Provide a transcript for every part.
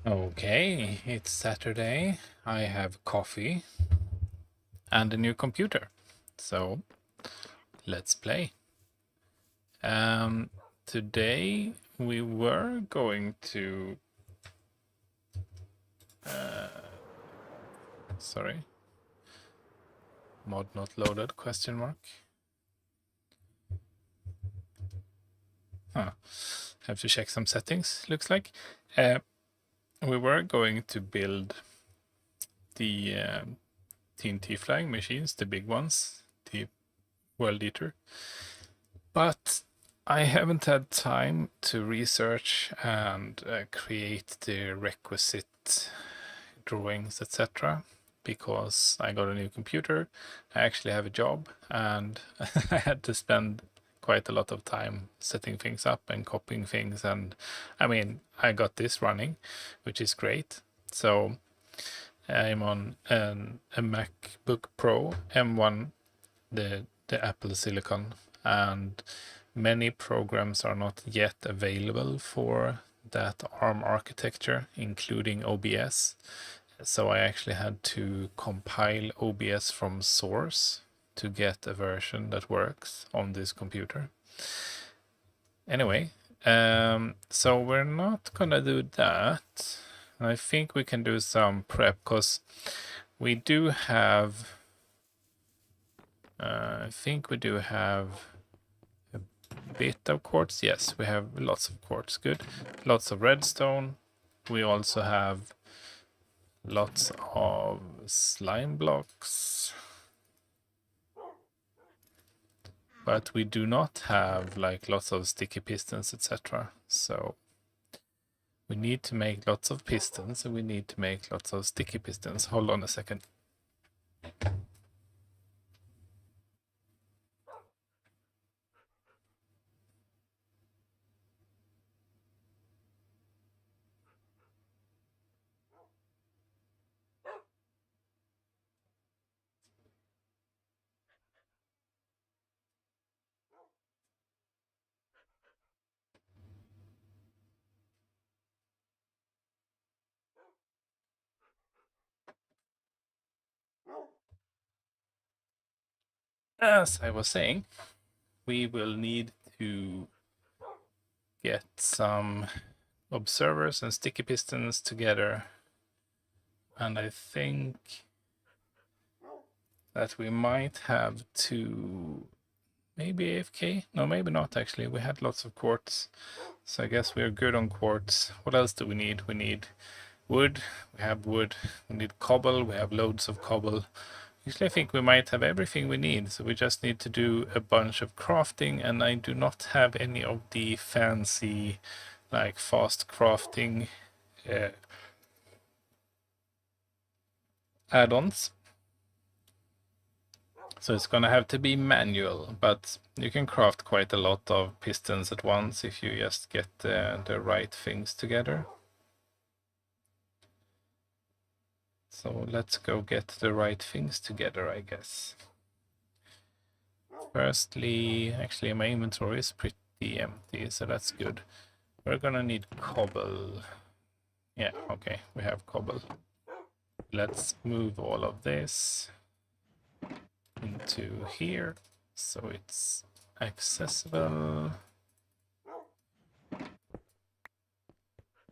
Okay, it's Saturday. I have coffee and a new computer. So let's play. Today we were going to sorry. Mod not loaded, question mark. Have to check some settings, looks like. We were going to build the TNT flying machines, the big ones, the World Eater. But I haven't had time to research and create the requisite drawings, etc. because I got a new computer, I actually have a job, and I had to spend quite a lot of time setting things up and copying things. And I mean, I got this running, which is great. So I'm on a MacBook Pro M1, the Apple Silicon, and many programs are not yet available for that ARM architecture, including OBS. So I actually had to compile OBS from source to get a version that works on this computer. Anyway, so we're not gonna do that. I think we can do some prep because we do have I think we do have a bit of quartz. Yes, we have lots of quartz. Good. Lots of redstone. We also have lots of slime blocks. But we do not have like lots of sticky pistons, etc. So we need to make lots of pistons, and we need to make lots of sticky pistons. Hold on a second. As I was saying, we will need to get some observers and sticky pistons together. And I think that we might have to maybe AFK. No, maybe not actually. We had lots of quartz. So I guess we're good on quartz. What else do we need? We need wood. We have wood. We need cobble. We have loads of cobble. Actually, I think we might have everything we need. So we just need to do a bunch of crafting. And I do not have any of the fancy, like fast crafting add-ons. So it's gonna have to be manual, but you can craft quite a lot of pistons at once if you just get the right things together. So let's go get the right things together, I guess. Firstly, actually my inventory is pretty empty, so that's good. We're gonna need cobble. Yeah, okay, we have cobble. Let's move all of this into here so it's accessible.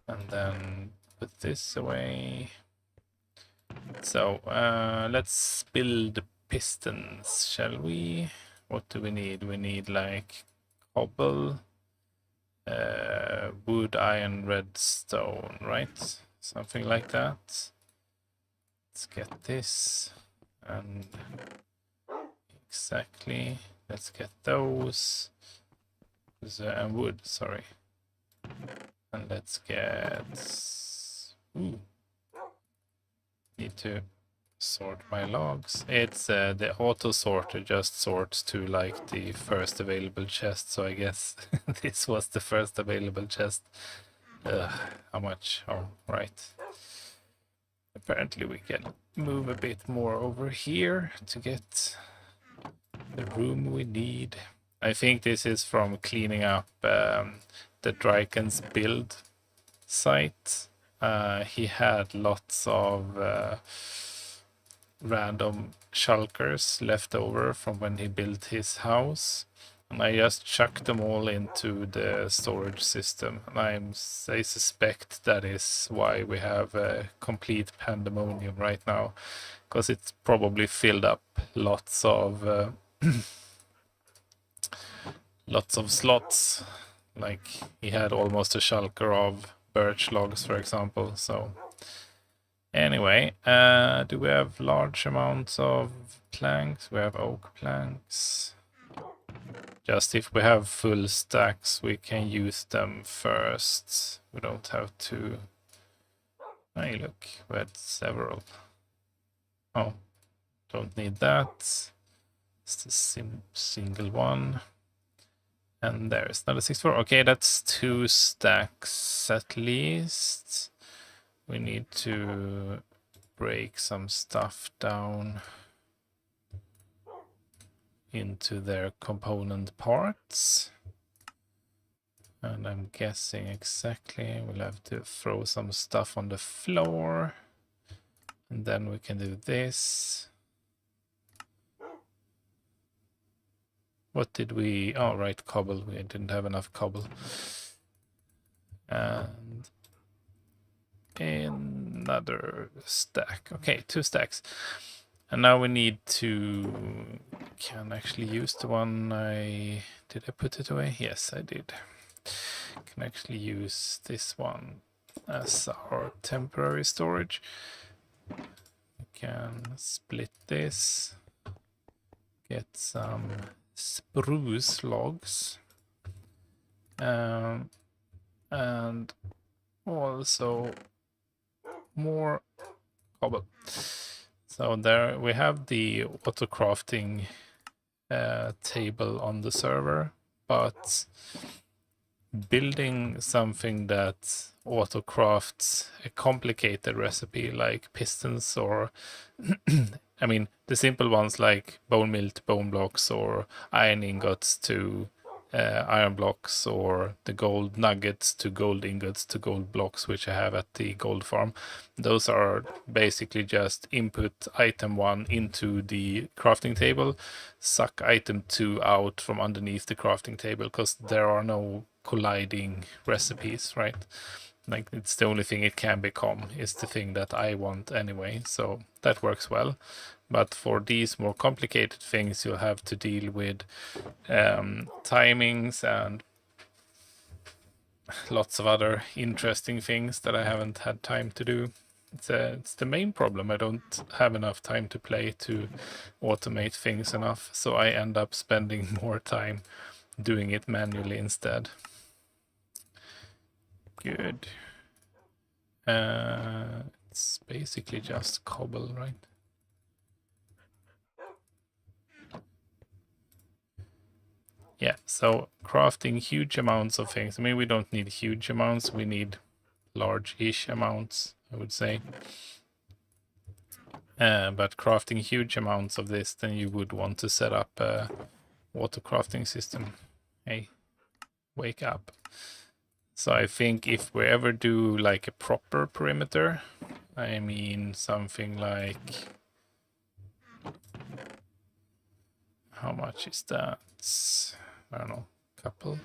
And then put this away. So let's build pistons, shall we? What do we need? We need like cobble, wood, iron, redstone, right? Something like that. Let's get this, and exactly, let's get those, and wood, sorry. And let's get, ooh, need to sort my logs. It's the auto sorter just sorts to like the first available chest, so I guess this was the first available chest. How much? Oh, right. Apparently we can move a bit more over here to get the room we need. I think this is from cleaning up the Dryken's build site. he had lots of random shulkers left over from when he built his house. And I just chucked them all into the storage system. And I suspect that is why we have a complete pandemonium right now. Because it's probably filled up lots of lots of slots. Like he had almost a shulker of birch logs, for example. So anyway, do we have large amounts of planks? We have oak planks. Just if we have full stacks, we can use them first. We don't have to... Hey, look, we had several. Oh, don't need that. It's the single one. And there's another 64. Okay, that's 2 stacks at least. We need to break some stuff down into their component parts. And I'm guessing exactly, we'll have to throw some stuff on the floor. And then we can do this. What did we... Oh, right, cobble. We didn't have enough cobble. And another stack. Okay, 2 stacks. And now we need to... Can actually use the one I... Did I put it away? Yes, I did. Can actually use this one as our temporary storage. We can split this. Get some spruce logs. And also more cobble. So there we have the auto crafting table on the server, but building something that auto crafts a complicated recipe like pistons or I mean the simple ones like bone meal to bone blocks or iron ingots to iron blocks or the gold nuggets to gold ingots to gold blocks, which I have at the gold farm. Those are basically just input item 1 into the crafting table, suck item 2 out from underneath the crafting table, because there are no colliding recipes, right? Like it's the only thing it can become is the thing that I want anyway, so that works well. But for these more complicated things, you'll have to deal with timings and lots of other interesting things that I haven't had time to do. It's the main problem. I don't have enough time to play to automate things enough, so I end up spending more time doing it manually instead. Good. It's basically just cobble, right? Yeah, so crafting huge amounts of things. I mean, we don't need huge amounts. We need large-ish amounts, I would say. But crafting huge amounts of this, then you would want to set up a auto crafting system. Hey, wake up. So I think if we ever do like a proper perimeter, I mean something like... How much is that? I don't know, couple.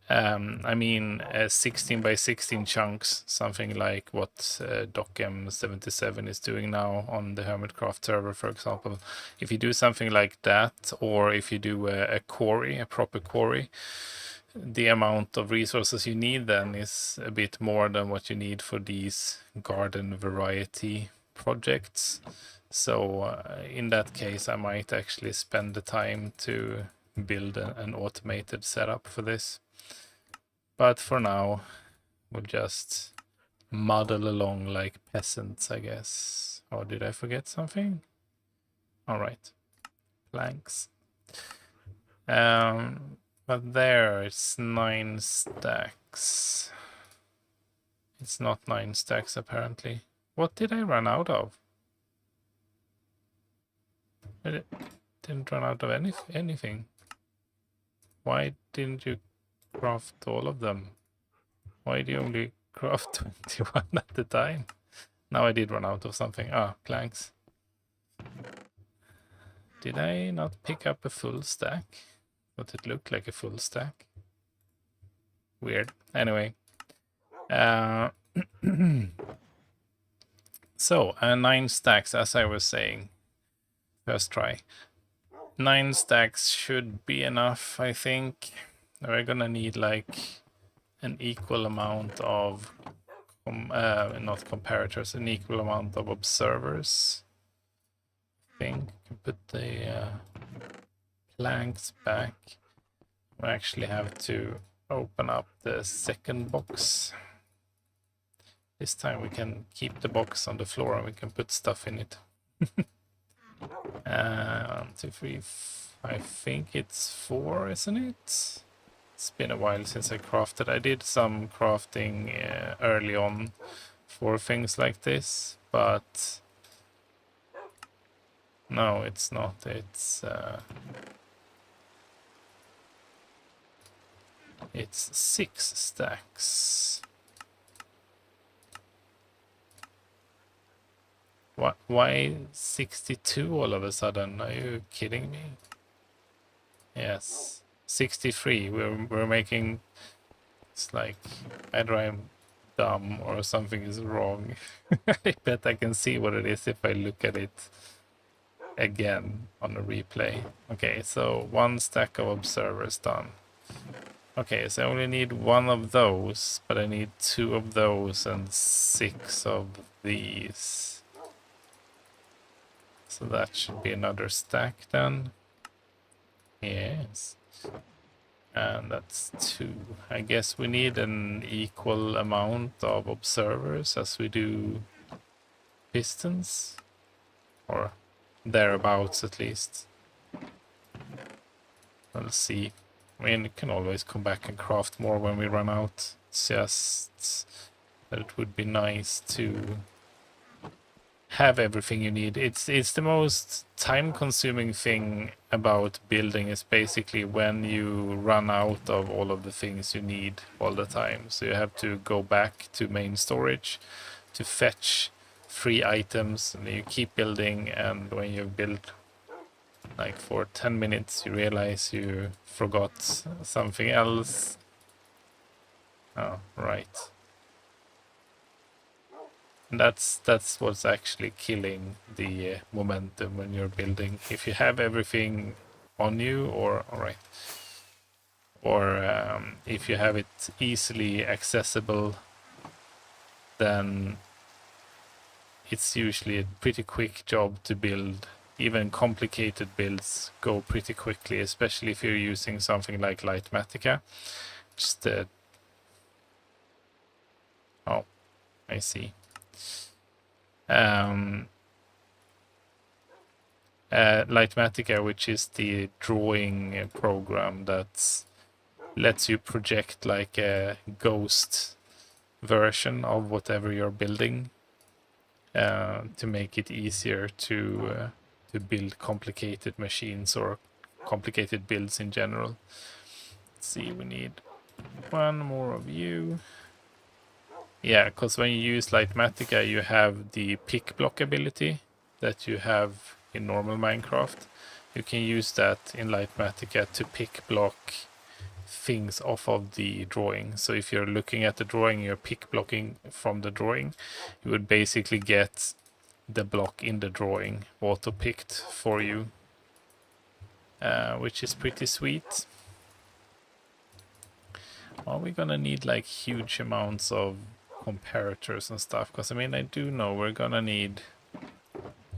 I mean 16 by 16 chunks, something like what DocM77 is doing now on the Hermitcraft server, for example. If you do something like that, or if you do a quarry, a proper quarry, the amount of resources you need then is a bit more than what you need for these garden variety projects. So in that case, I might actually spend the time to build an automated setup for this. But for now, we'll just muddle along like peasants, I guess. Or did I forget something? All right, planks. But there, it's 9 stacks. It's not 9 stacks, apparently. What did I run out of? I didn't run out of anything. Why didn't you craft all of them? Why do you only craft 21 at a time. Now I did run out of something. Ah, planks. Did I not pick up a full stack? But it looked like a full stack. Weird. Anyway. So, 9 stacks, as I was saying. First try. 9 stacks should be enough, I think. We're gonna need like an equal amount of, not comparators, an equal amount of observers. I think I can put the planks back. We actually have to open up the second box. This time we can keep the box on the floor and we can put stuff in it. 1, 2, 3, I think it's 4, isn't it? It's been a while since I crafted. I did some crafting early on for things like this, but no, it's not. It's 6 stacks. What? Why 62 all of a sudden? Are you kidding me? Yes, 63. We're making. It's like either I'm dumb or something is wrong. I bet I can see what it is if I look at it again on a replay. Okay, so 1 stack of observers done. Okay, so I only need 1 of those, but I need 2 of those and 6 of these. So that should be another stack then. Yes. And that's 2. I guess we need an equal amount of observers as we do pistons. Or thereabouts at least. Let's see. I mean, you can always come back and craft more when we run out. It's just that it would be nice to have everything you need. It's the most time-consuming thing about building is basically when you run out of all of the things you need all the time. So you have to go back to main storage to fetch free items, and you keep building, and when you've built like for 10 minutes you realize you forgot something else. Oh, right. And that's what's actually killing the momentum when you're building. If you have everything on you, or if you have it easily accessible, then it's usually a pretty quick job to build. Even complicated builds go pretty quickly, especially if you're using something like Lightmatica. Just oh, I see. Lightmatica, which is the drawing program that lets you project like a ghost version of whatever you're building, to make it easier to build complicated machines or complicated builds in general. Let's see, we need 1 more of you. Yeah, because when you use Lightmatica, you have the pick block ability that you have in normal Minecraft. You can use that in Lightmatica to pick block things off of the drawing. So if you're looking at the drawing, you're pick blocking from the drawing, you would basically get the block in the drawing auto-picked for you, which is pretty sweet. Are we gonna need like huge amounts of comparators and stuff? Because I mean, I do know we're gonna need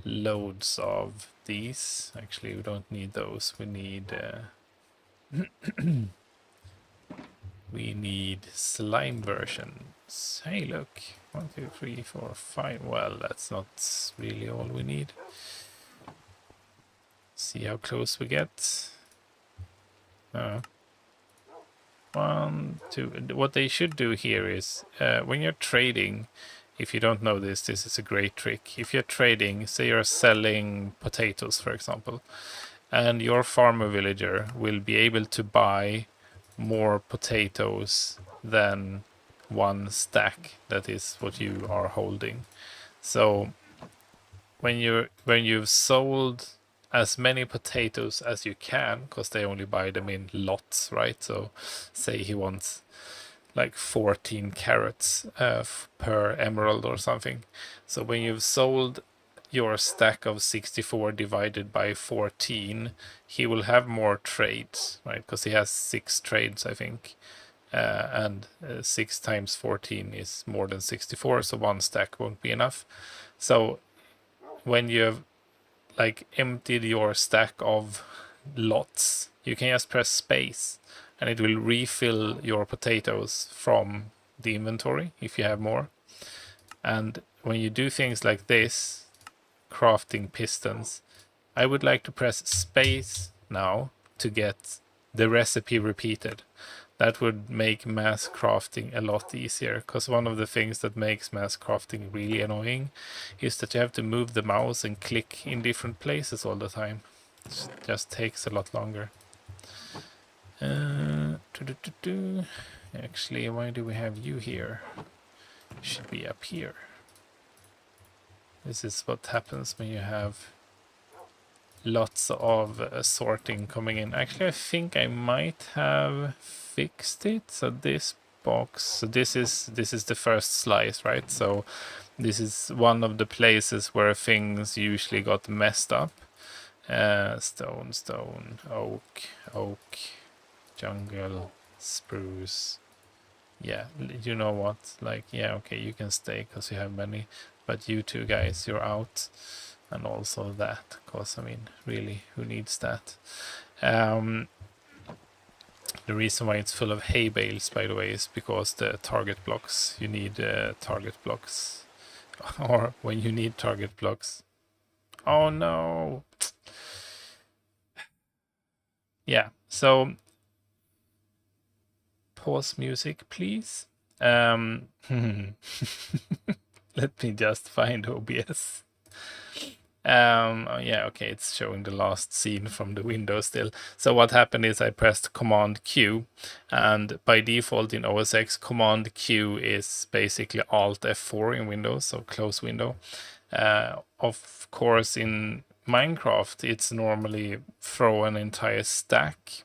loads of these. Actually, we don't need those. We need we need slime versions. Hey, look, 1, 2, 3, 4, 5. Well, that's not really all we need. See how close we get. 1, 2. What they should do here is, when you're trading, if you don't know this is a great trick. If you're trading, say you're selling potatoes, for example, and your farmer villager will be able to buy more potatoes than one stack that is what you are holding. So when you've sold as many potatoes as you can, because they only buy them in lots, right? So say he wants like 14 carrots per emerald or something. So when you've sold your stack of 64 divided by 14, he will have more trades, right? Because he has 6 trades, I think. And 6 times 14 is more than 64, so one stack won't be enough. So when you have like emptied your stack of lots, you can just press space and it will refill your potatoes from the inventory if you have more. And when you do things like this, crafting pistons, I would like to press space now to get the recipe repeated. That would make mass crafting a lot easier, because one of the things that makes mass crafting really annoying is that you have to move the mouse and click in different places all the time. It just takes a lot longer. Actually, why do we have you here? You should be up here. This is what happens when you have lots of sorting coming in. Actually, I think I might have fixed it. So this box, so this is the first slice, right? So this is one of the places where things usually got messed up. Stone, stone, oak, oak, jungle, spruce. Yeah, you know what? Like, yeah, okay, you can stay because you have many, but you two guys, you're out. And also that, because I mean, really, who needs that? The reason why it's full of hay bales, by the way, is because the target blocks, you need target blocks. Or when you need target blocks. Oh no! Yeah, so pause music, please. Let me just find OBS. Oh, yeah, okay, it's showing the last scene from the window still. So what happened is I pressed Command Q, and by default in OS X, Command Q is basically Alt F4 in Windows, so close window. Of course, in Minecraft, it's normally throw an entire stack,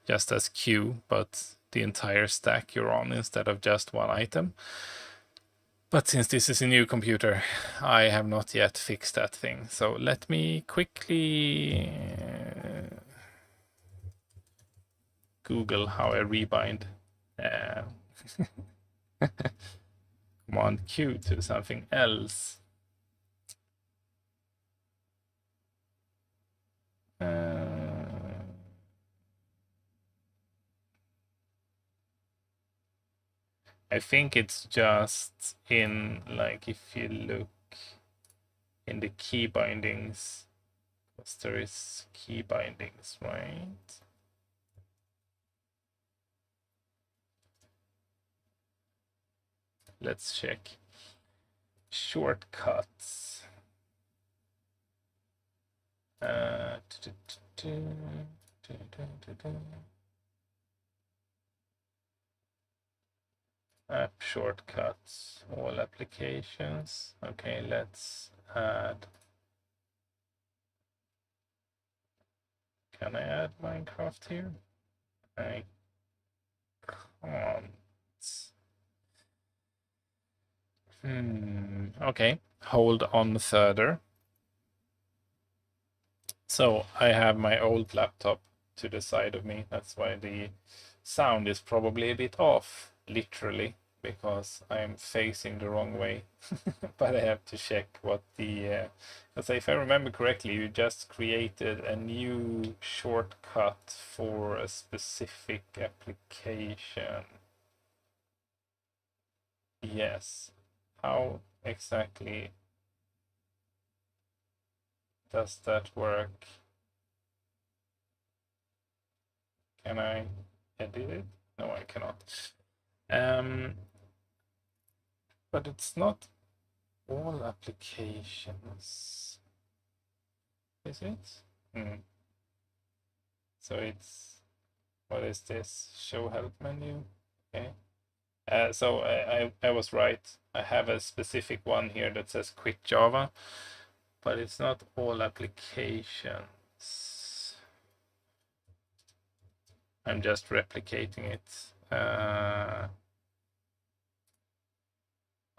just as Q, but the entire stack you're on instead of just one item. But since this is a new computer, I have not yet fixed that thing. So let me quickly Google how I rebind Command Q to something else. I think it's just in, like, if you look in the key bindings, because there is key bindings, right? Let's check. Shortcuts. App shortcuts, all applications. Okay, let's add. Can I add Minecraft here? I can't. Okay, hold on further. So I have my old laptop to the side of me. That's why the sound is probably a bit off, literally, because I'm facing the wrong way. But I have to check what the... because if I remember correctly, you just created a new shortcut for a specific application. Yes. How exactly does that work? Can I edit it? No, I cannot. But it's not all applications, is it? So it's, what is this? Show help menu. Okay. So I was right. I have a specific one here that says quit Java, but it's not all applications. I'm just replicating it.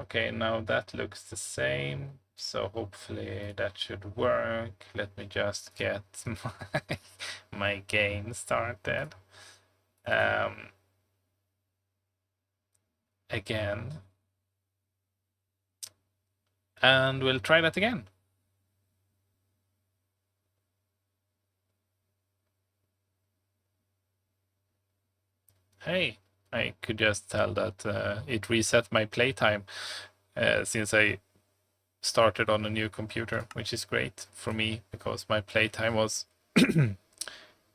Okay, now that looks the same. So hopefully that should work. Let me just get my game started. Again. And we'll try that again. Hey, I could just tell that it reset my playtime since I started on a new computer, which is great for me because my playtime was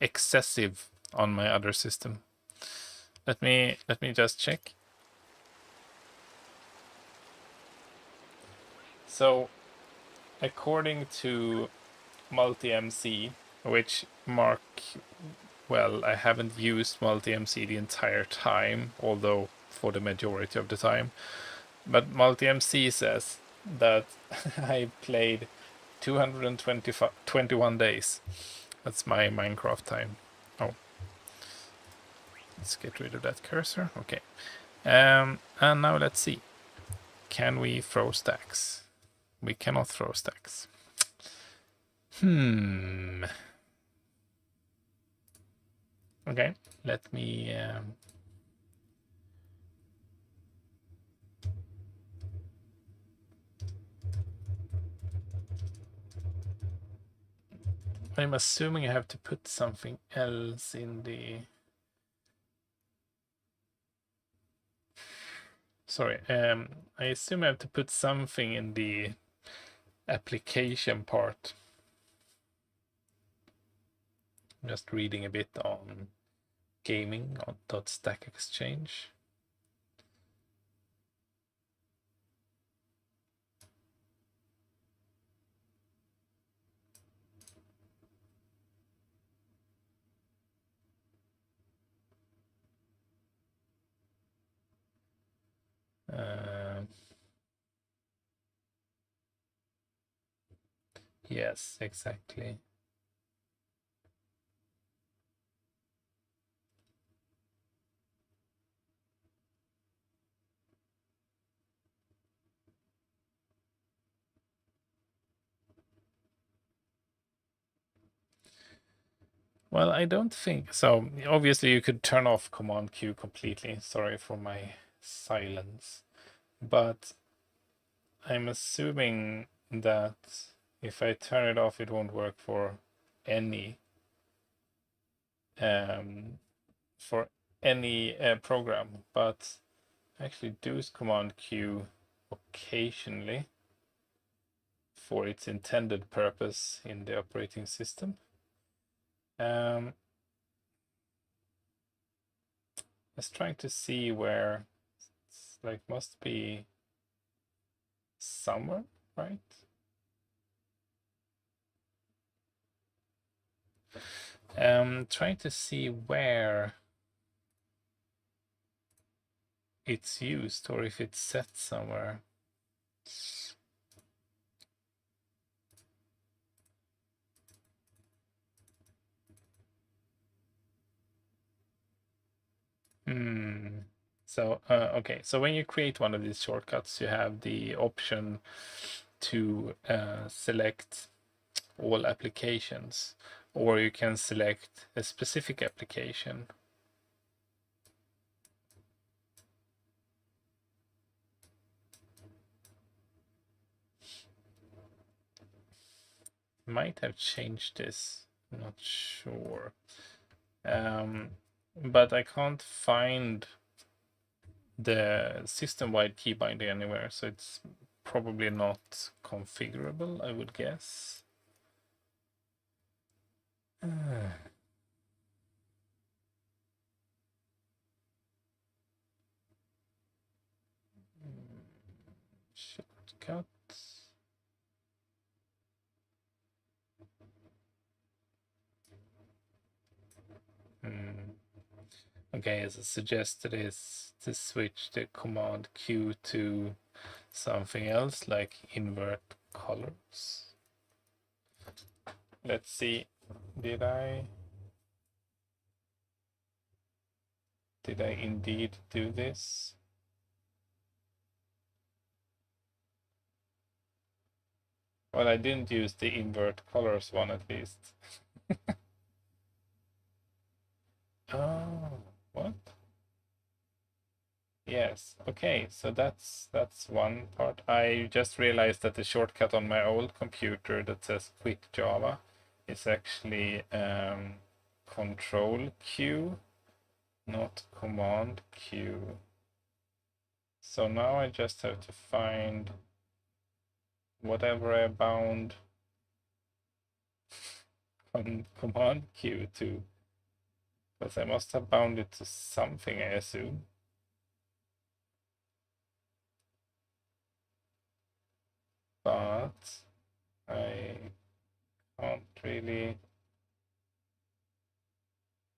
excessive on my other system. Let me just check. So, according to multi-MC, which Mark, well, I haven't used multi-MC the entire time, although for the majority of the time. But multi-MC says that I played 221 days. That's my Minecraft time. Oh, let's get rid of that cursor. Okay. And now let's see. Can we throw stacks? We cannot throw stacks. Okay, let me... I'm assuming I have to put something else in the... Sorry, I assume I have to put something in the application part. I'm just reading a bit on gaming on .stack exchange. Yes, exactly. Well, I don't think so. Obviously, you could turn off Command Q completely. Sorry for my silence. But I'm assuming that if I turn it off, it won't work for any program. But I actually do Command Q occasionally for its intended purpose in the operating system. Just trying to see where it's like must be somewhere, right? Trying to see where it's used or if it's set somewhere. So, okay, so when you create one of these shortcuts, you have the option to select all applications, or you can select a specific application. Might have changed this, I'm not sure. But I can't find the system-wide key binding anywhere, so it's probably not configurable, I would guess. Shortcuts. Okay, as I suggested is to switch the command Q to something else like invert colors. Let's see, did I indeed do this? Well, I didn't use the invert colors one at least. Oh, what? Yes, okay, so that's one part. I just realized that the shortcut on my old computer that says Quit Java is actually Control Q, not Command Q. So now I just have to find whatever I bound on Command Q to, because I must have bound it to something, I assume. But I can't really.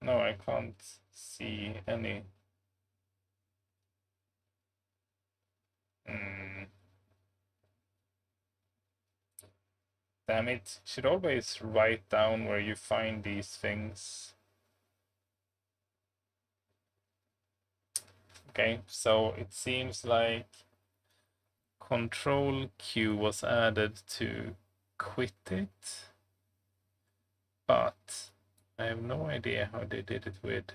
No, I can't see any. Damn it. Should always write down where you find these things. Okay, so it seems like Control Q was added to quit it, but I have no idea how they did it with.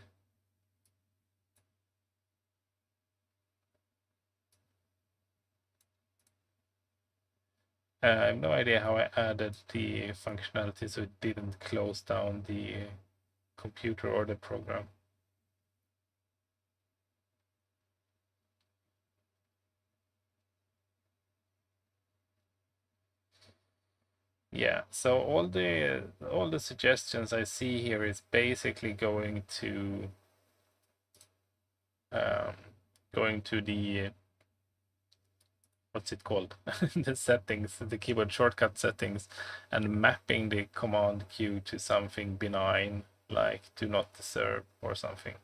I have no idea how I added the functionality so it didn't close down the computer or the program. Yeah, so all the suggestions I see here is basically going to the what's it called? The settings, the keyboard shortcut settings, and mapping the command Q to something benign like do not disturb or something.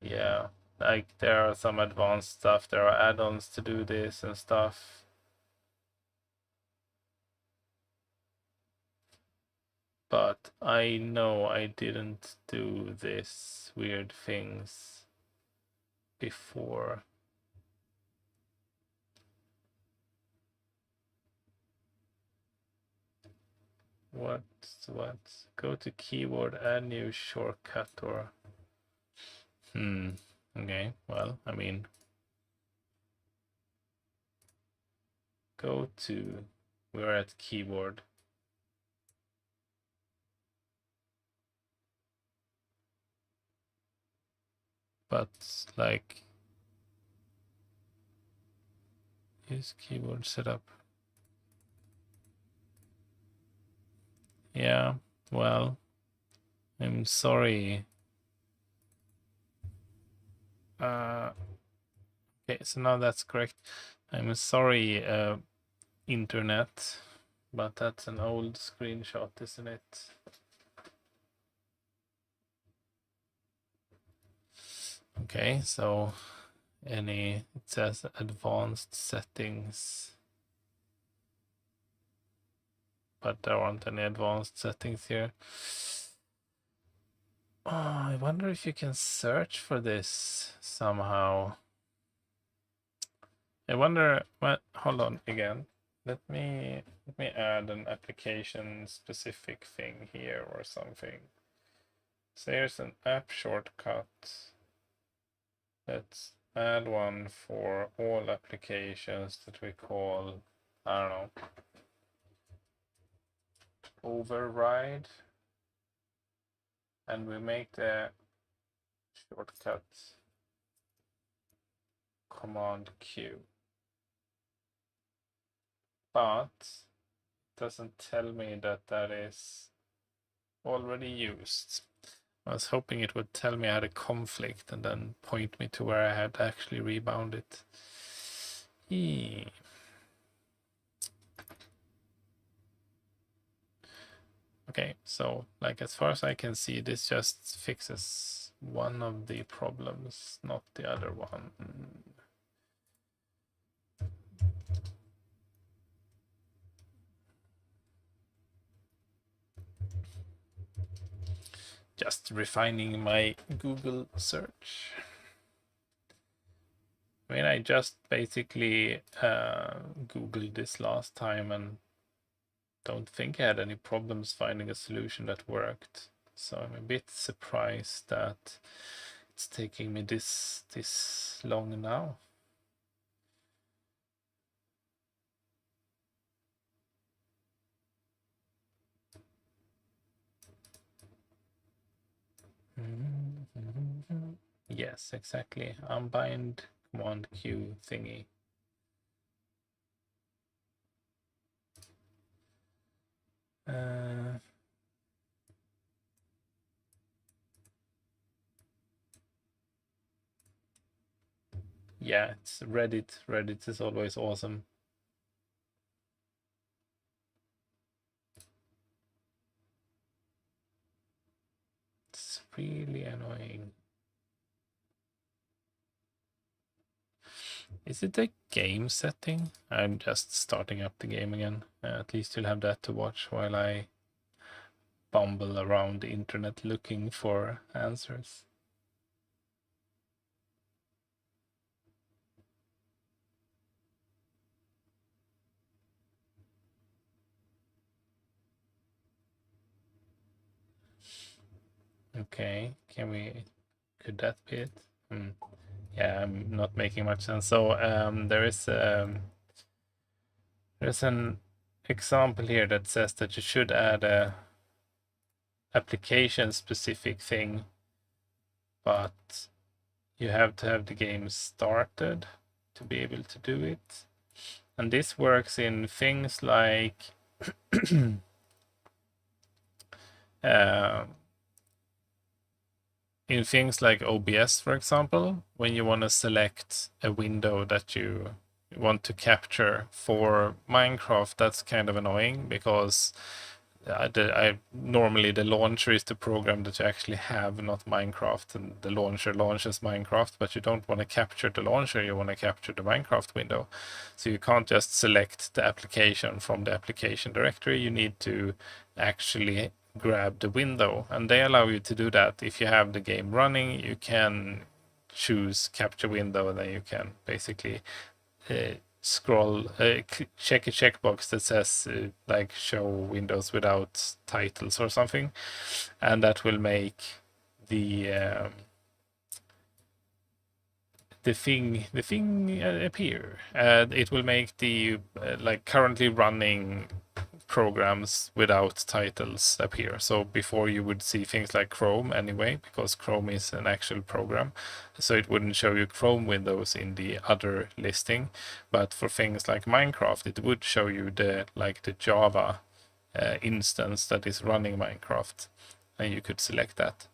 Yeah, like there are some advanced stuff, there are add-ons to do this and stuff. But I know I didn't do this weird things before. What? Go to keyboard, add new shortcut or. Okay, well, I mean, we're at keyboard. But like, is keyboard setup? Yeah, well, I'm sorry. Okay, so now that's correct. I'm sorry, internet, but that's an old screenshot, isn't it? Okay, so it says advanced settings, but there aren't any advanced settings here. Oh, I wonder if you can search for this somehow. I wonder what. Hold on again. Let me add an application specific thing here or something. So here's an app shortcut. Let's add one for all applications that we call, I don't know, override. And we make the shortcut Command Q. But it doesn't tell me that that is already used. I was hoping it would tell me I had a conflict and then point me to where I had actually rebounded. Okay, so like as far as I can see, this just fixes one of the problems, not the other one. Just refining my Google search. I mean, I just basically Googled this last time and don't think I had any problems finding a solution that worked. So I'm a bit surprised that it's taking me this long now. Yes, exactly. Unbind Command Q thingy. Yeah, it's Reddit. Reddit is always awesome. It's really annoying. Is it a game setting? I'm just starting up the game again. At least you'll have that to watch while I bumble around the internet looking for answers. Okay, could that be it? Yeah, I'm not making much sense. So there's an example here that says that you should add a application specific thing, but you have to have the game started to be able to do it. And this works in things like OBS, for example, when you want to select a window that you want to capture for Minecraft, that's kind of annoying because normally the launcher is the program that you actually have, not Minecraft, and the launcher launches Minecraft, but you don't want to capture the launcher, you want to capture the Minecraft window. So you can't just select the application from the application directory, you need to actually grab the window, and they allow you to do that. If you have the game running, you can choose capture window, and then you can basically scroll, check a checkbox that says like show windows without titles or something, and that will make the thing appear. It will make the like currently running programs without titles appear. So before you would see things like Chrome anyway, because Chrome is an actual program, so it wouldn't show you Chrome windows in the other listing. But for things like Minecraft, it would show you the Java instance that is running Minecraft, and you could select that.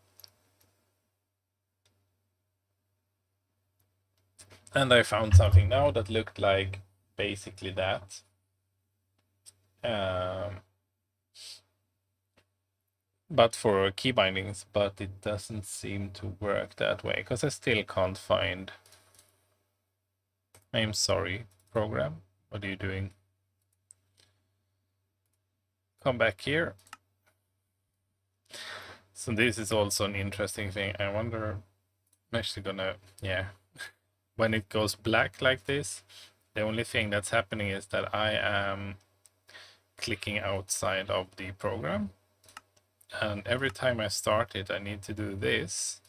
And I found something now that looked like basically that. But for key bindings, but it doesn't seem to work that way because I still can't find. I'm sorry, program. What are you doing? Come back here. So this is also an interesting thing. I wonder, I'm actually gonna, yeah. When it goes black like this, the only thing that's happening is that I am clicking outside of the program. And every time I start it, I need to do this.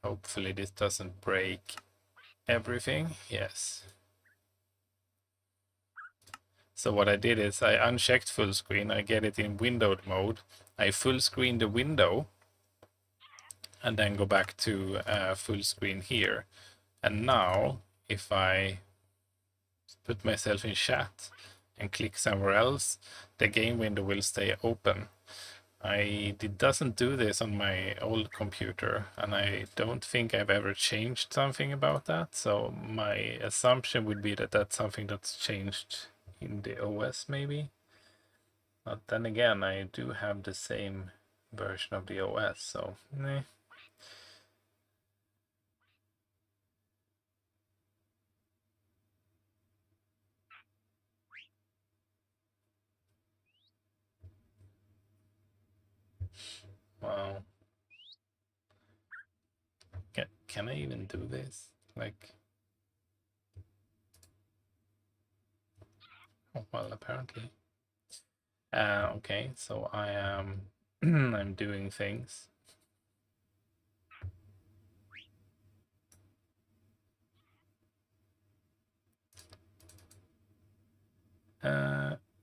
Hopefully this doesn't break everything. Yes. So what I did is I unchecked full screen. I get it in windowed mode. I full screen the window. and then go back to full screen here. And now, if I put myself in chat and click somewhere else, the game window will stay open. It doesn't do this on my old computer, and I don't think I've ever changed something about that. So my assumption would be that that's something that's changed in the OS maybe. But then again, I do have the same version of the OS, so nah. Wow. Can I even do this? Like, oh, well, apparently. Okay, so I am I'm doing things.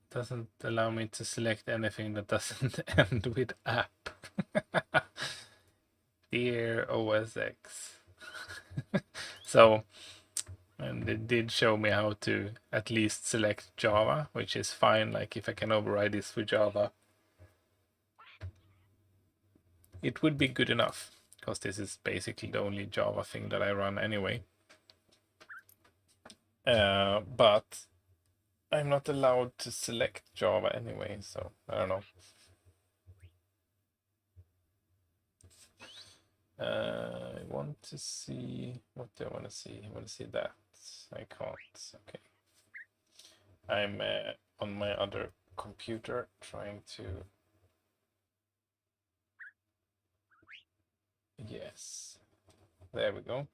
Doesn't allow me to select anything that doesn't end with app. Dear OS X. So, and it did show me how to at least select Java, which is fine. Like if I can override this with Java, it would be good enough, because this is basically the only Java thing that I run anyway. But I'm not allowed to select Java anyway, so I don't know. I want to see, what do I want to see? I want to see that. I can't. Okay. I'm on my other computer trying to. Yes. There we go.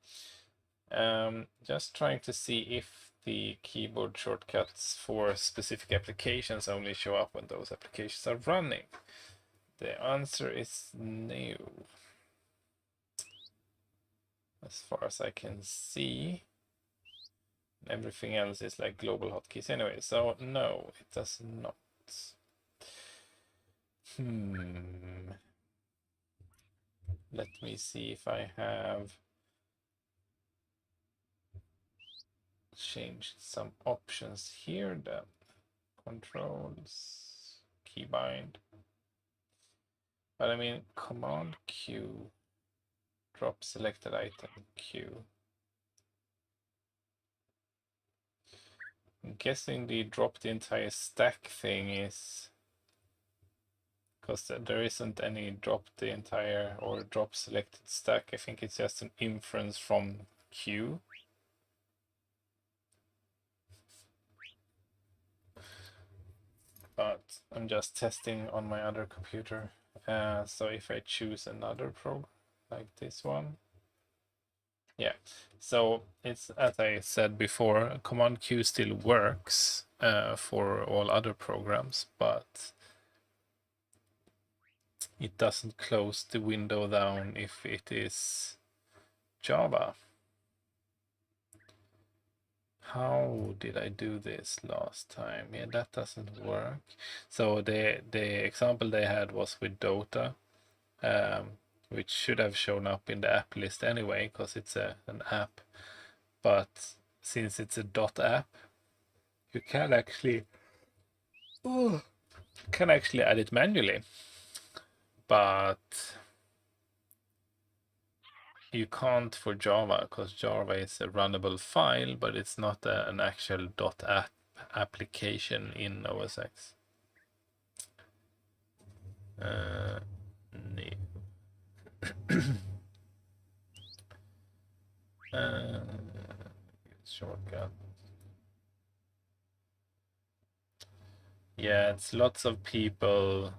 Just trying to see if the keyboard shortcuts for specific applications only show up when those applications are running. The answer is no. As far as I can see, everything else is like global hotkeys anyway, so no, it does not. Let me see if I have changed some options here then. Controls, keybind. But I mean, Command Q, drop selected item Q. I'm guessing the drop the entire stack thing is because there isn't any drop the entire or drop selected stack. I think it's just an inference from Q. But I'm just testing on my other computer. So if I choose another program like this one, yeah. So it's, as I said before, Command Q still works for all other programs, but it doesn't close the window down if it is Java. How did I do this last time? Yeah, that doesn't work. So the example they had was with Dota, which should have shown up in the app list anyway, because it's an app. But since it's a .app, you can actually add it manually. But you can't for Java, because Java is a runnable file, but it's not an actual .app application in OS X. No. Shortcut. Yeah, it's lots of people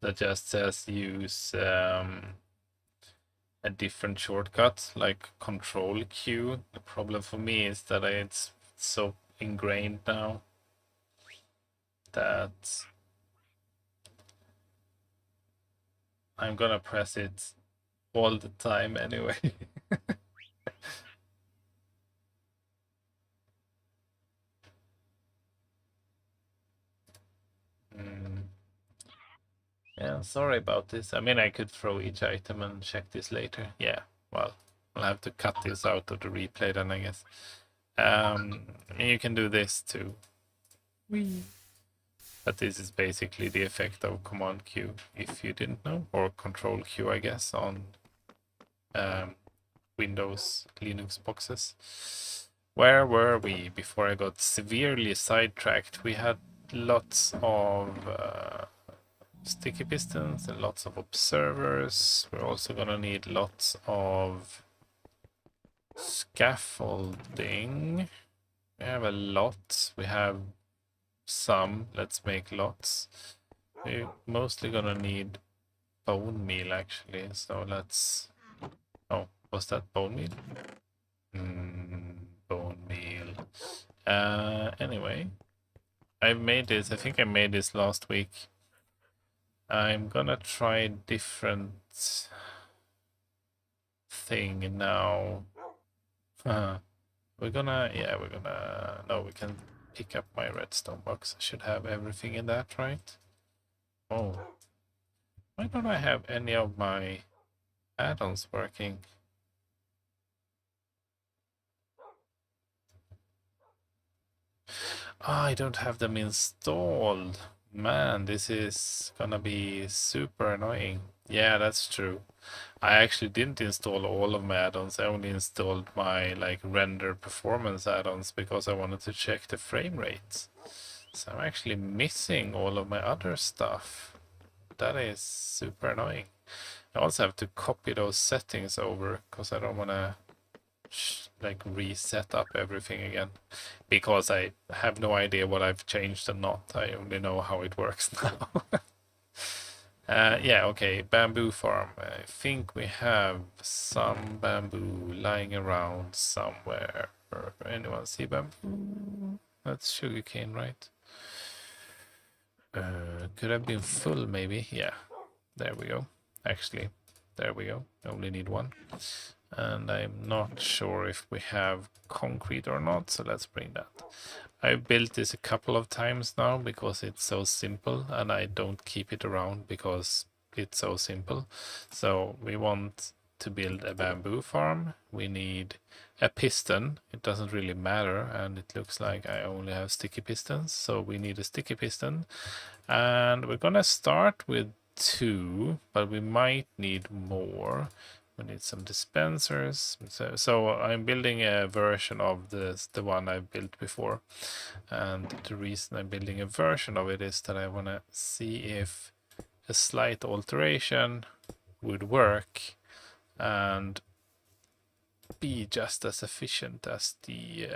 that just says use a different shortcut like Control Q. The problem for me is that it's so ingrained now that I'm gonna press it all the time anyway. Yeah, sorry about this. I mean, I could throw each item and check this later. Yeah, well, I'll have to cut this out of the replay then, I guess. And you can do this too. Whee. But this is basically the effect of Command Q, if you didn't know, or Control Q, I guess, on Windows, Linux boxes. Where were we before I got severely sidetracked? We had lots of sticky pistons and lots of observers. We're also gonna need lots of scaffolding. We have a lot. We have some. Let's make lots. We're mostly gonna need bone meal actually. So let's. Oh, was that bone meal? Bone meal. Anyway, I made this. I think I made this last week. I'm gonna try different thing now. We're gonna, no, we can pick up my redstone box. I should have everything in that, right? Oh, why don't I have any of my add-ons working? Oh, I don't have them installed. Man, this is gonna be super annoying. Yeah, that's true. I actually didn't install all of my add-ons. I only installed my like render performance add-ons because I wanted to check the frame rates. So I'm actually missing all of my other stuff. That is super annoying. I also have to copy those settings over because I don't want to like reset up everything again because I have no idea what I've changed and not. I only know how it works now. Yeah, okay, bamboo farm. I think we have some bamboo lying around somewhere. Anyone see bamboo? That's sugarcane, right? Could have been full, maybe. Yeah, there we go. Actually, there we go. Only need one. And I'm not sure if we have concrete or not, so let's bring that. I've built this a couple of times now because it's so simple and I don't keep it around because it's so simple. So we want to build a bamboo farm. We need a piston. It doesn't really matter, and it looks like I only have sticky pistons, so we need a sticky piston. And we're gonna start with 2, but we might need more. We need some dispensers. So I'm building a version of the one I've built before. And the reason I'm building a version of it is that I want to see if a slight alteration would work and be just as efficient as the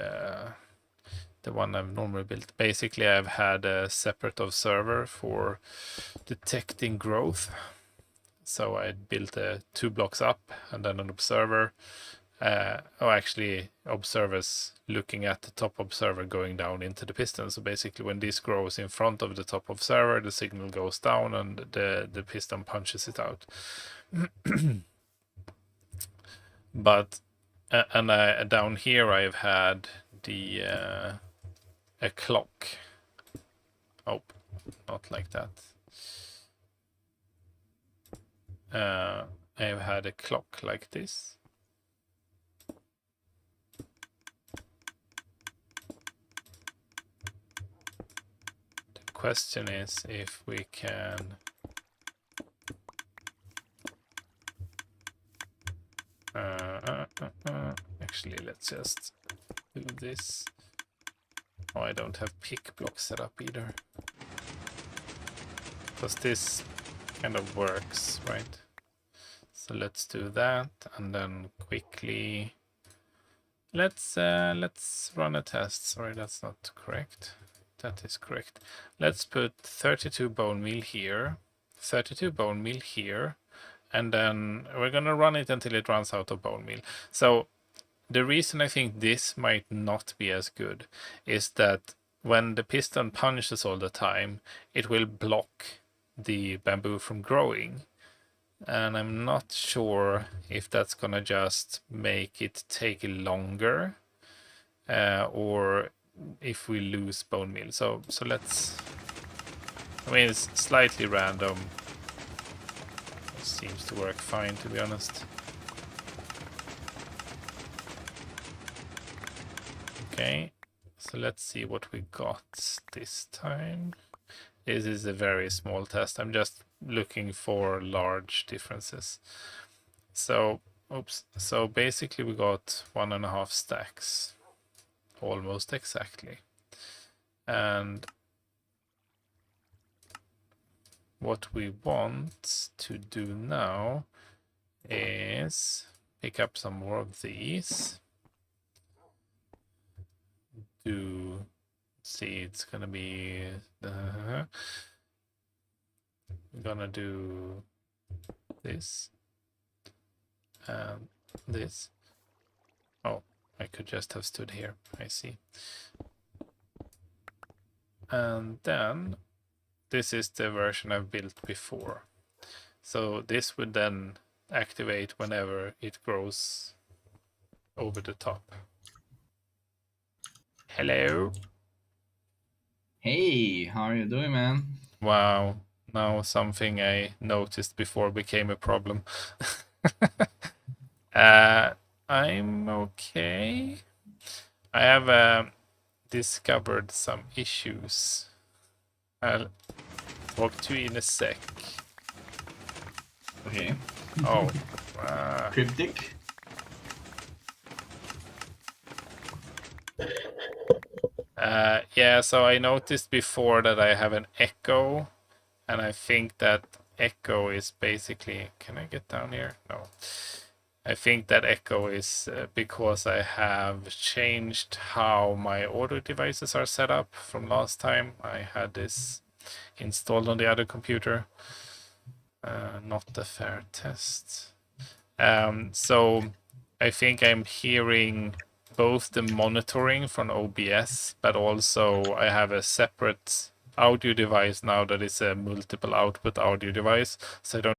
one I've normally built. Basically, I've had a separate observer for detecting growth. So I built 2 blocks up and then an observer. Actually, observers looking at the top observer going down into the piston. So basically, when this grows in front of the top observer, the signal goes down and the piston punches it out. But and down here I've had the a clock. Oh, not like that. I've had a clock like this. The question is if we can actually, let's just do this. Oh, I don't have pick block set up either. Because this kind of works, right? So let's do that, and then quickly let's run a test. Sorry, that's not correct. That is correct. Let's put 32 bone meal here, 32 bone meal here, and then we're gonna run it until it runs out of bone meal. So the reason I think this might not be as good is that when the piston punches all the time, it will block the bamboo from growing. And I'm not sure if that's gonna just make it take longer or if we lose bone meal. So let's, I mean, it's slightly random. seems to work fine, to be honest. Okay, so let's see what we got this time. This is a very small test. I'm just looking for large differences. So, oops. So basically we got 1.5 stacks, almost exactly. And what we want to do now is pick up some more of these. See, it's gonna be we're gonna do this and this. Oh, I could just have stood here. I see. And then this is the version I've built before. So this would then activate whenever it grows over the top. Hello. Hey, how are you doing, man? Wow, now something I noticed before became a problem. I'm okay. I have discovered some issues. I'll talk to you in a sec. Okay. Oh. Cryptic? Yeah, so I noticed before that I have an echo, and I think that echo is basically... Can I get down here? No. I think that echo is because I have changed how my audio devices are set up from last time. I had this installed on the other computer. Not a fair test. So I think I'm hearing both the monitoring from OBS, but also I have a separate audio device now that is a multiple output audio device. So I don't...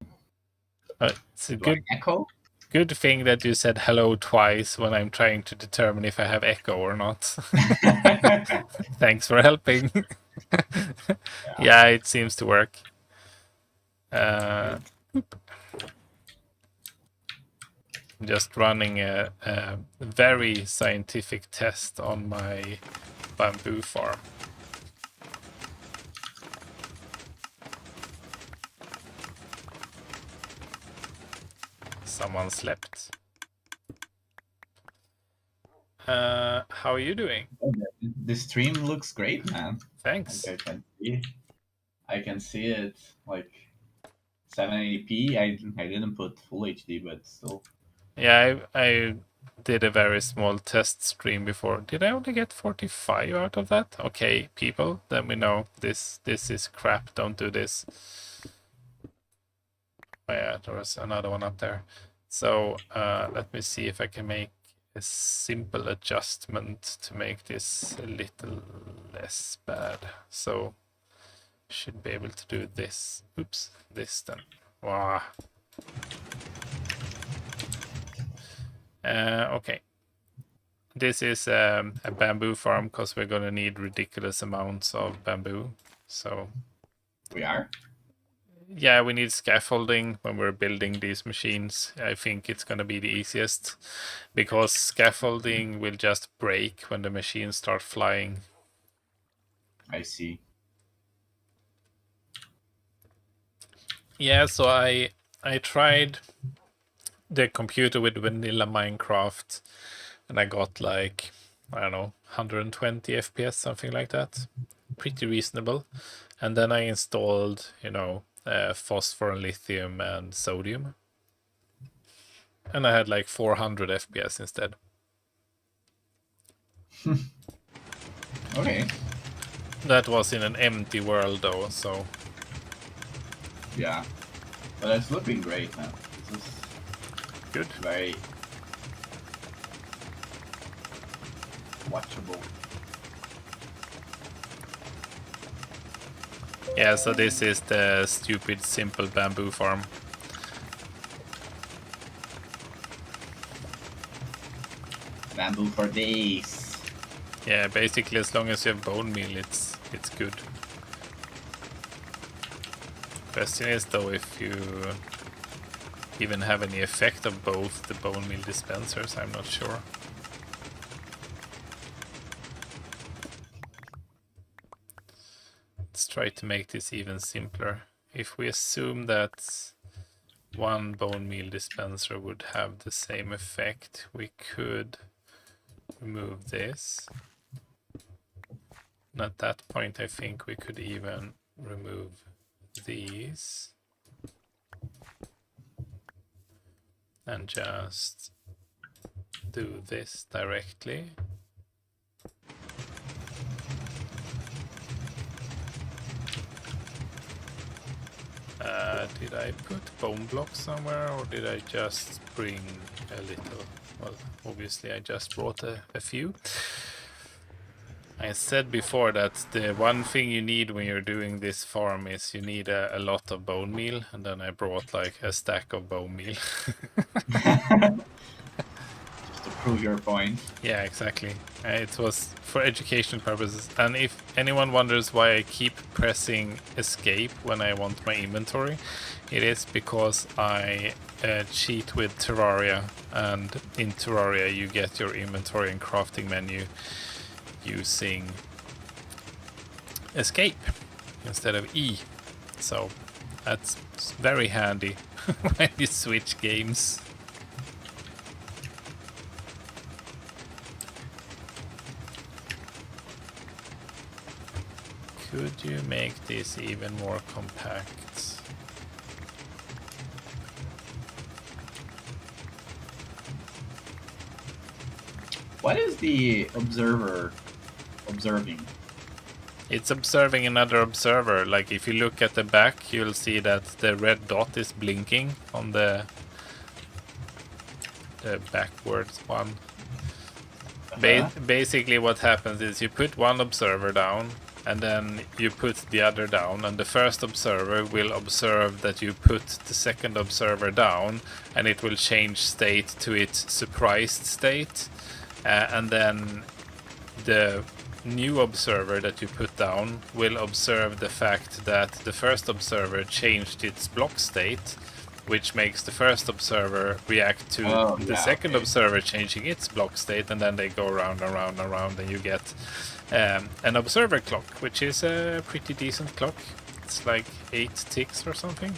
it's a good thing that you said hello twice when I'm trying to determine if I have echo or not. Thanks for helping. Yeah, it seems to work. Just running a very scientific test on my bamboo farm. Someone slept. How are you doing? The stream looks great, man. Thanks. Like I can see it like 780p. I didn't put full HD, but still. Yeah, I did a very small test stream before. Did I only get 45 out of that? Okay, people, then we know this is crap. Don't do this. Oh yeah, there was another one up there. So let me see if I can make a simple adjustment to make this a little less bad. So should be able to do this. Oops, this then. Wow. Okay. This is a bamboo farm because we're gonna need ridiculous amounts of bamboo. So we are. Yeah, we need scaffolding when we're building these machines. I think it's going to be the easiest because scaffolding will just break when the machines start flying. I see. Yeah, so I tried the computer with vanilla Minecraft and I got like, I don't know, 120 FPS, something like that. Pretty reasonable. And then I installed, phosphor and lithium and sodium. And I had like 400 FPS instead. Okay. That was in an empty world though, so... Yeah. But it's looking great now. This is good. Very watchable. Yeah, so this is the stupid simple bamboo farm. Bamboo for days. Yeah, basically as long as you have bone meal, it's good. Question is though if you even have any effect of both the bone meal dispensers, I'm not sure. Let's try to make this even simpler. If we assume that one bone meal dispenser would have the same effect, we could remove this. And at that point, I think we could even remove these. And just do this directly. Did I put bone blocks somewhere, or did I just bring a little? Well, obviously I just brought a few. I said before that the one thing you need when you're doing this farm is you need a lot of bone meal, and then I brought like a stack of bone meal. Just to prove your point. Yeah, exactly. It was for education purposes. And if anyone wonders why I keep pressing escape when I want my inventory, it is because I cheat with Terraria, and in Terraria you get your inventory and crafting menu using escape instead of E. So that's very handy when you switch games. Could you make this even more compact? What is the observer observing? It's observing another observer. Like if you look at the back, you'll see that the red dot is blinking on the backwards one. Basically what happens is you put one observer down, and then you put the other down, and the first observer will observe that you put the second observer down, and it will change state to its surprised state, and then the new observer that you put down will observe the fact that the first observer changed its block state, which makes the first observer react to the second observer changing its block state, and then they go around and around and around, and you get an observer clock, which is a pretty decent clock. It's like 8 ticks or something,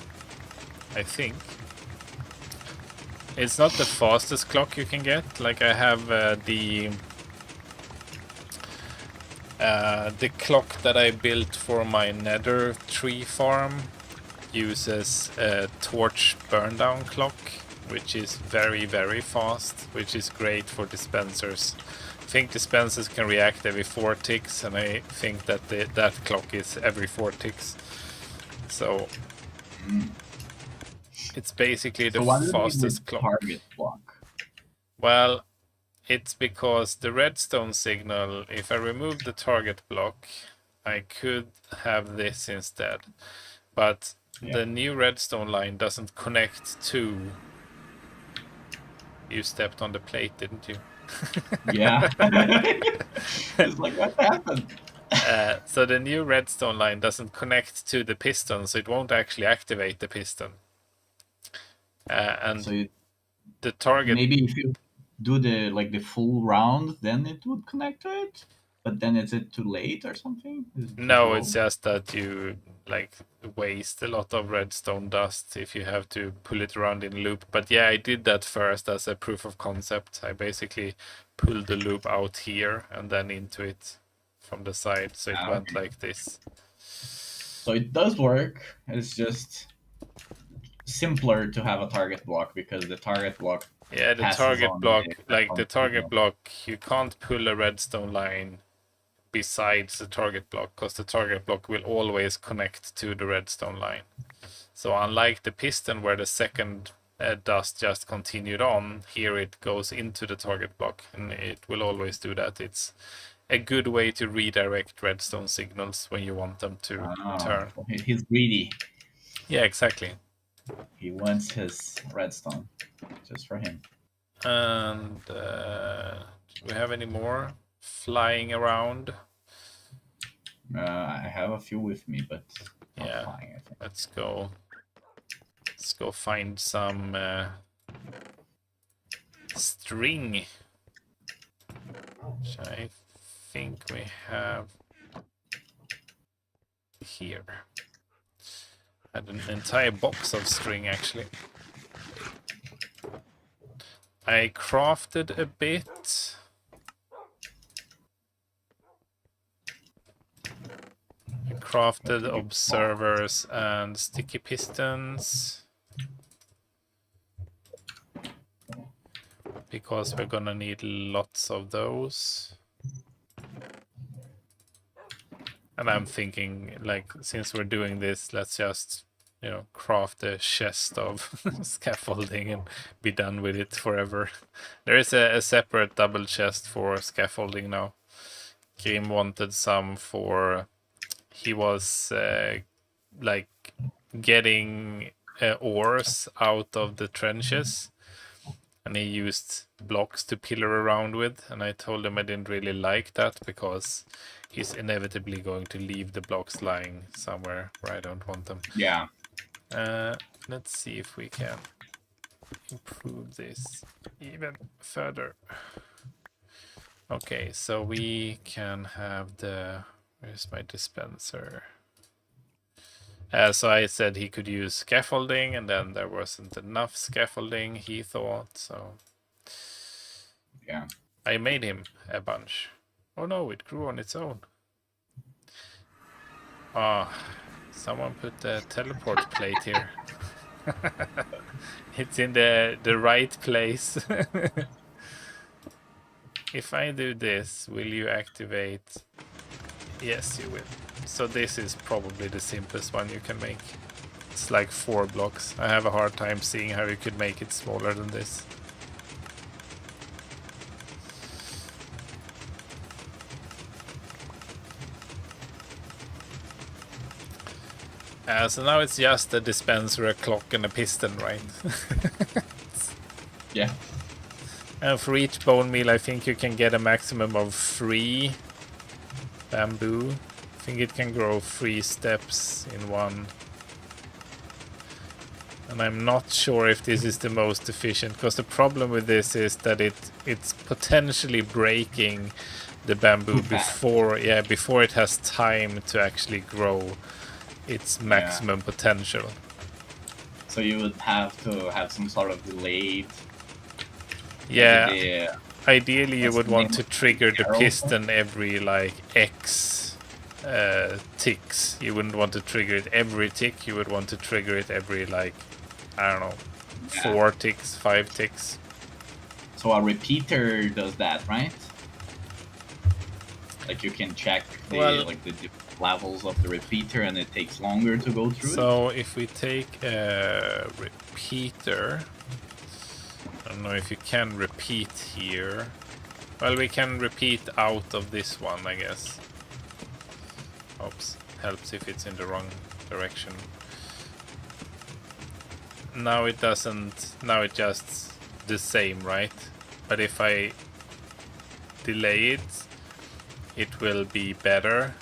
I think. It's not the fastest clock you can get. Like I have the clock that I built for my nether tree farm uses a torch burn down clock, which is very, very fast, which is great for dispensers. I think dispensers can react every 4 ticks, and I think that that clock is every 4 ticks. So it's basically the fastest clock. Target block? Well, it's because the redstone signal, if I remove the target block, I could have this instead. But the new redstone line doesn't connect to... You stepped on the plate, didn't you? Yeah. It's like, what happened? So the new redstone line doesn't connect to the piston, so it won't actually activate the piston. And so the target... Maybe if you do the full round, then it would connect to it? But then is it too late or something? No, it's just that you like waste a lot of redstone dust if you have to pull it around in a loop. But yeah, I did that first as a proof of concept. I basically pulled the loop out here and then into it from the side, so it went like this. So it does work. It's just simpler to have a target block, because the target block... Yeah, the target block, like the target block, you can't pull a redstone line besides the target block, because the target block will always connect to the redstone line. So unlike the piston where the second dust just continued on, here it goes into the target block, and it will always do that. It's a good way to redirect redstone signals when you want them to turn. He's greedy. Yeah, exactly. He wants his redstone just for him. And do we have any more flying around? I have a few with me, but yeah, flying, I think. Let's go Let's go find some string, which I think we have here. I had an entire box of string actually. I crafted a bit. I crafted observers and sticky pistons. Because we're gonna need lots of those. And I'm thinking, like, since we're doing this, let's just, you know, craft a chest of scaffolding and be done with it forever. There is a separate double chest for scaffolding now. Grim wanted some for... He was, like, getting ores out of the trenches. And he used blocks to pillar around with. And I told him I didn't really like that because he's inevitably going to leave the blocks lying somewhere where I don't want them. Yeah. Let's see if we can improve this even further. Okay, so we can have the... Where's my dispenser? So I said he could use scaffolding, and then there wasn't enough scaffolding, he thought, so... Yeah. I made him a bunch. Oh no, it grew on its own. Ah, someone put a teleport plate here. It's in the right place. If I do this, will you activate? Yes, you will. So this is probably the simplest one you can make. It's like 4 blocks. I have a hard time seeing how you could make it smaller than this. So now it's just a dispenser, a clock, and a piston, right? Yeah. And for each bone meal, I think you can get a maximum of 3 bamboo. I think it can grow 3 steps in one. And I'm not sure if this is the most efficient, because the problem with this is that it's potentially breaking the bamboo before it has time to actually grow its maximum potential. So you would have to have some sort of delayed... Yeah, ideally you would want to trigger the piston every like X ticks. You wouldn't want to trigger it every tick, you would want to trigger it every like, I don't know, 4 ticks, 5 ticks. So a repeater does that, right? Like you can check the levels of the repeater and it takes longer to go through. So if we take a repeater, I don't know if you can repeat here. Well, we can repeat out of this one, I guess. Oops, helps if it's in the wrong direction. Now it doesn't, now it just the same, right? But if I delay it, it will be better.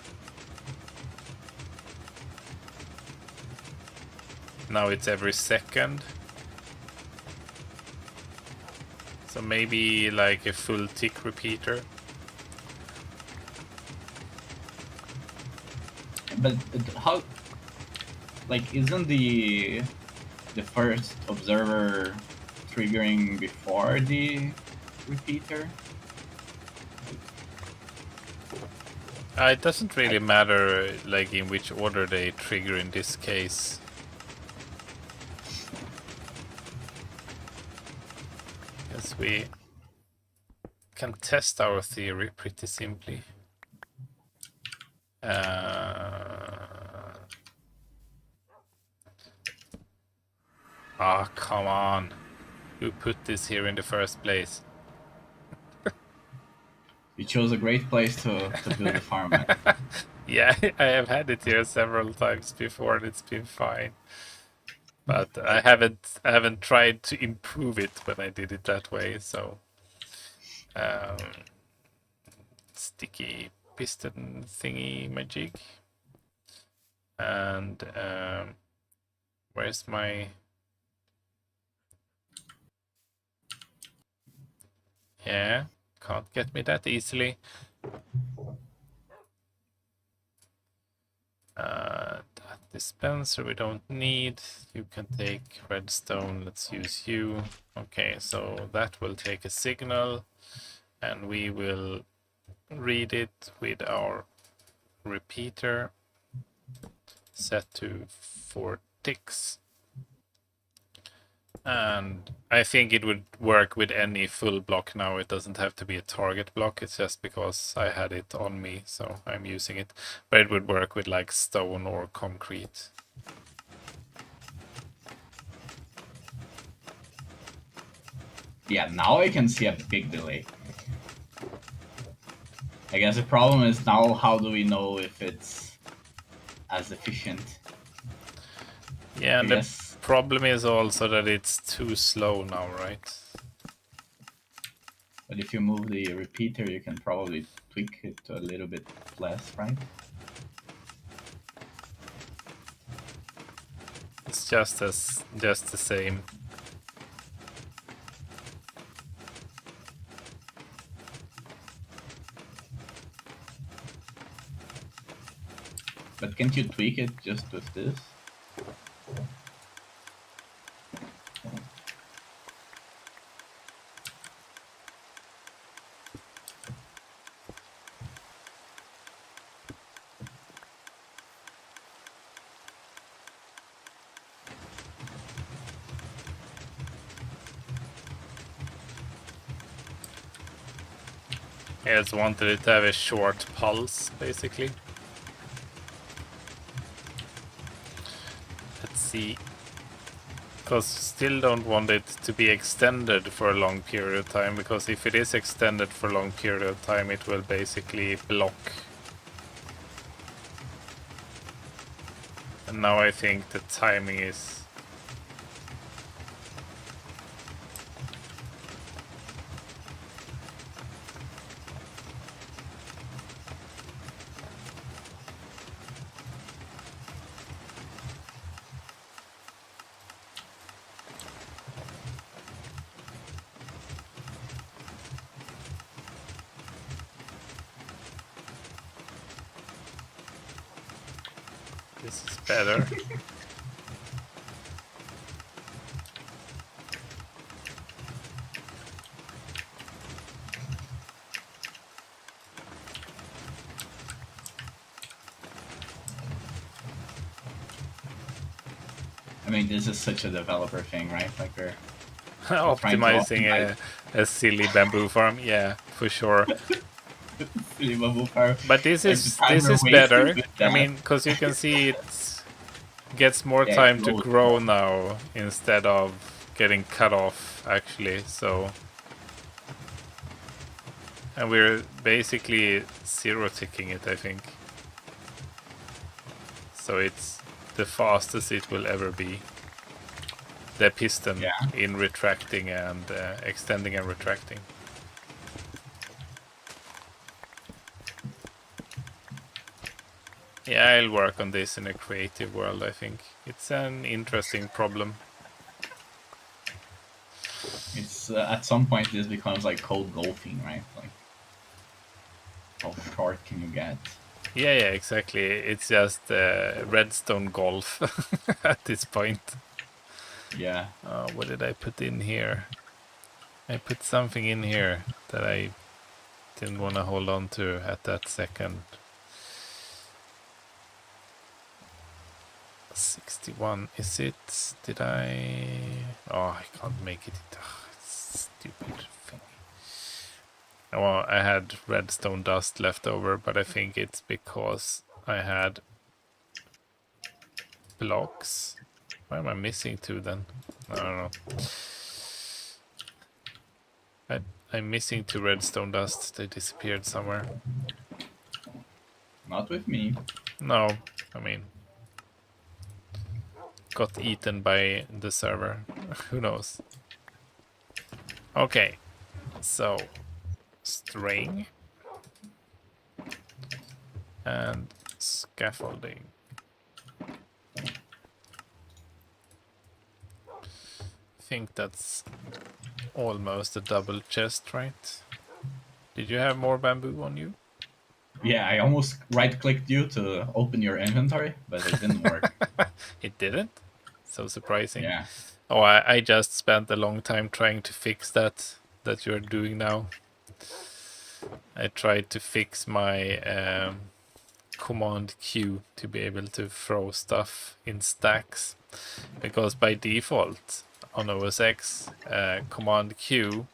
Now it's every second. So maybe like a full tick repeater. But how, like, isn't the first observer triggering before the repeater? It doesn't really matter like in which order they trigger in this case. Yes, we can test our theory pretty simply. Come on. Who put this here in the first place? You chose a great place to build a farm at. Yeah, I have had it here several times before and it's been fine. But I haven't tried to improve it when I did it that way, so sticky piston thingy magic. And where's my Yeah, can't get me that easily. That dispenser we don't need. You can take redstone. Let's use you. Okay, so that will take a signal, and we will read it with our repeater set to 4 ticks. And I think it would work with any full block now. It doesn't have to be a target block. It's just because I had it on me, so I'm using it. But it would work with like stone or concrete. Yeah, now I can see a big delay. I guess the problem is now how do we know if it's as efficient? Yeah, and the problem is also that it's too slow now, right? But if you move the repeater, you can probably tweak it to a little bit less, right? It's just the same. But can't you tweak it just with this? I just wanted it to have a short pulse, basically. Let's see. Because still don't want it to be extended for a long period of time, because if it is extended for a long period of time, it will basically block. And now I think the timing is... This is better. I mean, this is such a developer thing, right? Like we're Optimizing a silly bamboo farm, yeah, for sure. silly bamboo farm. But this is better. I mean, because you can see it gets more time to grow now instead of getting cut off, actually. So, and we're basically zero ticking it, I think. So it's the fastest it will ever be. The piston in retracting and extending and retracting. Yeah, I'll work on this in a creative world, I think. It's an interesting problem. It's at some point this becomes like code golfing, right? Like, how short can you get? Yeah, exactly. It's just redstone golf at this point. Yeah. What did I put in here? I put something in here that I didn't want to hold on to at that second. 61, is it? Did I? Oh, I can't make it. Stupid thing. Well, I had redstone dust left over, but I think it's because I had blocks. Why am I missing 2 then? I don't know. I'm missing 2 redstone dust. They disappeared somewhere. Not with me. No, I mean, got eaten by the server. Who knows? Okay, so string and scaffolding. I think that's almost a double chest, right? Did you have more bamboo on you? Yeah, I almost right-clicked you to open your inventory, but it didn't work. It didn't? So surprising. Yeah. Oh, I just spent a long time trying to fix that you're doing now. I tried to fix my Command Q to be able to throw stuff in stacks, because by default on OS X, Command Q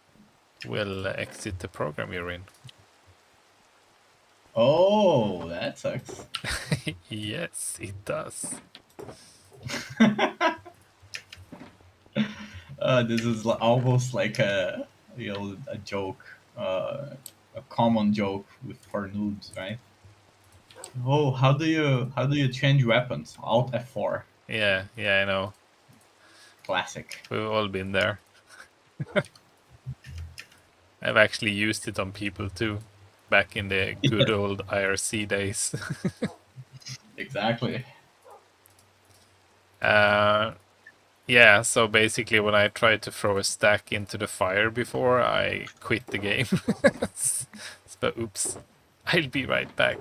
will exit the program you're in. Oh, that sucks. Yes, it does. This is almost like a joke, a common joke for noobs, right? Oh, how do you change weapons? Alt F4, Yeah, I know. classic. We've all been there. I've actually used it on people too, back in the good old IRC days. Exactly. Yeah, so basically when I tried to throw a stack into the fire before, I quit the game. But oops, I'll be right back.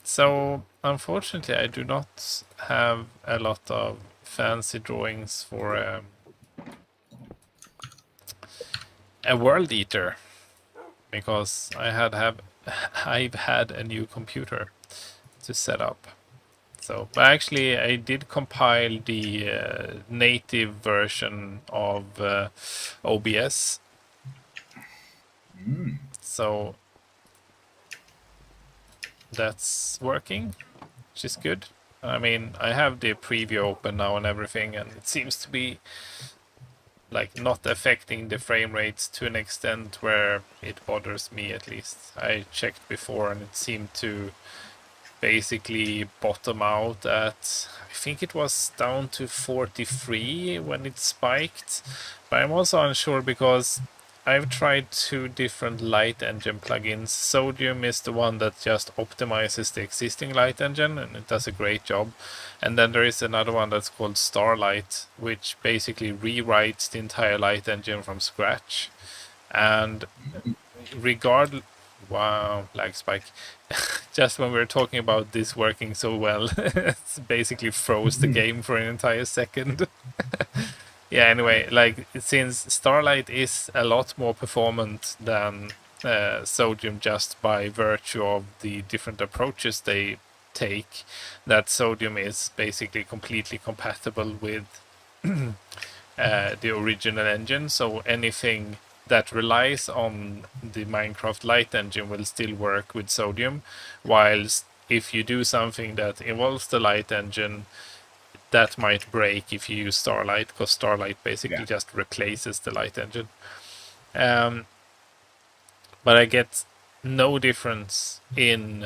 So unfortunately I do not have a lot of fancy drawings for a world eater, because I've had a new computer to set up. So, but actually, I did compile the native version of OBS. So that's working, which is good. I mean, I have the preview open now and everything, and it seems to be like not affecting the frame rates to an extent where it bothers me, at least. I checked before and it seemed to basically bottom out at, I think it was down to 43 when it spiked. But I'm also unsure because I've tried 2 different light engine plugins. Sodium is the one that just optimizes the existing light engine, and it does a great job. And then there is another one that's called Starlight, which basically rewrites the entire light engine from scratch. And wow, lag spike. Just when we were talking about this working so well, it's basically froze the game for an entire second. Yeah, anyway, like, since Starlight is a lot more performant than Sodium just by virtue of the different approaches they take, that Sodium is basically completely compatible with the original engine, so anything that relies on the Minecraft Light engine will still work with Sodium, whilst if you do something that involves the Light engine, that might break if you use Starlight, because Starlight basically just replaces the Light engine. But I get no difference in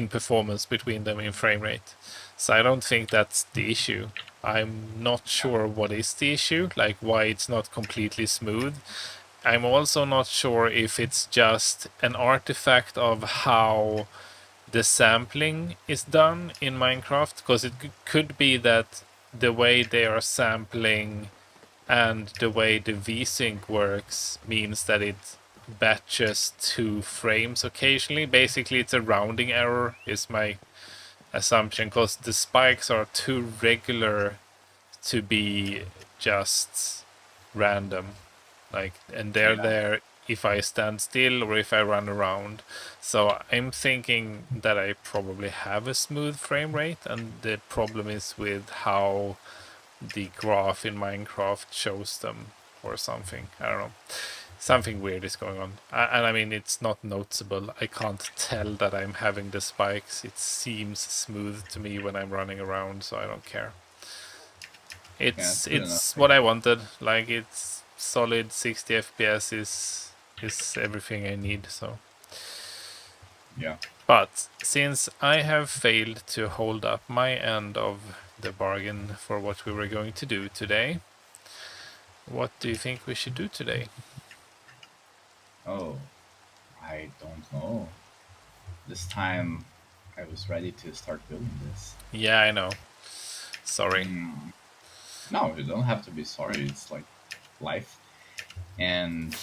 performance between them in frame rate, so I don't think that's the issue. I'm not sure what is the issue, like why it's not completely smooth. I'm also not sure if it's just an artifact of how the sampling is done in Minecraft, because it could be that the way they are sampling and the way the VSync works means that it batches 2 frames occasionally. Basically, it's a rounding error, is my assumption, because the spikes are too regular to be just random. Like, and they're there if I stand still or if I run around. So I'm thinking that I probably have a smooth frame rate, and the problem is with how the graph in Minecraft shows them or something. I don't know. Something weird is going on. And I mean, it's not noticeable. I can't tell that I'm having the spikes. It seems smooth to me when I'm running around, so I don't care. It's what I wanted. Like, it's solid 60 FPS is everything I need, so. Yeah. But since I have failed to hold up my end of the bargain for what we were going to do today, what do you think we should do today? Oh, I don't know. This time, I was ready to start building this. Yeah, I know. Sorry. No, you don't have to be sorry. It's like life. And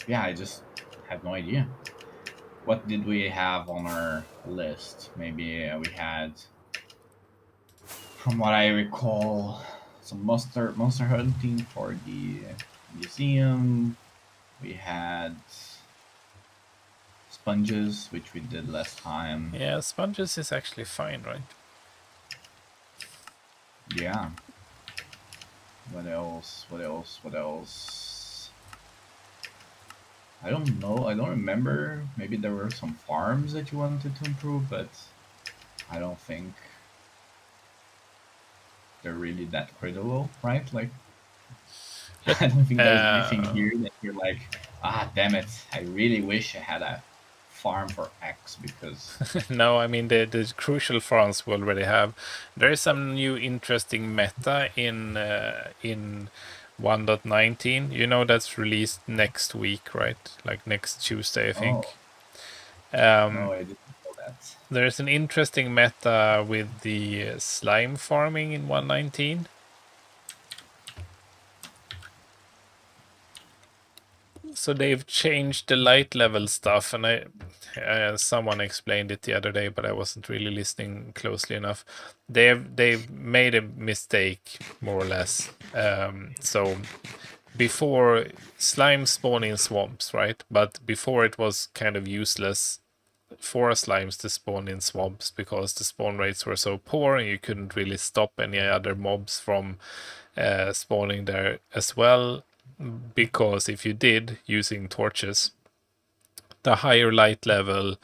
yeah, I just have no idea. What did we have on our list? Maybe we had, from what I recall, some monster hunting for the museum. We had sponges, which we did last time. Yeah, sponges is actually fine, right? Yeah. What else? What else? What else? I don't know. I don't remember. Maybe there were some farms that you wanted to improve, but I don't think they're really that critical, right? Like, Let I don't think there's anything uh, here that you're like, ah, damn it, I really wish I had a farm for X because. no, I mean the crucial farms we already have. There is some new interesting meta in 1.19. You know that's released next week, right? Like next Tuesday, I Oh, think. no, Um, I didn't know that. there's an interesting meta with the slime farming in 1.19. So they've changed the light level stuff, and someone explained it the other day, but I wasn't really listening closely enough. They've made a mistake, more or less. So before, slime spawn in swamps, right? But before it was kind of useless for slimes to spawn in swamps because the spawn rates were so poor and you couldn't really stop any other mobs from spawning there as well, because if you did using torches, the higher light level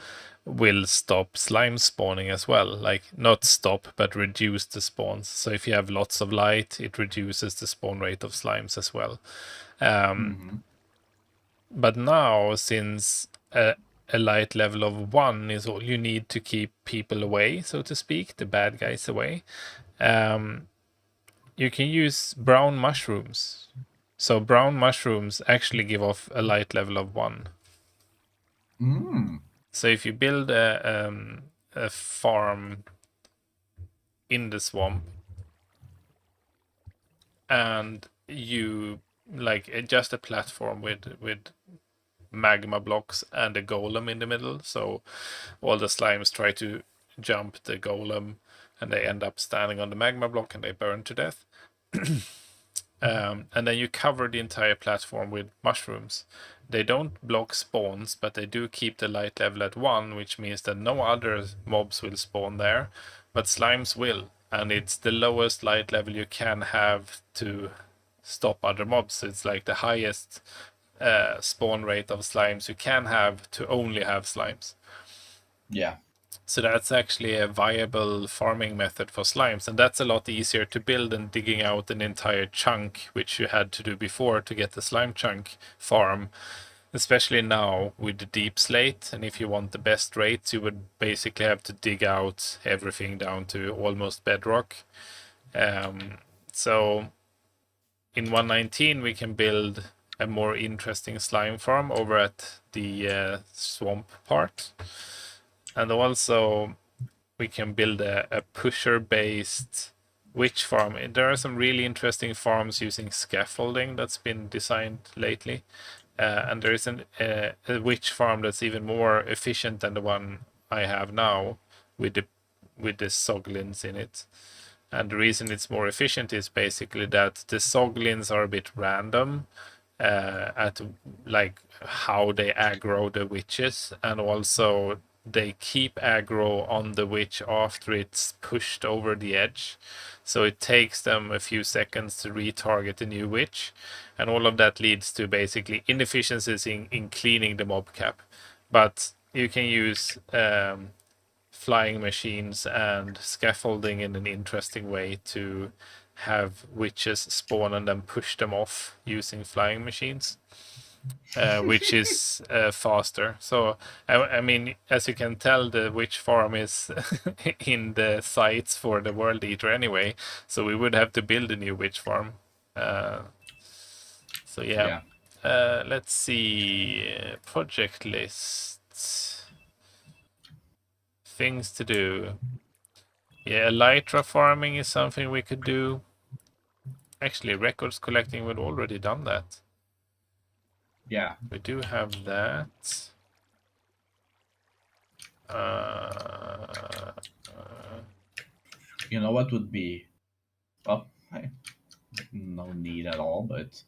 will stop slime spawning as well. Like, not stop, but reduce the spawns. So if you have lots of light, it reduces the spawn rate of slimes as well. Mm-hmm. But now, since a light level of 1 is all you need to keep people away, so to speak, the bad guys away, you can use brown mushrooms. So brown mushrooms actually give off a light level of 1. Mm. So if you build a farm in the swamp and you like just a platform with magma blocks and a golem in the middle, so all the slimes try to jump the golem and they end up standing on the magma block and they burn to death. And then you cover the entire platform with mushrooms. They don't block spawns, but they do keep the light level at 1, which means that no other mobs will spawn there, but slimes will. And it's the lowest light level you can have to stop other mobs. So it's like the highest spawn rate of slimes you can have to only have slimes. Yeah. So that's actually a viable farming method for slimes, and that's a lot easier to build than digging out an entire chunk, which you had to do before to get the slime chunk farm, especially now with the deep slate. And if you want the best rates, you would basically have to dig out everything down to almost bedrock. So in 1.19 we can build a more interesting slime farm over at the swamp part. And also we can build a pusher-based witch farm. There are some really interesting farms using scaffolding that's been designed lately. And there is a witch farm that's even more efficient than the one I have now with the soglins in it. And the reason it's more efficient is basically that the soglins are a bit random at like how they aggro the witches, and also they keep aggro on the witch after it's pushed over the edge. So it takes them a few seconds to retarget a new witch, and all of that leads to basically inefficiencies in cleaning the mob cap. But you can use flying machines and scaffolding in an interesting way to have witches spawn and then push them off using flying machines, which is faster. So, I mean, as you can tell, the witch farm is in the sites for the World Eater anyway, so we would have to build a new witch farm. So, yeah. Yeah. Let's see. Project lists. Things to do. Yeah, elytra farming is something we could do. Actually, records collecting, we've already done that. Yeah. We do have that. You know what would be, well, no need at all, but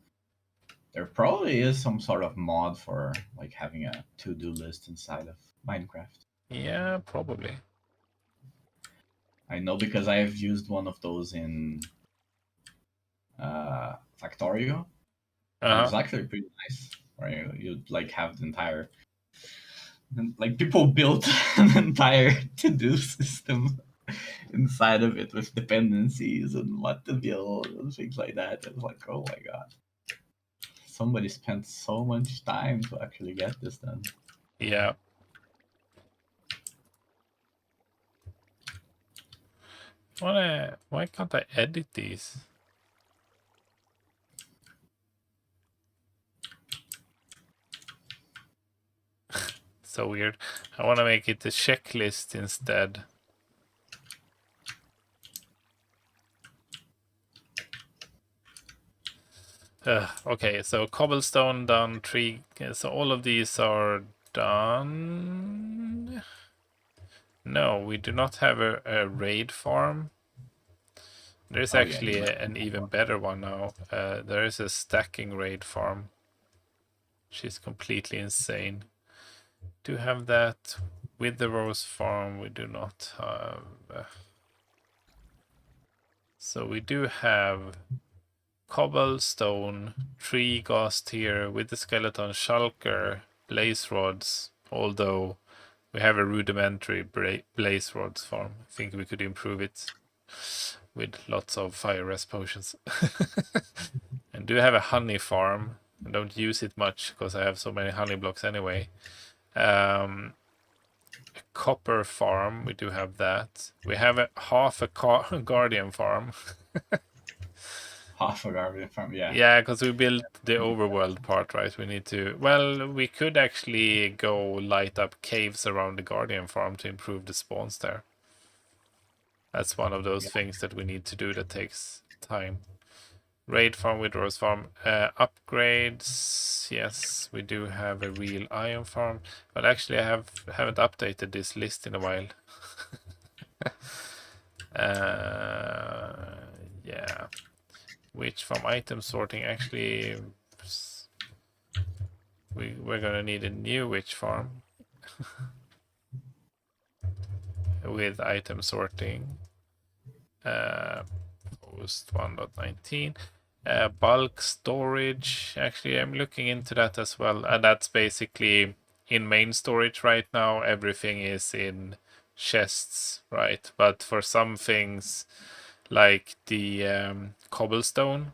there probably is some sort of mod for like having a to-do list inside of Minecraft. Yeah, probably. I know because I have used one of those in Factorio. And it's actually pretty nice, where you like have the entire, like people built an entire to-do system inside of it with dependencies and what to build and things like that. It's like, oh my god, somebody spent so much time to actually get this done. Yeah. Why can't I edit these? So weird. I want to make it a checklist instead. Okay, so cobblestone done, tree. So all of these are done. No, we do not have a raid farm. There's actually an even better one now. There is a stacking raid farm. She's completely insane. Do have that with the rose farm. We do not have. So we do have cobblestone, tree ghost here with the skeleton shulker, blaze rods. Although we have a rudimentary blaze rods farm. I think we could improve it with lots of fire rest potions. And do have a honey farm. I don't use it much because I have so many honey blocks anyway. A copper farm, we do have that. We have half a guardian farm. Half a guardian farm, yeah. Yeah, because we built the overworld part, right? We need to. Well, we could actually go light up caves around the guardian farm to improve the spawns there. That's one of those things that we need to do that takes time. Raid farm with rose farm. Upgrades. Yes, we do have a real iron farm. But actually, I haven't updated this list in a while. Yeah. Witch farm item sorting. Actually, we're gonna need a new witch farm with item sorting. Post 1.19. Bulk storage. Actually, I'm looking into that as well. And that's basically in main storage right now. Everything is in chests, right? But for some things, like the cobblestone,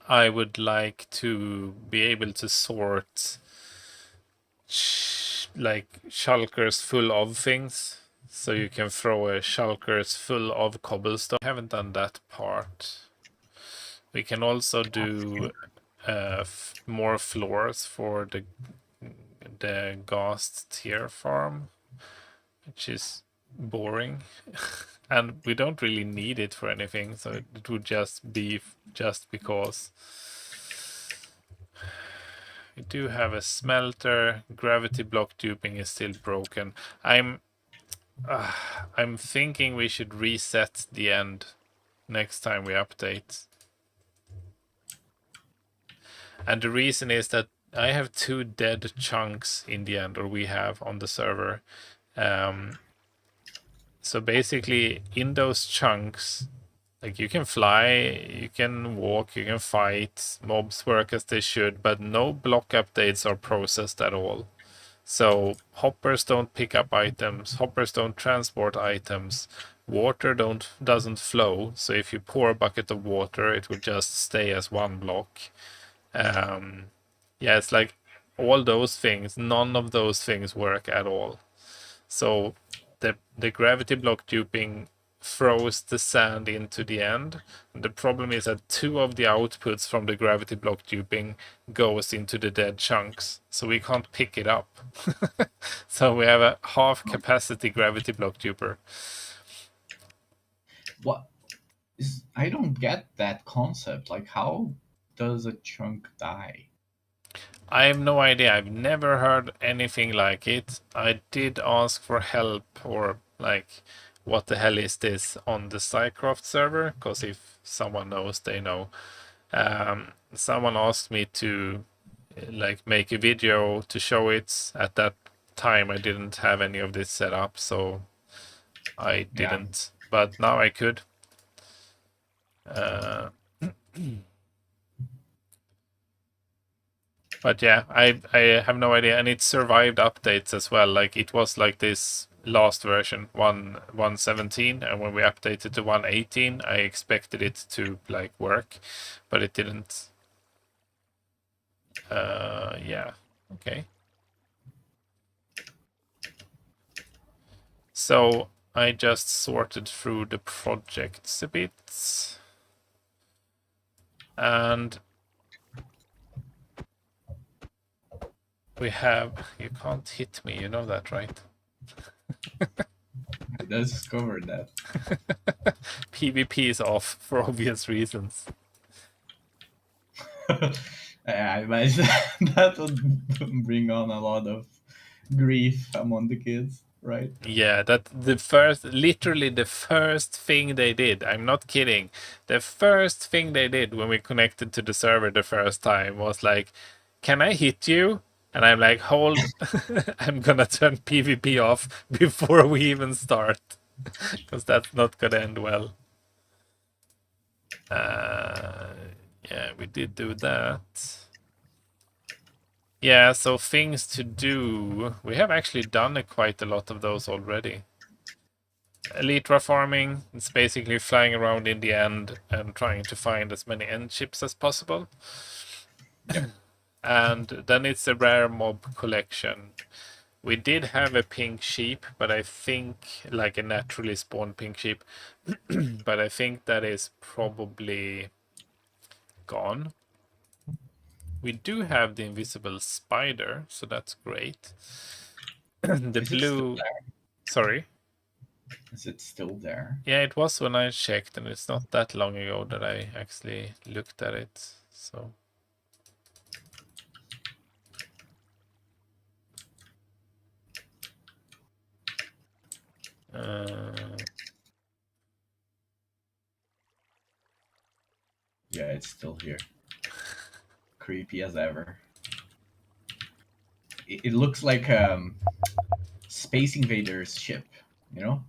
I would like to be able to sort like shulkers full of things. So you can throw a shulkers full of cobblestone. I haven't done that part. We can also do more floors for the Ghost tier farm, which is boring. And we don't really need it for anything, so it would just be just because. We do have a smelter. Gravity block duping is still broken. I'm thinking we should reset the end next time we update. And the reason is that I have 2 dead chunks in the end, or we have on the server. So basically, in those chunks, like you can fly, you can walk, you can fight, mobs work as they should, but no block updates are processed at all. So hoppers don't pick up items, hoppers don't transport items, water doesn't flow. So if you pour a bucket of water, it would just stay as one block. Yeah, it's like all those things, none of those things work at all. So the gravity block duping throws the sand into the end. And the problem is that 2 of the outputs from the gravity block duping goes into the dead chunks, so we can't pick it up. So we have a half capacity gravity block duper. What I don't get that concept. Like, how does a chunk die? I have no idea. I've never heard anything like it. I did ask for help or like, what the hell is this on the SciCraft server? Because if someone knows, they know. Someone asked me to like make a video to show it. At that time, I didn't have any of this set up, so I didn't. But now I could. But yeah, I have no idea, and it survived updates as well. Like it was like this last version 1.17, and when we updated to 1.18, I expected it to like work, but it didn't. Yeah, okay. So I just sorted through the projects a bit, and we have. You can't hit me, you know that, right? I just discovered that. PvP is off for obvious reasons. I imagine that would bring on a lot of grief among the kids, right? Yeah, literally the first thing they did, I'm not kidding. The first thing they did when we connected to the server the first time was like, can I hit you? And I'm like, hold, I'm gonna turn PvP off before we even start. Because that's not gonna end well. Yeah, we did do that. Yeah, so things to do. We have actually done quite a lot of those already. Elytra farming, it's basically flying around in the end and trying to find as many end chips as possible. Yep. And then it's a rare mob collection. We did have a pink sheep, but I think, like a naturally spawned pink sheep, but I think that is probably gone. We do have the invisible spider, so that's great. The Is it still blue, there? sorry. Is it still there? Yeah, it was when I checked, and it's not that long ago that I actually looked at it. So Yeah, it's still here. Creepy as ever. It looks like Space Invaders ship, you know?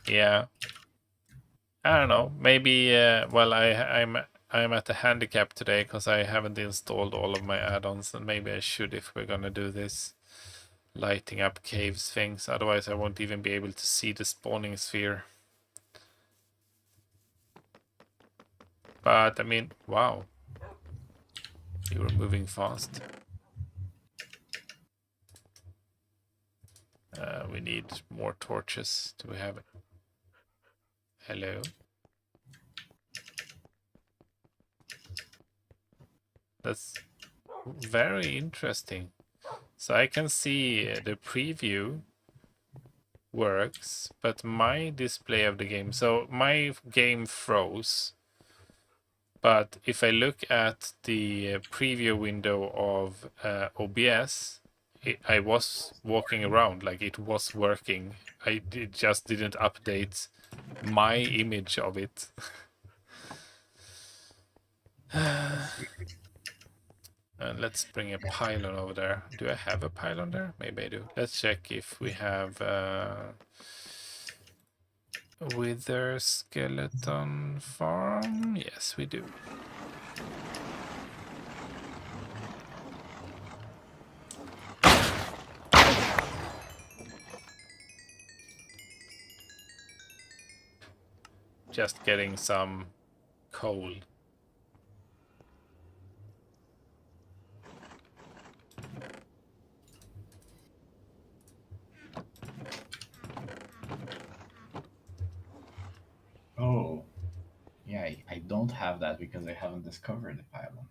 yeah, I don't know. Maybe well, I'm at a handicap today because I haven't installed all of my add-ons, and maybe I should if we're gonna do this lighting up caves things. Otherwise, I won't even be able to see the spawning sphere. But I mean, wow, you were moving fast. We need more torches. Do we have it? Hello? That's very interesting. So I can see the preview works, but my display of the game, so my game froze. But if I look at the preview window of OBS, I was walking around, like it was working. Just didn't update my image of it. And let's bring a pylon over there. Do I have a pylon there? Maybe I do. Let's check if we have Wither skeleton farm. Yes, we do. Just getting some coal. Oh. Yeah, I don't have that because I haven't discovered the pylon.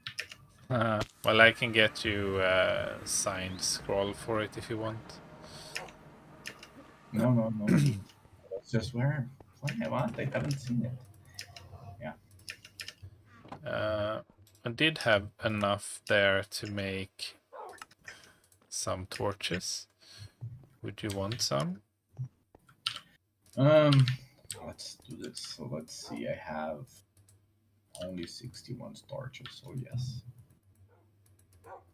Well, I can get you a signed scroll for it if you want. No. torches? Where? What? I haven't seen it. I did have enough there to make some torches. Would you want some? Let's do this. So let's see. I have only 61 torches. So yes.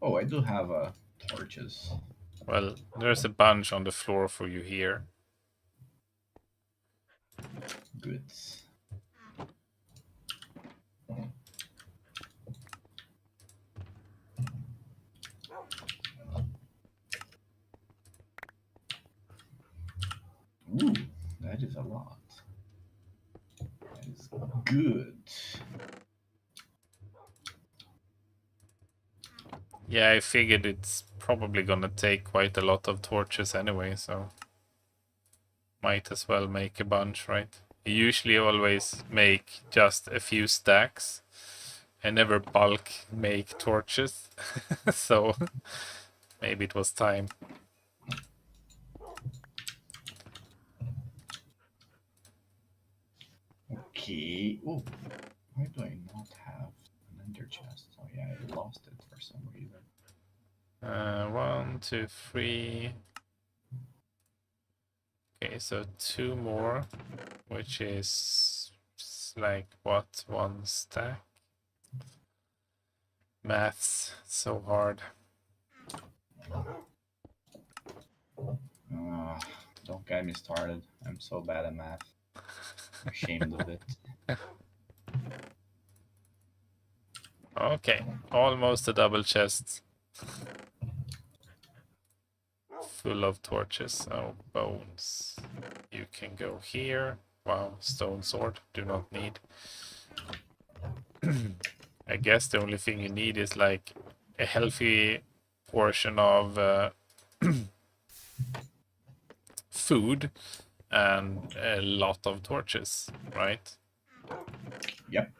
Oh, I do have torches. Well, there's a bunch on the floor for you here. Good. Ooh, that is a lot. That is good. Yeah, I figured it's probably gonna take quite a lot of torches anyway, so might as well make a bunch, right? I usually always make just a few stacks. I never bulk make torches, so maybe it was time. Okay. Oh, why do I not have an ender chest? Oh yeah, I lost it for some reason. 1, 2, 3. Okay, so 2 more, which is like what, 1 stack? Maths, so hard. Don't get me started. I'm so bad at math. I'm ashamed of it. Okay, almost a double chest. Full of torches. Oh, bones. You can go here. Wow, stone sword. Do not need. I guess the only thing you need is like a healthy portion of food and a lot of torches, right? Yep.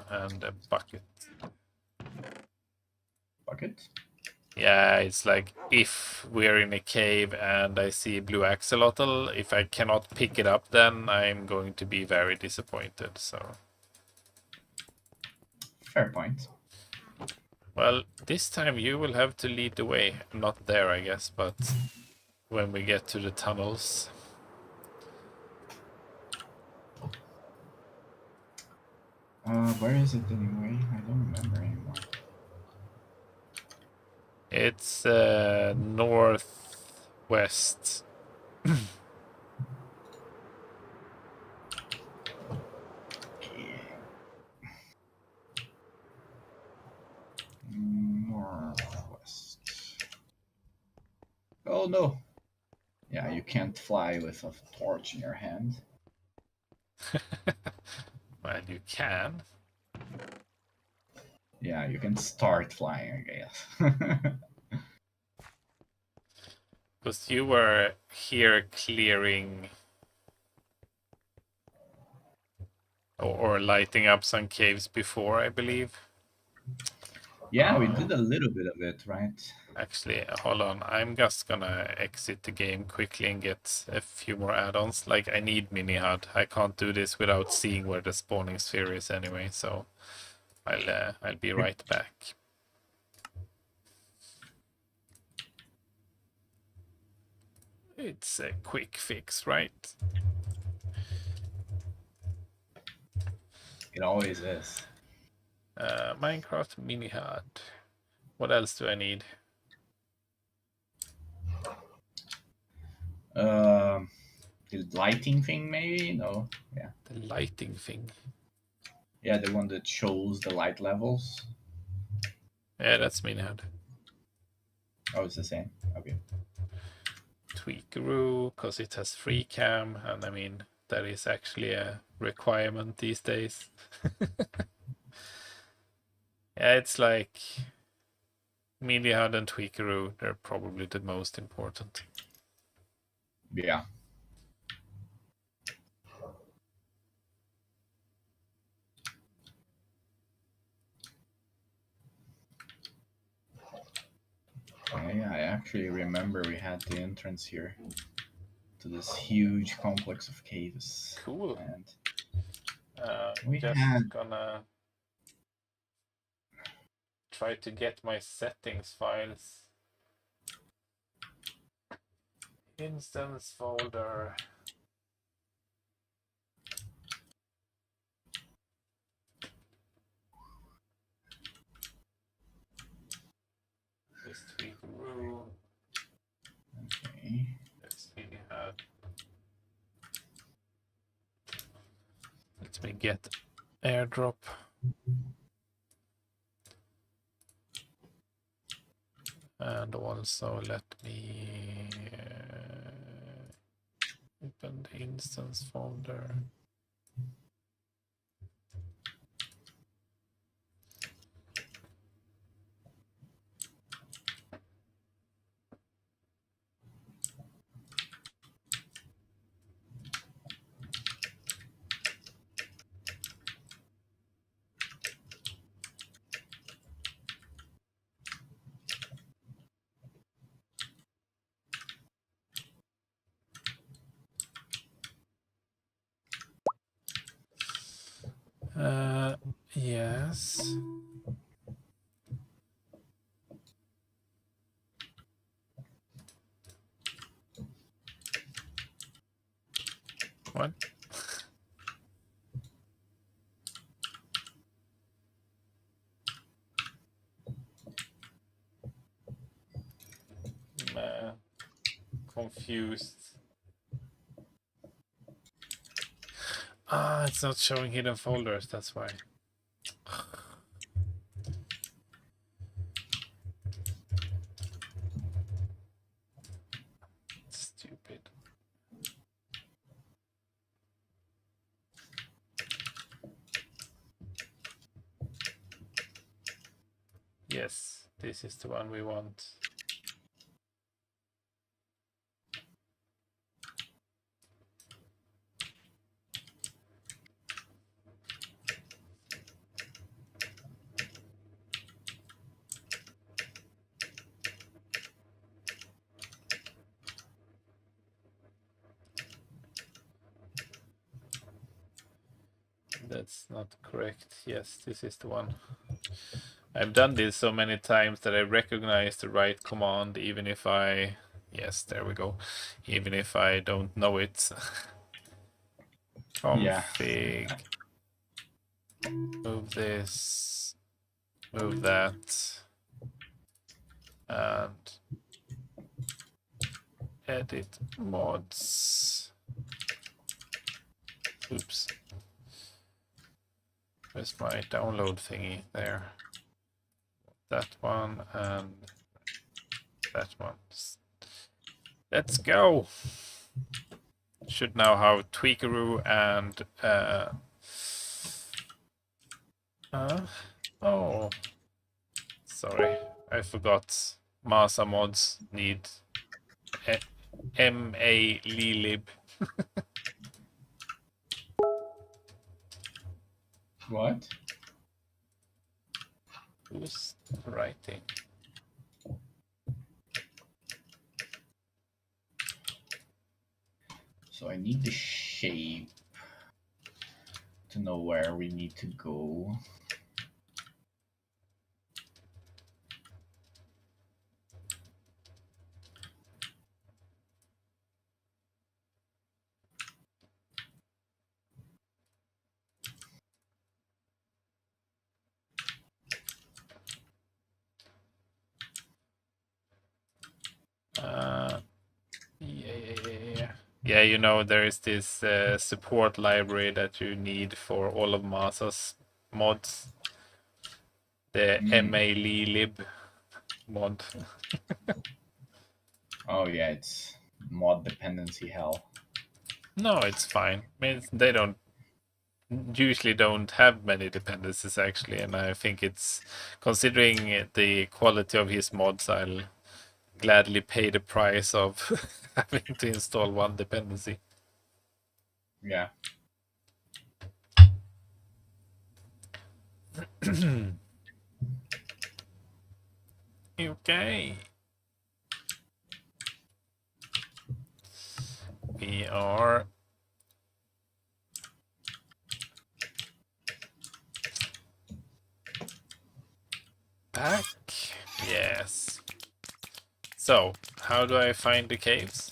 And a bucket. Bucket? Yeah, it's like if we're in a cave and I see a blue axolotl, if I cannot pick it up, then I'm going to be very disappointed. So, Fair point. well, this time you will have to lead the way. I'm not there, I guess, but when we get to the tunnels. Where is it anyway? I don't remember anymore. It's northwest. Northwest. Oh no. Yeah, you can't fly with a torch in your hand. Well, you can. Yeah, you can start flying, I guess. Because you were here clearing or lighting up some caves before, I believe. Yeah, we did a little bit of it, right? Actually, hold on. I'm just gonna exit the game quickly and get a few more add-ons. Like, I need MiniHUD. I can't do this without seeing where the spawning sphere is anyway, so I'll be right back. It's a quick fix, right? It always is. Minecraft MiniHUD. What else do I need? The lighting thing, maybe? No. Yeah. The lighting thing. Yeah, the one that shows the light levels. Yeah, that's MiniHUD. Oh, it's the same. Okay. Tweakeroo, because it has free cam, and I mean, that is actually a requirement these days. Yeah, it's like MiniHUD and Tweakeroo, they're probably the most important. Yeah. I actually remember we had the entrance here to this huge complex of caves. Cool. And we just had... gonna try to get my settings files. Instance folder. This Tweakeroo. Okay. Let's MiniHUD. Let me get airdrop. And also let me open the instance folder. Yes. What? Confused. Ah, it's not showing hidden folders, that's why. Stupid. Yes, this is the one we want. That's not correct. Yes, this is the one. I've done this so many times that I recognize the right command, even if I... Yes, there we go. Even if I don't know it. Config. Yeah. Move this. Move that. And edit mods. Oops. Where's my download thingy? There. That one and that one. Let's go. Should now have Tweakeroo and oh, sorry, I forgot. Masa mods need ma-lib. What? Who's writing? So I need the shape to know where we need to go. Yeah, you know, there is this support library that you need for all of Masa's mods. The ma-lib mod. Oh yeah, it's mod dependency hell. No, it's fine. I mean, they usually don't have many dependencies actually, and I think it's, considering the quality of his mods, I'll gladly pay the price of having to install one dependency. Yeah. Okay. We are back. Yes. So, how do I find the caves?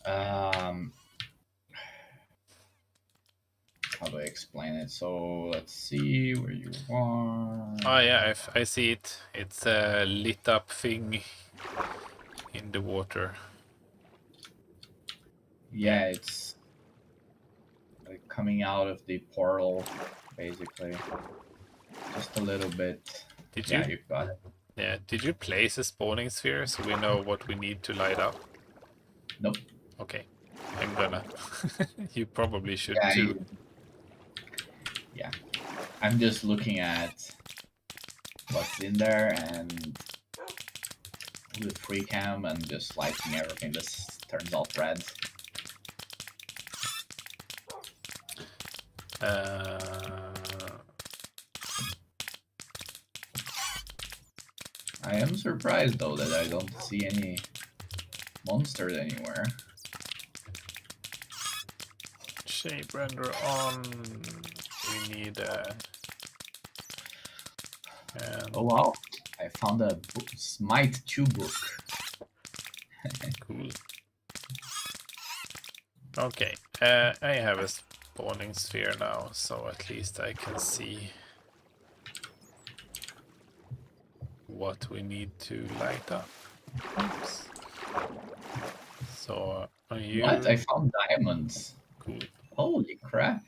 How do I explain it? So let's see where you are. Oh yeah, I see it. It's a lit up thing in the water. Yeah, it's like coming out of the portal, basically. Just a little bit. Did Yeah, you? you got it. Yeah. Did you place a spawning sphere so we know what we need to light up? Nope. Okay, I'm gonna. You probably should Yeah, too. yeah. I'm just looking at what's in there and with free cam and just lighting everything. This turns out red. I am surprised though that I don't see any monsters anywhere. Shape render on. We need a. Oh wow! I found a book, Smite 2 book. Cool. Okay, I have a spawning sphere now, so at least I can see what we need to light up. Oops. So, are you... What? I found diamonds. Cool. Holy crap.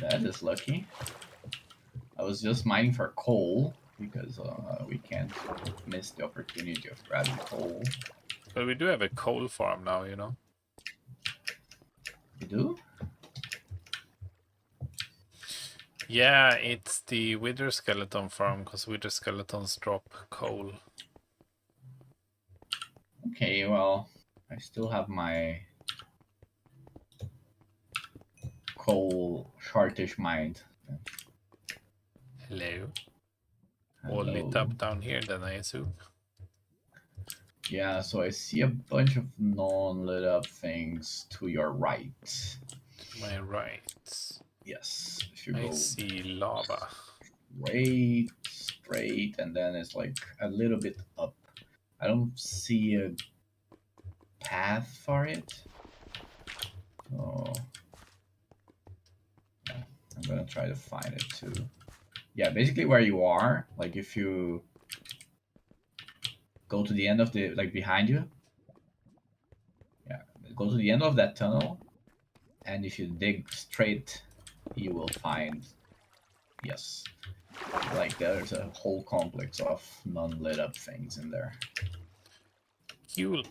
That is lucky. I was just mining for coal because we can't miss the opportunity of grabbing coal. But we do have a coal farm now, you know? You do? Yeah, it's the wither skeleton farm, because wither skeletons drop coal. Okay, well, I still have my coal shortish mind. Hello. All lit Hello. up down here, then I assume. Yeah, so I see a bunch of non-lit up things to your right. To my right. Yes, if you I go see lava. straight, and then it's like a little bit up. I don't see a path for it. So yeah, I'm gonna try to find it too. Yeah, basically where you are, like if you go to the end of the, like behind you, yeah, go to the end of that tunnel, and if you dig straight, you will find, yes, like there's a whole complex of non-lit up things in there. Cool.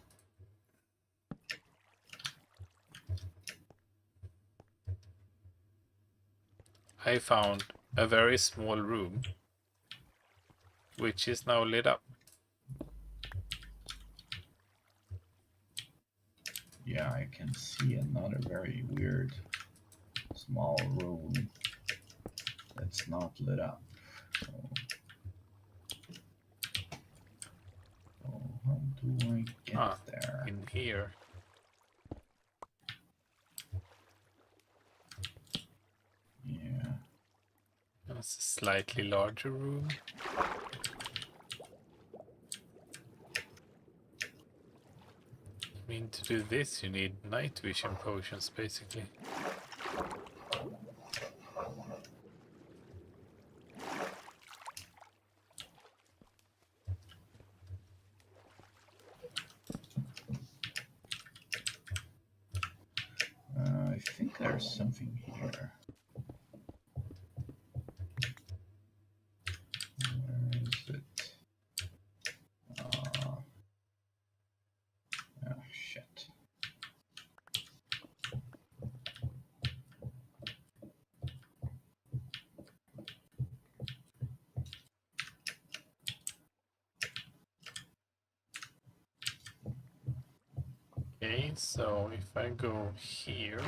I found a very small room, which is now lit up. Yeah, I can see another very weird small room that's not lit up. So how do I get there? In here. Yeah. That's a slightly larger room. I mean, to do this, you need night vision potions, basically. I think there's something here. Where is it? Oh, shit. Okay, so if I go here...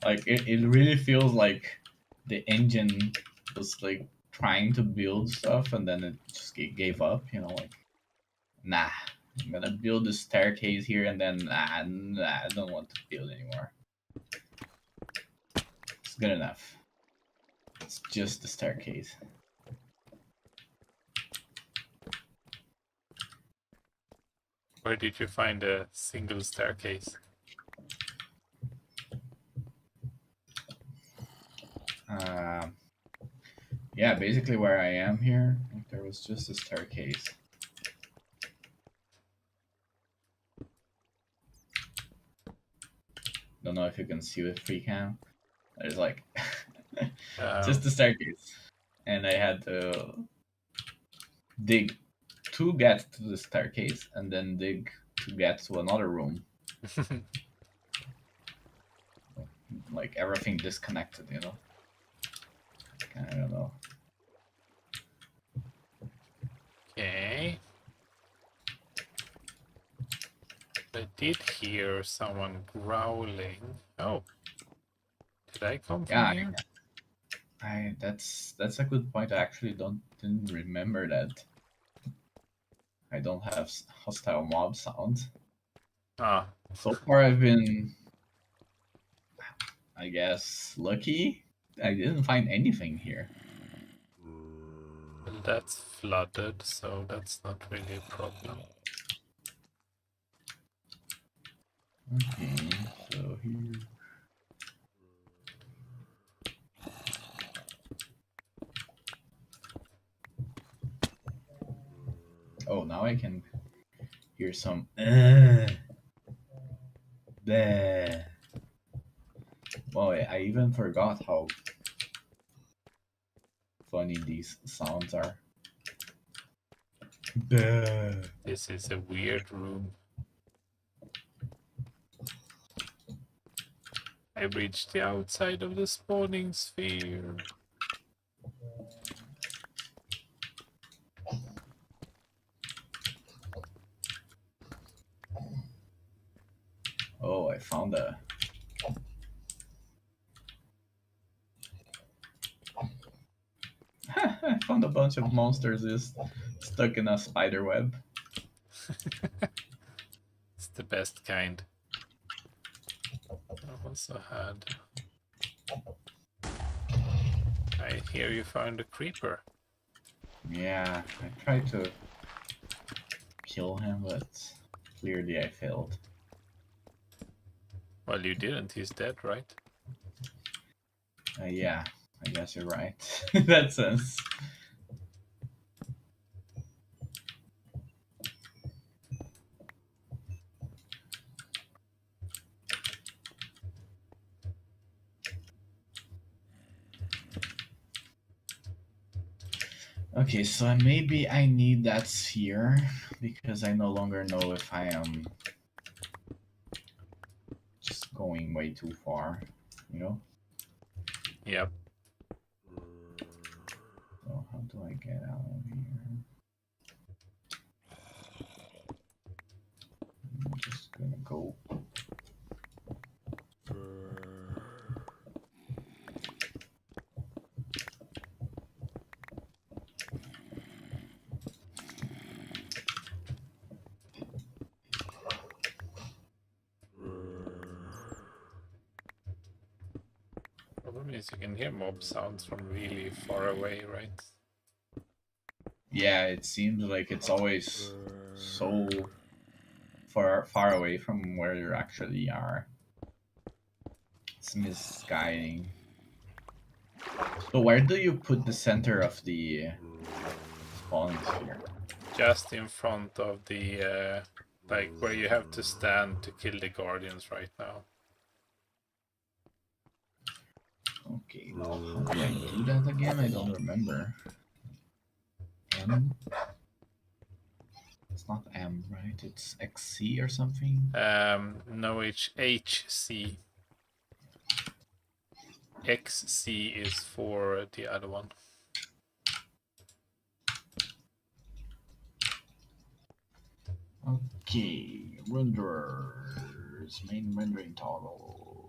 Like it really feels like the engine was like trying to build stuff and then it just gave up. You know, like nah, I'm gonna build a staircase here and then nah, I don't want to build anymore. It's good enough. It's just the staircase. Where did you find a single staircase? Yeah, basically where I am here, like, there was just a staircase. Don't know if you can see with free cam. There's like just a staircase, and I had to dig to get to the staircase, and then dig to get to another room. Like everything disconnected, you know. I don't know. Okay. I did hear someone growling. Oh, did I come from Yeah, here? that's a good point. I actually didn't remember that. I don't have hostile mob sounds. Ah, So far, I've been, I guess, lucky. I didn't find anything here. well, that's flooded, so that's not really a problem. Okay, so here. Oh, now I can hear some. Bleh. Well, I even forgot how funny these sounds are. Bleh. This is a weird room. I reached the outside of the spawning sphere. Oh, I found a. I found a bunch of monsters just stuck in a spider web. It's the best kind. I also had... I hear you found a creeper. Yeah, I tried to kill him, but clearly I failed. Well, you didn't. He's dead, right? Yeah, I guess you're right. In that sense. Okay, so maybe I need that sphere because I no longer know if I am just going way too far, you know? Yep. So how do I get out of here? I'm just gonna go. Problem is you can hear mob sounds from really far away, right? Yeah, it seems like it's always so far away from where you actually are. It's misguiding. So where do you put the center of the spawn sphere? Just in front of the, like, where you have to stand to kill the guardians right now. Okay, now how do I do that again? I don't remember. M? It's not M, right? It's XC or something? No, it's HC. XC is for the other one. Okay, renderers, main rendering toggle.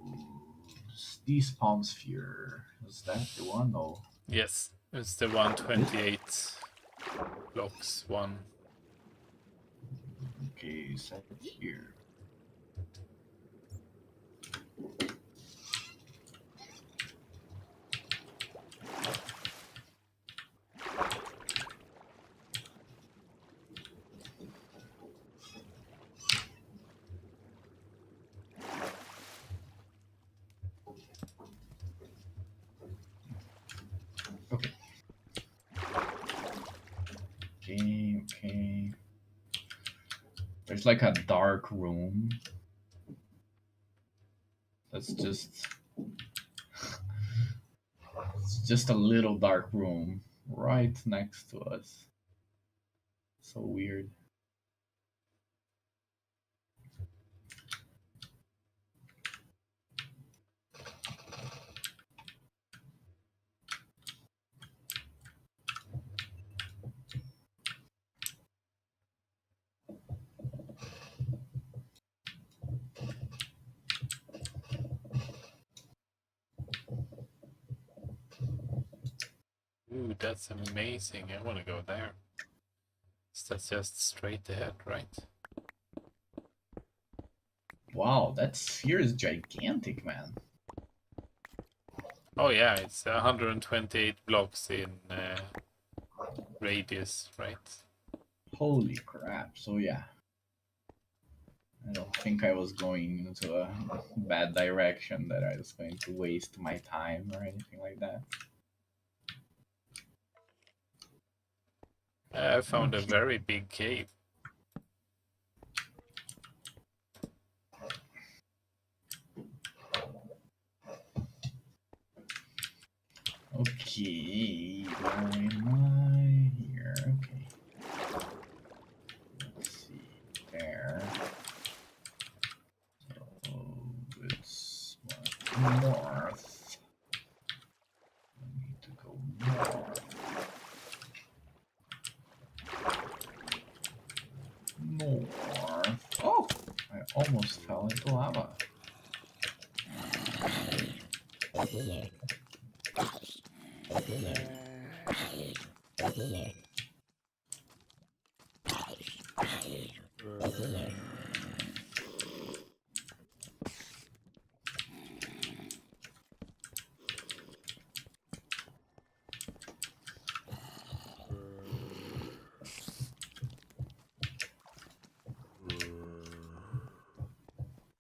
Despawn sphere. Is that the one? No. Yes, it's the 128 blocks one. Okay, set it here. Okay. Okay. There's like a dark room. That's just... It's just a little dark room right next to us. So weird. Ooh, that's amazing. I want to go there. So that's just straight ahead, right? Wow, that sphere is gigantic, man. Oh yeah, it's 128 blocks in radius, right? Holy crap. So yeah. I don't think I was going into a bad direction, that I was going to waste my time or anything like that. I found a very big cave. Okay, where am I? Here, okay. Let's see, there. So it's what, north. I need to go north. North. Oh! I almost fell into lava.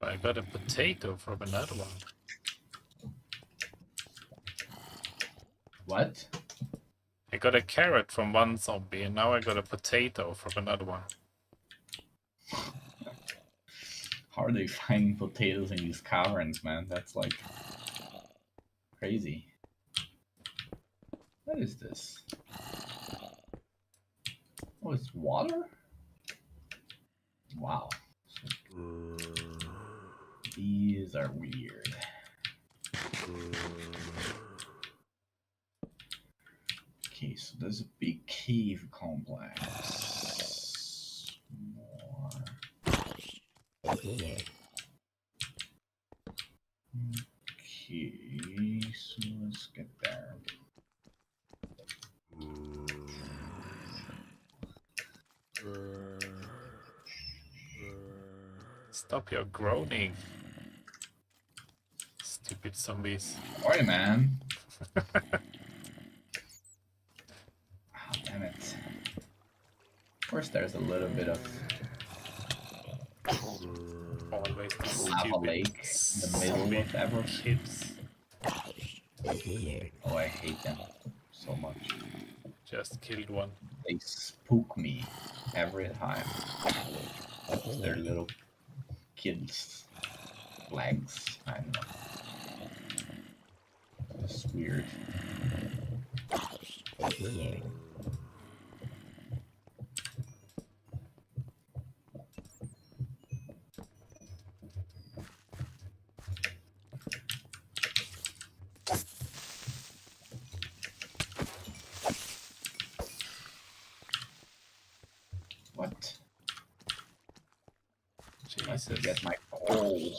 I got a potato from another one. What? I got a carrot from one zombie, and now I got a potato from another one. How are they finding potatoes in these caverns, man? That's like crazy. What is this? Oh, it's water? Wow. These are weird. Okay, so there's a big cave complex. More. Okay, so let's get there. Stop your groaning. Stupid zombies. Sorry, man. Oh, damn it. Of course, there's a little bit of Always the lava stupid lake in the middle zombie of everything. kids. Oh, I hate them so much. Just killed one. They spook me every time. Their little kids' legs. I don't know. It's weird. What? Let me Jesus. get my coal.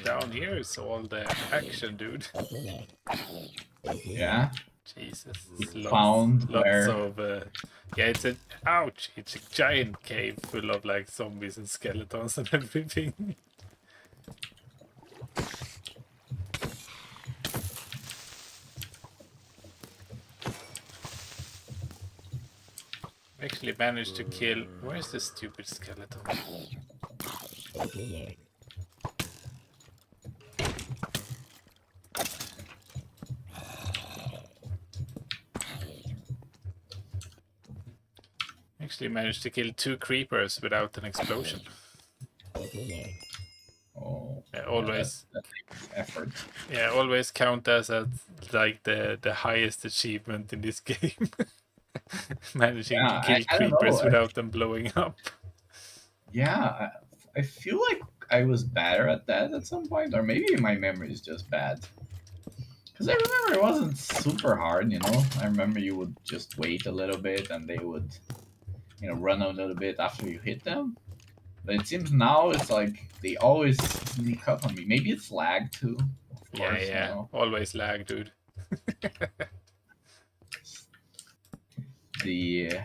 down here is all the action, dude. Yeah. Jesus. Found Lots where? of yeah, it's a ouch, it's a giant cave full of like zombies and skeletons and everything. Actually managed to kill. Where's the stupid skeleton? Actually managed to kill 2 creepers without an explosion. Oh, Always, that takes effort. yeah, always count as like the highest achievement in this game. Managing to Yeah, kill I don't know. creepers without them blowing up. Yeah, I feel like I was better at that at some point, or maybe my memory is just bad. Because I remember it wasn't super hard, you know? I remember you would just wait a little bit and they would, you know, run a little bit after you hit them. But it seems now it's like they always sneak up on me. Maybe it's lag too, of course, you Yeah, know? always lag, dude. The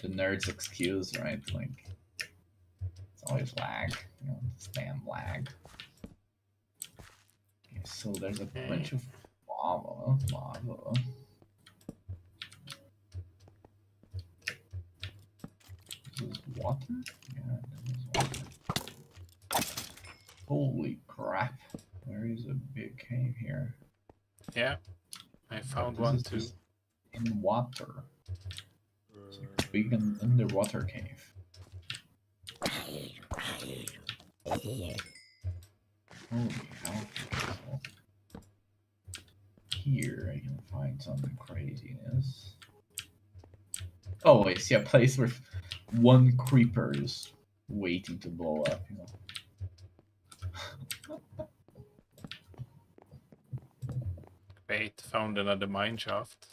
nerd's excuse, right? Like, it's always lag, you know, this damn lag. Okay, so there's a bunch of lava. This is water? Yeah, this is water. Holy crap. There is a big cave here. Yeah, I found This one is too. just in water. It's like a big underwater cave. Holy hell. So here I can find some craziness. Oh, I see a place where one creeper is waiting to blow up, you know. Great, found another mine shaft.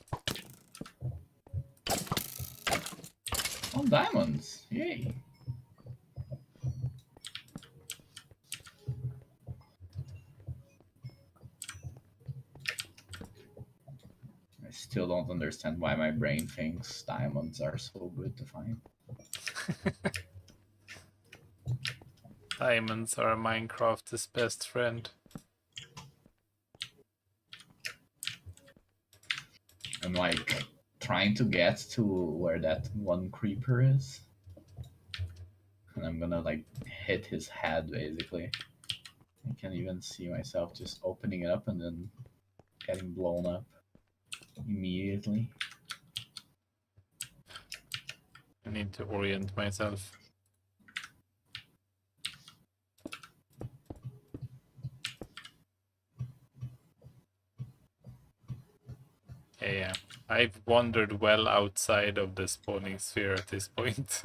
Oh, diamonds! Yay! I still don't understand why my brain thinks diamonds are so good to find. Diamonds are Minecraft's best friend. I'm like trying to get to where that one creeper is. And I'm gonna like hit his head basically. I can't even see myself just opening it up and then getting blown up immediately. I need to orient myself. Yeah, I've wandered well outside of the spawning sphere at this point.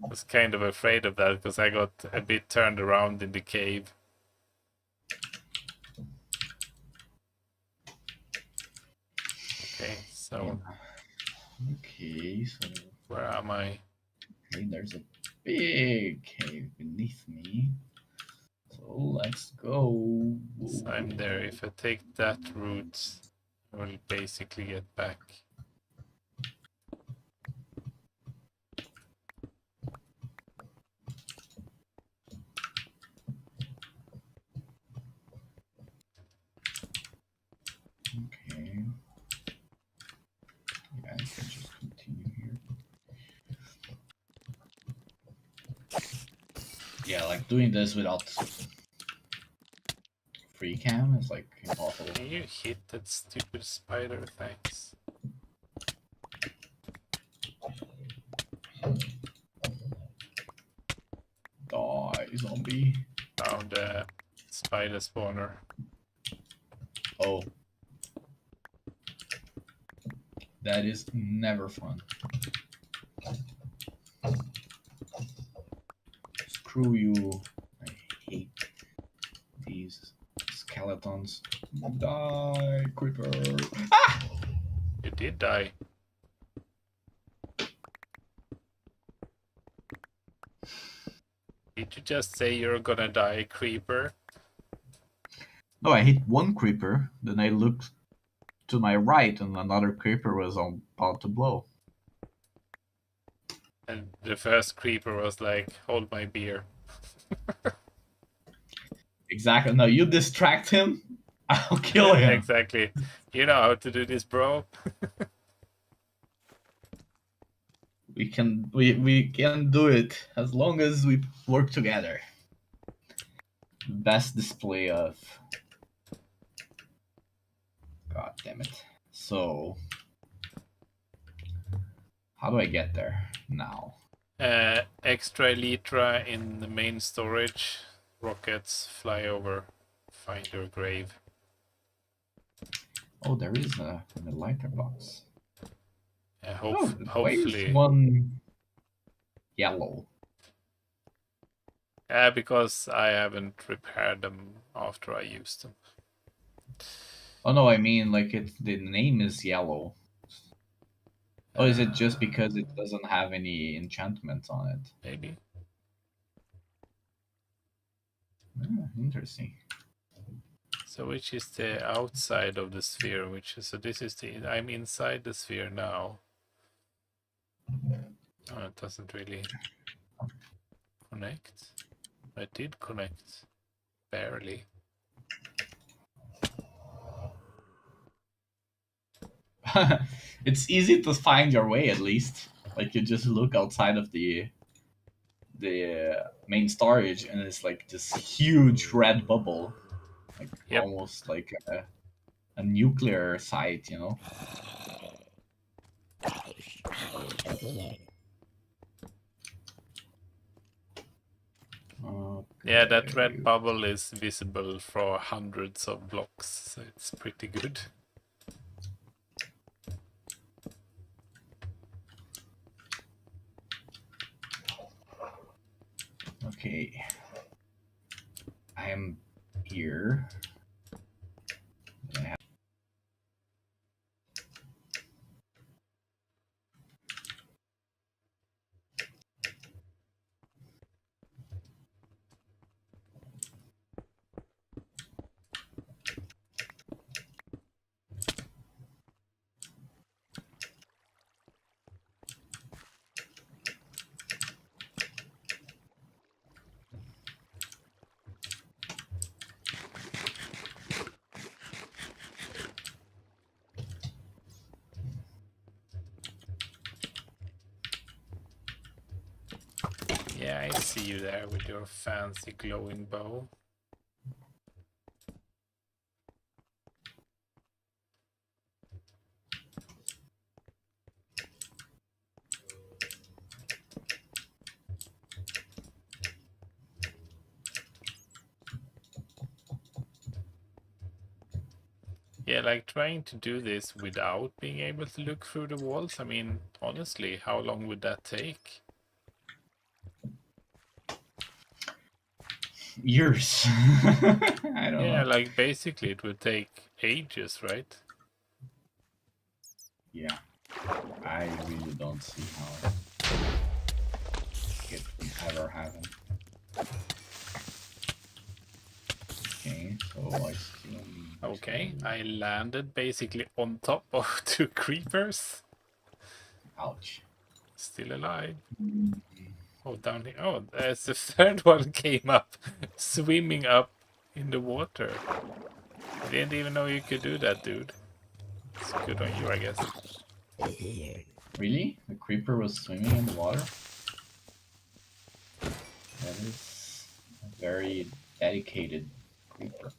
Was kind of afraid of that because I got a bit turned around in the cave. Okay, so Okay, so where am I? okay, there's a big cave beneath me. So let's go. So I'm there. If I take that route, I will basically get back. Okay. Yeah, I can just continue here. Yeah, like doing this without free cam is like impossible. Can you hit that stupid spider? Thanks. Die, zombie. Found a spider spawner. Oh. That is never fun. Screw you. I hate these skeletons. Die, creeper. Ah! You did die. Did you just say you're gonna die, creeper? No, I hit one creeper, then I looked to my right and another creeper was about to blow. And the first creeper was like, hold my beer. Exactly. No, you distract him, I'll kill him. Exactly. You know how to do this, bro. We can do it as long as we work together. Best display of. God damn it. So, how do I get there now? Extra elytra in the main storage. Rockets fly over. Find your grave. Oh, there is a lighter box. Oh, Why is hopefully. one yellow? Because I haven't repaired them after I used them. Oh no, I mean like the name is yellow. Oh, is it just because it doesn't have any enchantments on it? Maybe. Interesting. So which is the outside of the sphere? So this is I'm inside the sphere now. Oh, it doesn't really connect. It did connect. Barely. It's easy to find your way at least. Like you just look outside of the main storage and it's like this huge red bubble, like Yep. almost like a nuclear site, you know. Yeah, that red bubble is visible for hundreds of blocks, so it's pretty good. Okay. I am here. Yeah, I see you there with your fancy glowing bow. Yeah, like trying to do this without being able to look through the walls. I mean, honestly, how long would that take? Years. I don't know. Like basically it would take ages, right? Yeah. I really don't see how it would ever happen. Okay, so I still need Okay, I landed basically on top of two creepers. Ouch. Still alive. Oh, down here. Oh, there's the third one came up, swimming up in the water. I didn't even know you could do that, dude. It's good on you, I guess. Really? The creeper was swimming in the water? That is a very dedicated creeper.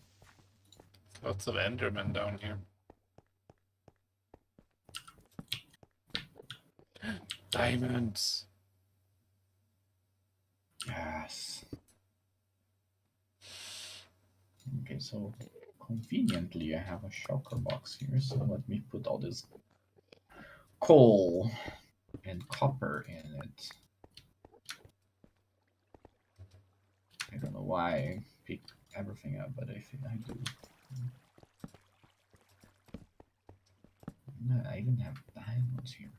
Lots of Endermen down here. Diamonds! Yes. Okay, so conveniently I have a shulker box here, so let me put all this coal and copper in it. I don't know why I pick everything up, but I think I do. No, I even have diamonds here.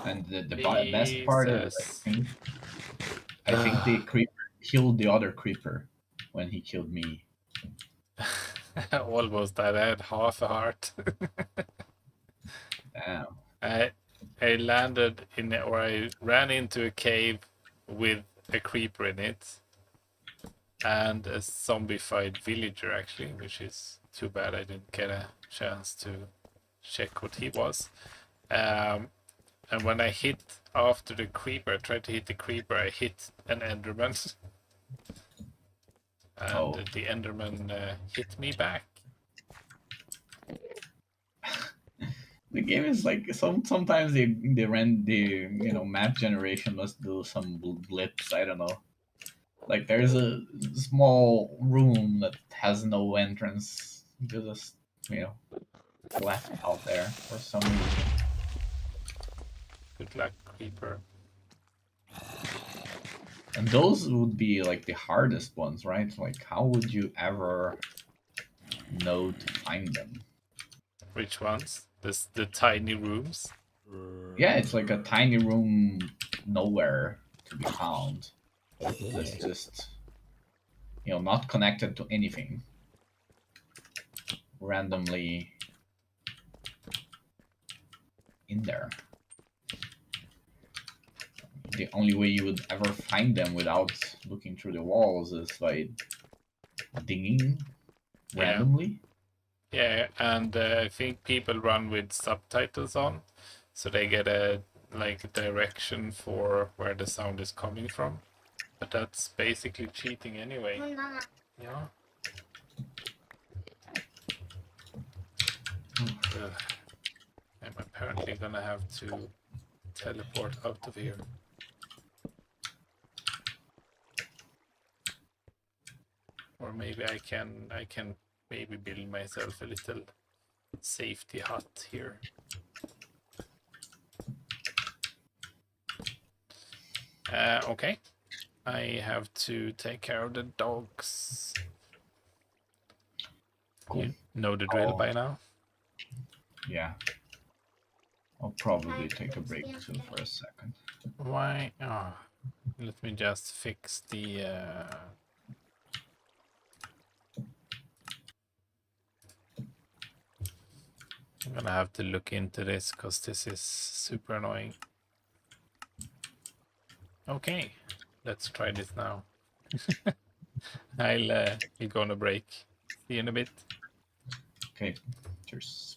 And the best part is, Jesus. I think the creeper killed the other creeper when he killed me. Almost. I had half a heart. Damn. I landed in, or I ran into a cave with a creeper in it, and a zombified villager actually, which is too bad I didn't get a chance to check what he was. And when I hit after the creeper, I tried to hit the creeper, I hit an enderman. And the enderman hit me back. The game is like sometimes the map generation must do some blips. I don't know. Like there's a small room that has no entrance. You just left out there for some reason. Good luck, creeper. And those would be like the hardest ones, right? Like how would you ever know to find them? Which ones? The tiny rooms? Yeah, it's like a tiny room nowhere to be found. That's just not connected to anything. Randomly in there. The only way you would ever find them without looking through the walls is by dinging randomly. Yeah, and I think people run with subtitles on, so they get a direction for where the sound is coming from. But that's basically cheating anyway. Yeah. Ugh. I'm apparently gonna have to teleport out of here. Or maybe I can maybe build myself a little safety hut here. Okay. I have to take care of the dogs. Cool. You know the drill by now? Yeah. I'll probably take a break too for a second. Why? Oh, let me just fix the... I'm gonna have to look into this because this is super annoying. Okay, let's try this now. I'll go on a break. See you in a bit. Okay, cheers.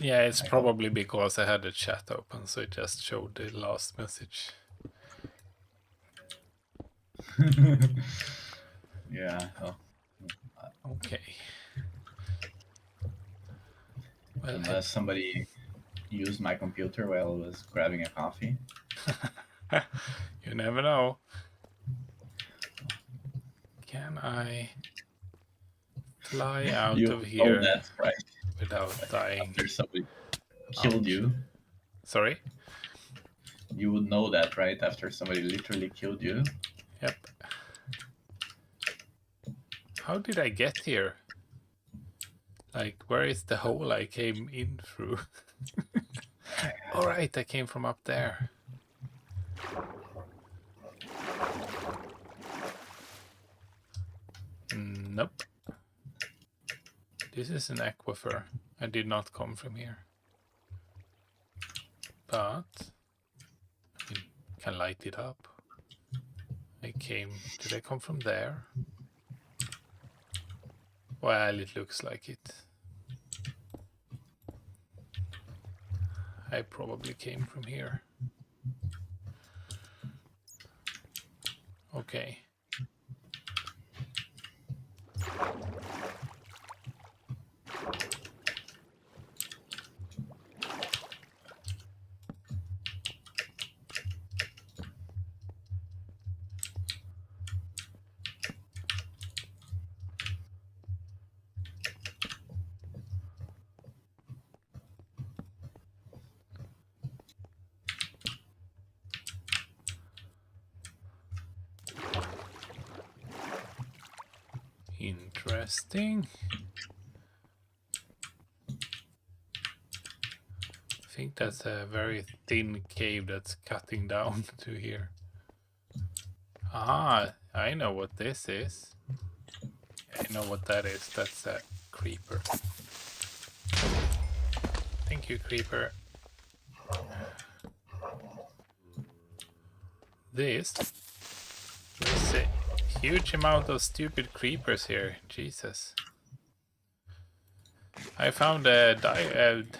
Yeah, it's probably because I had the chat open, so it just showed the last message. Yeah. Oh. Okay. Well, Unless somebody used my computer while I was grabbing a coffee. You never know. Can I fly out of here that's right. without dying? After somebody killed you. Sorry? You would know that, right? After somebody literally killed you. Yep. How did I get here? Like, where is the hole I came in through? All right, I came from up there. Nope. This is an aquifer. I did not come from here. But I can light it up. Did I come from there? Well, it looks like it. I probably came from here. Okay. Interesting. I think that's a very thin cave that's cutting down to here. Ah, I know what this is. I know what that is. That's a creeper. Thank you, creeper. There's a huge amount of stupid creepers here. Jesus. I found a diode.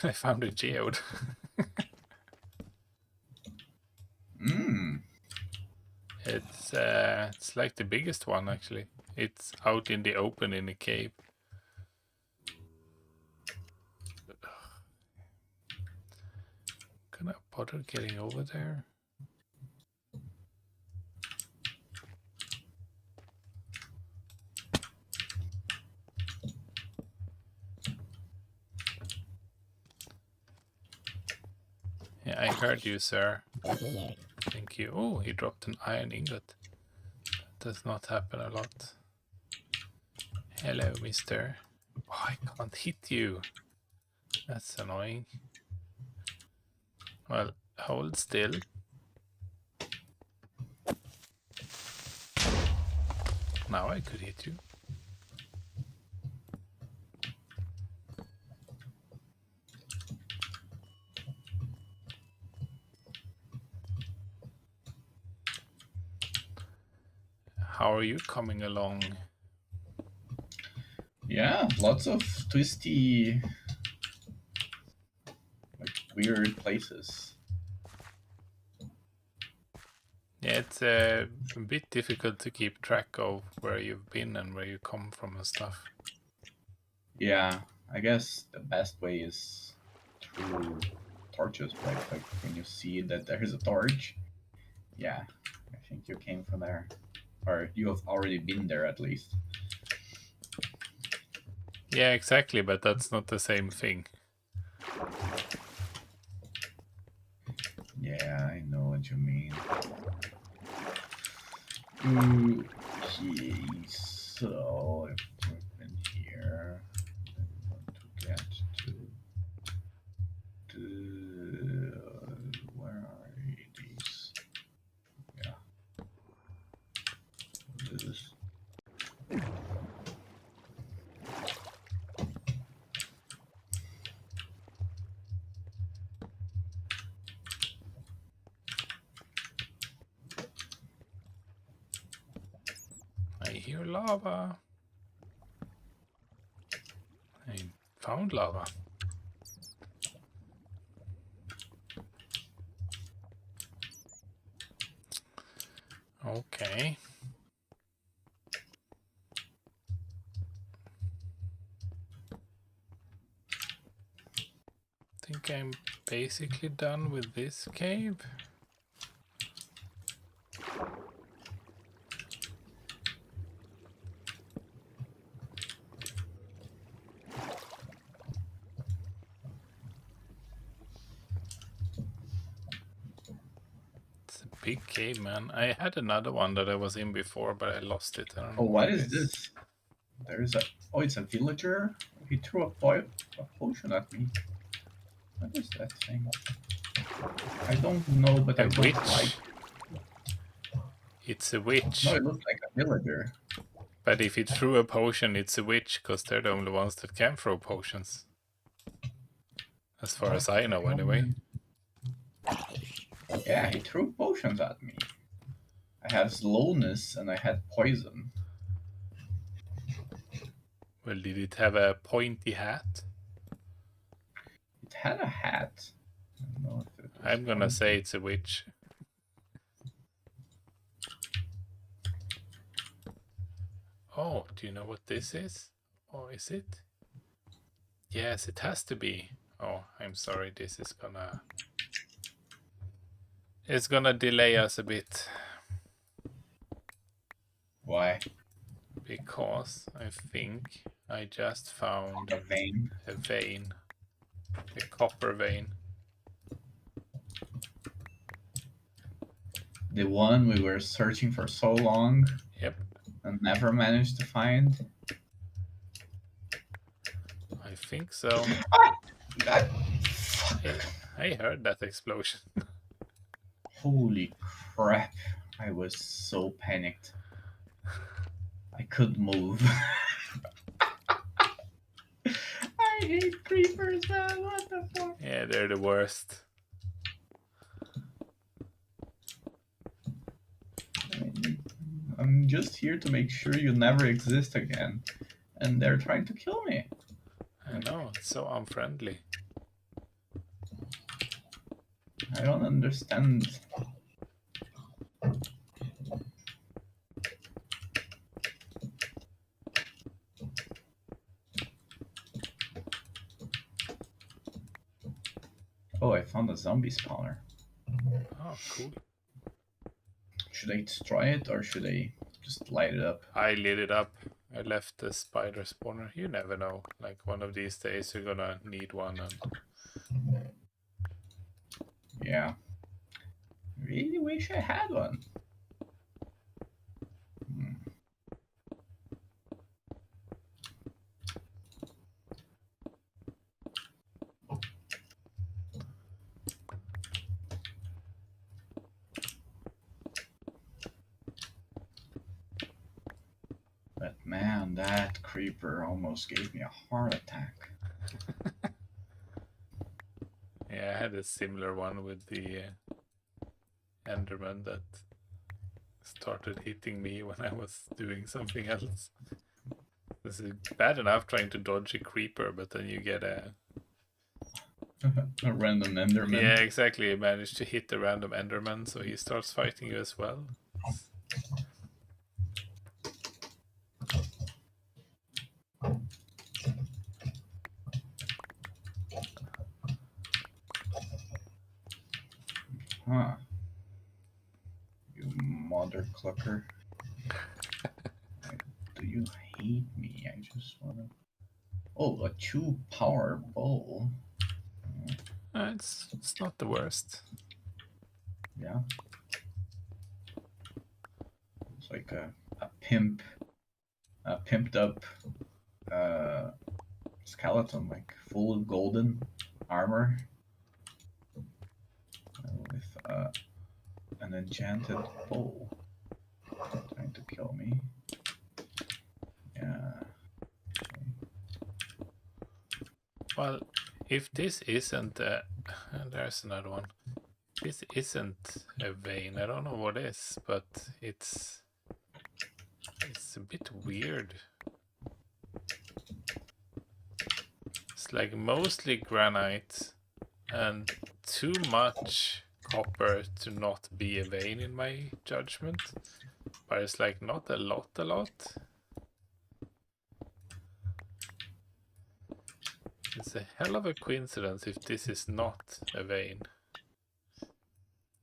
I found a geode. It's like the biggest one actually. It's out in the open in a cave. Can I bother getting over there? Yeah, I heard you, sir. Thank you. Oh, he dropped an iron ingot. That does not happen a lot. Hello, mister. Oh, I can't hit you. That's annoying. Well, hold still. Now I could hit you. How are you coming along? Yeah, lots of twisty, like weird places. Yeah, it's a bit difficult to keep track of where you've been and where you come from and stuff. Yeah, I guess the best way is through torches, right? Like when you see that there's a torch, yeah, I think you came from there. Or you have already been there at least. Yeah, exactly, but that's not the same thing. Yeah, I know what you mean. Okay, so if we've been here, then we want to get to where are these? Yeah, this. I hear lava. I found lava. Okay. I think I'm basically done with this cave. It's a big cave, man. I had another one that I was in before, but I lost it. I don't know Oh, what where it is this? There's a. Oh, it's a villager. He threw a potion at me. What is that thing? I don't know, but I A don't witch. like. It's a witch. No, it looks like a villager. But if it threw a potion, it's a witch, because they're the only ones that can throw potions. As far as I know, anyway. Yeah, he threw potions at me. I had slowness and I had poison. Well, did it have a pointy hat? It had a hat. I don't know if it was I'm gonna pointy. say it's a witch. Oh, do you know what this is? Oh, is it? Yes, it has to be. Oh, I'm sorry, this is gonna... It's gonna delay us a bit. Why? Because I think I just found A vein. a vein. A copper vein. The one we were searching for so long. Yep. and never managed to find? I think so. Ah, I heard that explosion. holy crap! I was so panicked. I couldn't move. I hate creepers, man. What the fuck? Yeah, they're the worst. I'm just here to make sure you never exist again, and they're trying to kill me. I know, it's so unfriendly. I don't understand. Oh, I found a zombie spawner. Oh, cool. Should I destroy it or should I just light it up? I lit it up. I left the spider spawner. You never know. Like one of these days you're gonna need one. And Yeah. Really wish I had one. But man, that creeper almost gave me a heart attack. yeah, I had a similar one with the Enderman that started hitting me when I was doing something else. This is bad enough trying to dodge a creeper, but then you get a random Enderman. Yeah, exactly. You managed to hit the random Enderman, so he starts fighting you as well. Huh. You mother clucker. Do you hate me? I just wanna... Oh, a 2-power bowl. It's not the worst. Yeah. It's like a pimped up skeleton, like full golden armor with an enchanted bow. Trying to kill me. Yeah. Well, if this isn't a... there's another one. This isn't a vein. I don't know what is, but it's a bit weird. It's like mostly granite and too much copper to not be a vein in my judgment. But it's like not a lot. It's a hell of a coincidence if this is not a vein.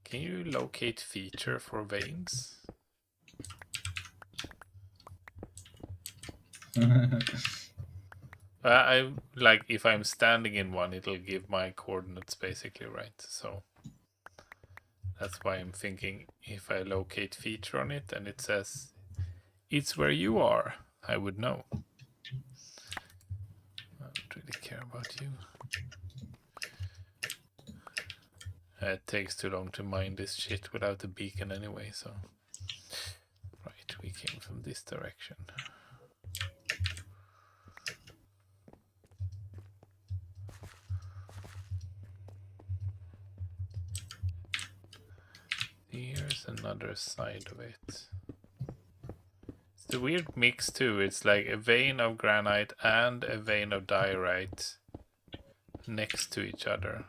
Can you locate feature for veins? I like if I'm standing in one, it'll give my coordinates basically, right? So that's why I'm thinking if I locate feature on it and it says it's where you are, I would know. I don't really care about you. It takes too long to mine this shit without a beacon anyway, so... Right, we came from this direction. Here's another side of it. It's a weird mix too. It's like a vein of granite and a vein of diorite next to each other.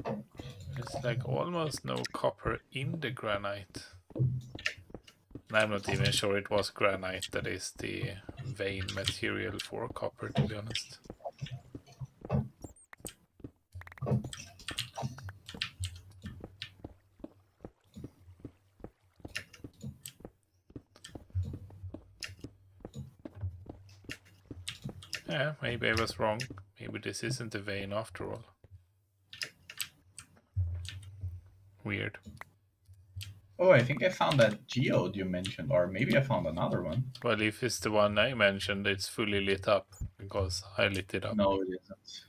There's like almost no copper in the granite. And I'm not even sure it was granite that is the vein material for copper, to be honest. Yeah, maybe I was wrong. Maybe this isn't a vein after all. Weird. Oh, I think I found that geode you mentioned, or maybe I found another one. Well, if it's the one I mentioned, it's fully lit up because I lit it up. No, it isn't.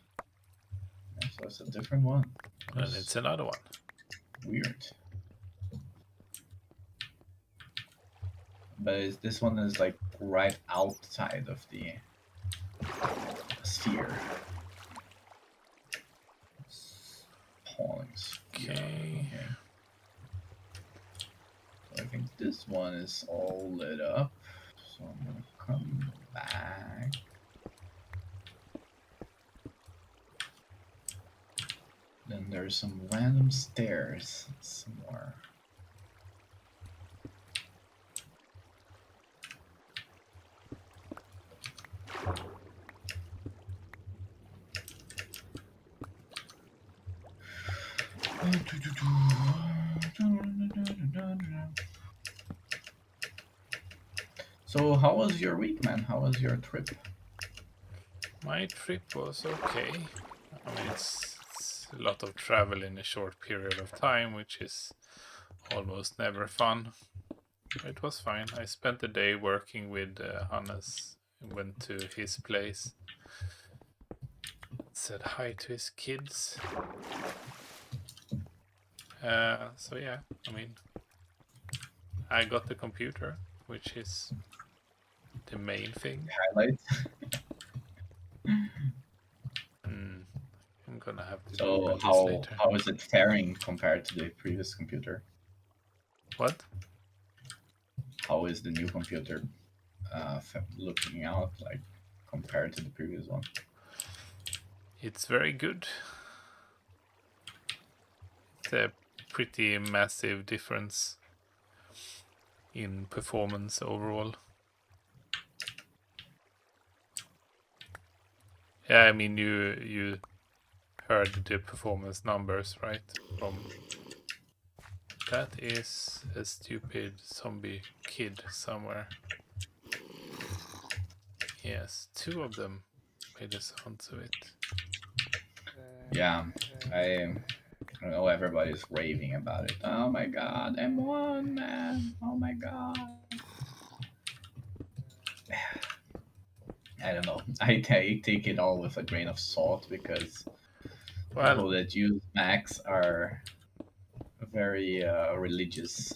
Yeah, so it's a different one. And it's another one. Weird. But this one is like right outside of the sphere. Spawning sphere. Okay. So I think this one is all lit up. So I'm gonna come back. Then there's some random stairs somewhere. So how was your week, man? How was your trip? My trip was okay. I mean, it's a lot of travel in a short period of time, which is almost never fun. It was fine. I spent the day working with Hannes. Went to his place. Said hi to his kids. So yeah, I mean, I got the computer, which is the main thing. Highlight. I'm gonna have to So Google this later. how is it faring compared to the previous computer? What? How is the new computer looking out like compared to the previous one? It's very good. It's a pretty massive difference in performance overall. Yeah, I mean you heard the performance numbers, right? That is a stupid zombie kid somewhere. Yes, 2 of them by the sounds of it. Yeah, I know everybody's raving about it. Oh my god, M1, man. Oh my god. I don't know. I take it all with a grain of salt because people that use Macs are very religious.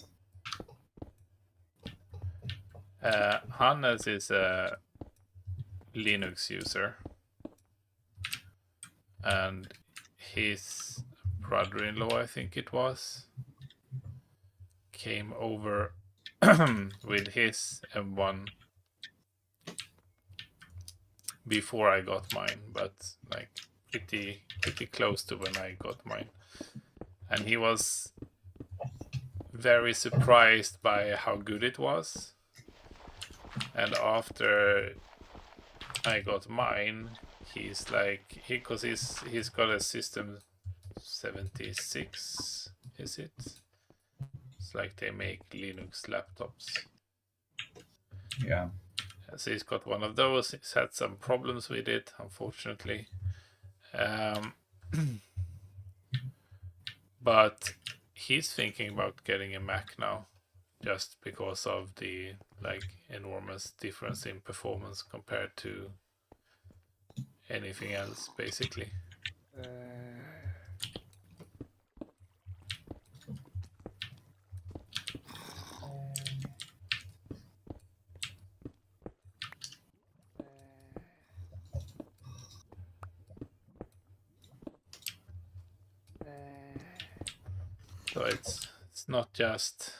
Hannes is a Linux user, and his brother-in-law, I think it was, came over with his M1 before I got mine, but like pretty close to when I got mine, and he was very surprised by how good it was. And after I got mine, he's like, because he's got a System 76, is it? It's like they make Linux laptops. Yeah. So he's got one of those. He's had some problems with it, unfortunately. But he's thinking about getting a Mac now, just because of the like enormous difference in performance compared to anything else, basically. So it's not just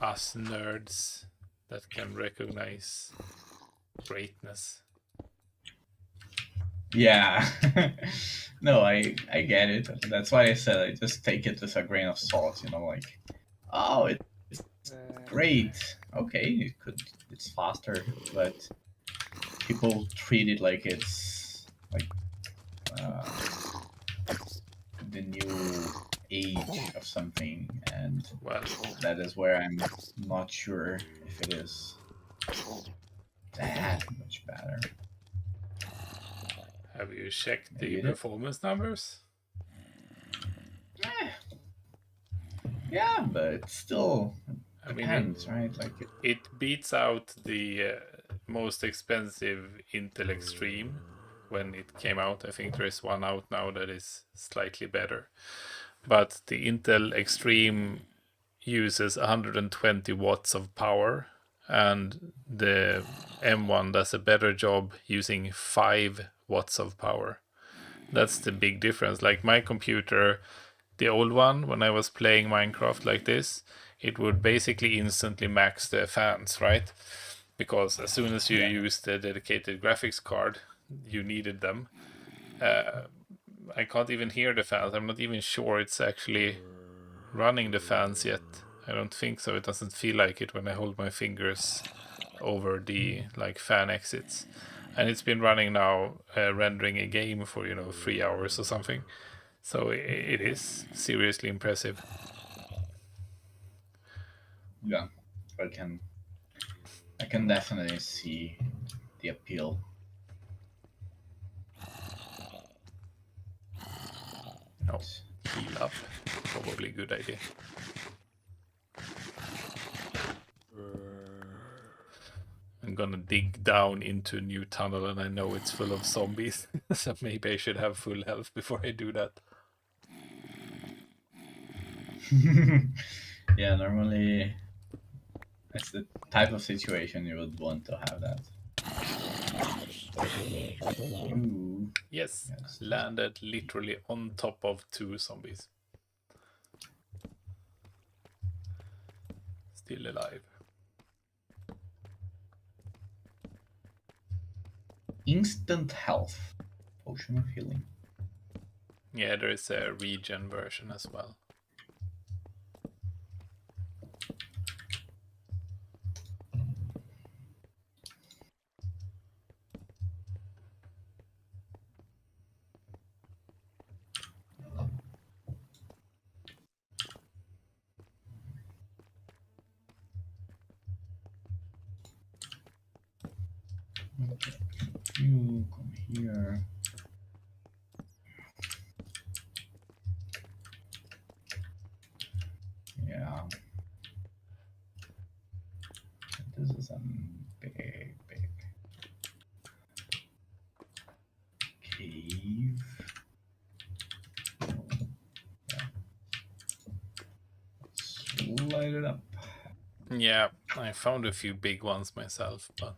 us nerds that can recognize greatness. Yeah. No, I get it. That's why I said I just take it with a grain of salt, you know, like, oh, it's great. Okay, it's faster, but people treat it like it's like the new age of something, and Well, that is where I'm not sure if it is that much better. Have you checked the You did? performance numbers? Yeah, but it still I mean, depends, right? Like it beats out the most expensive Intel Extreme when it came out. I think there is one out now that is slightly better. But the Intel Extreme uses 120 watts of power, and the M1 does a better job using 5 watts of power. That's the big difference. Like my computer, the old one, when I was playing Minecraft like this, it would basically instantly max the fans, right? Because as soon as you use the dedicated graphics card, you needed them. I can't even hear the fans. I'm not even sure it's actually running the fans yet. I don't think so. It doesn't feel like it when I hold my fingers over the like fan exits. And it's been running now, rendering a game for 3 hours or something. So it is seriously impressive. yeah, I can definitely see the appeal. Oh, heal up. Probably a good idea. I'm gonna dig down into a new tunnel and I know it's full of zombies. So maybe I should have full health before I do that. Yeah, normally it's the type of situation you would want to have that. Ooh, Yes, yes. landed literally on top of 2 zombies. Still alive. Instant health. Potion of healing. Yeah, there is a regen version as well. You come here. Yeah. This is a big cave. Yeah. Let's light it up. Yeah, I found a few big ones myself, but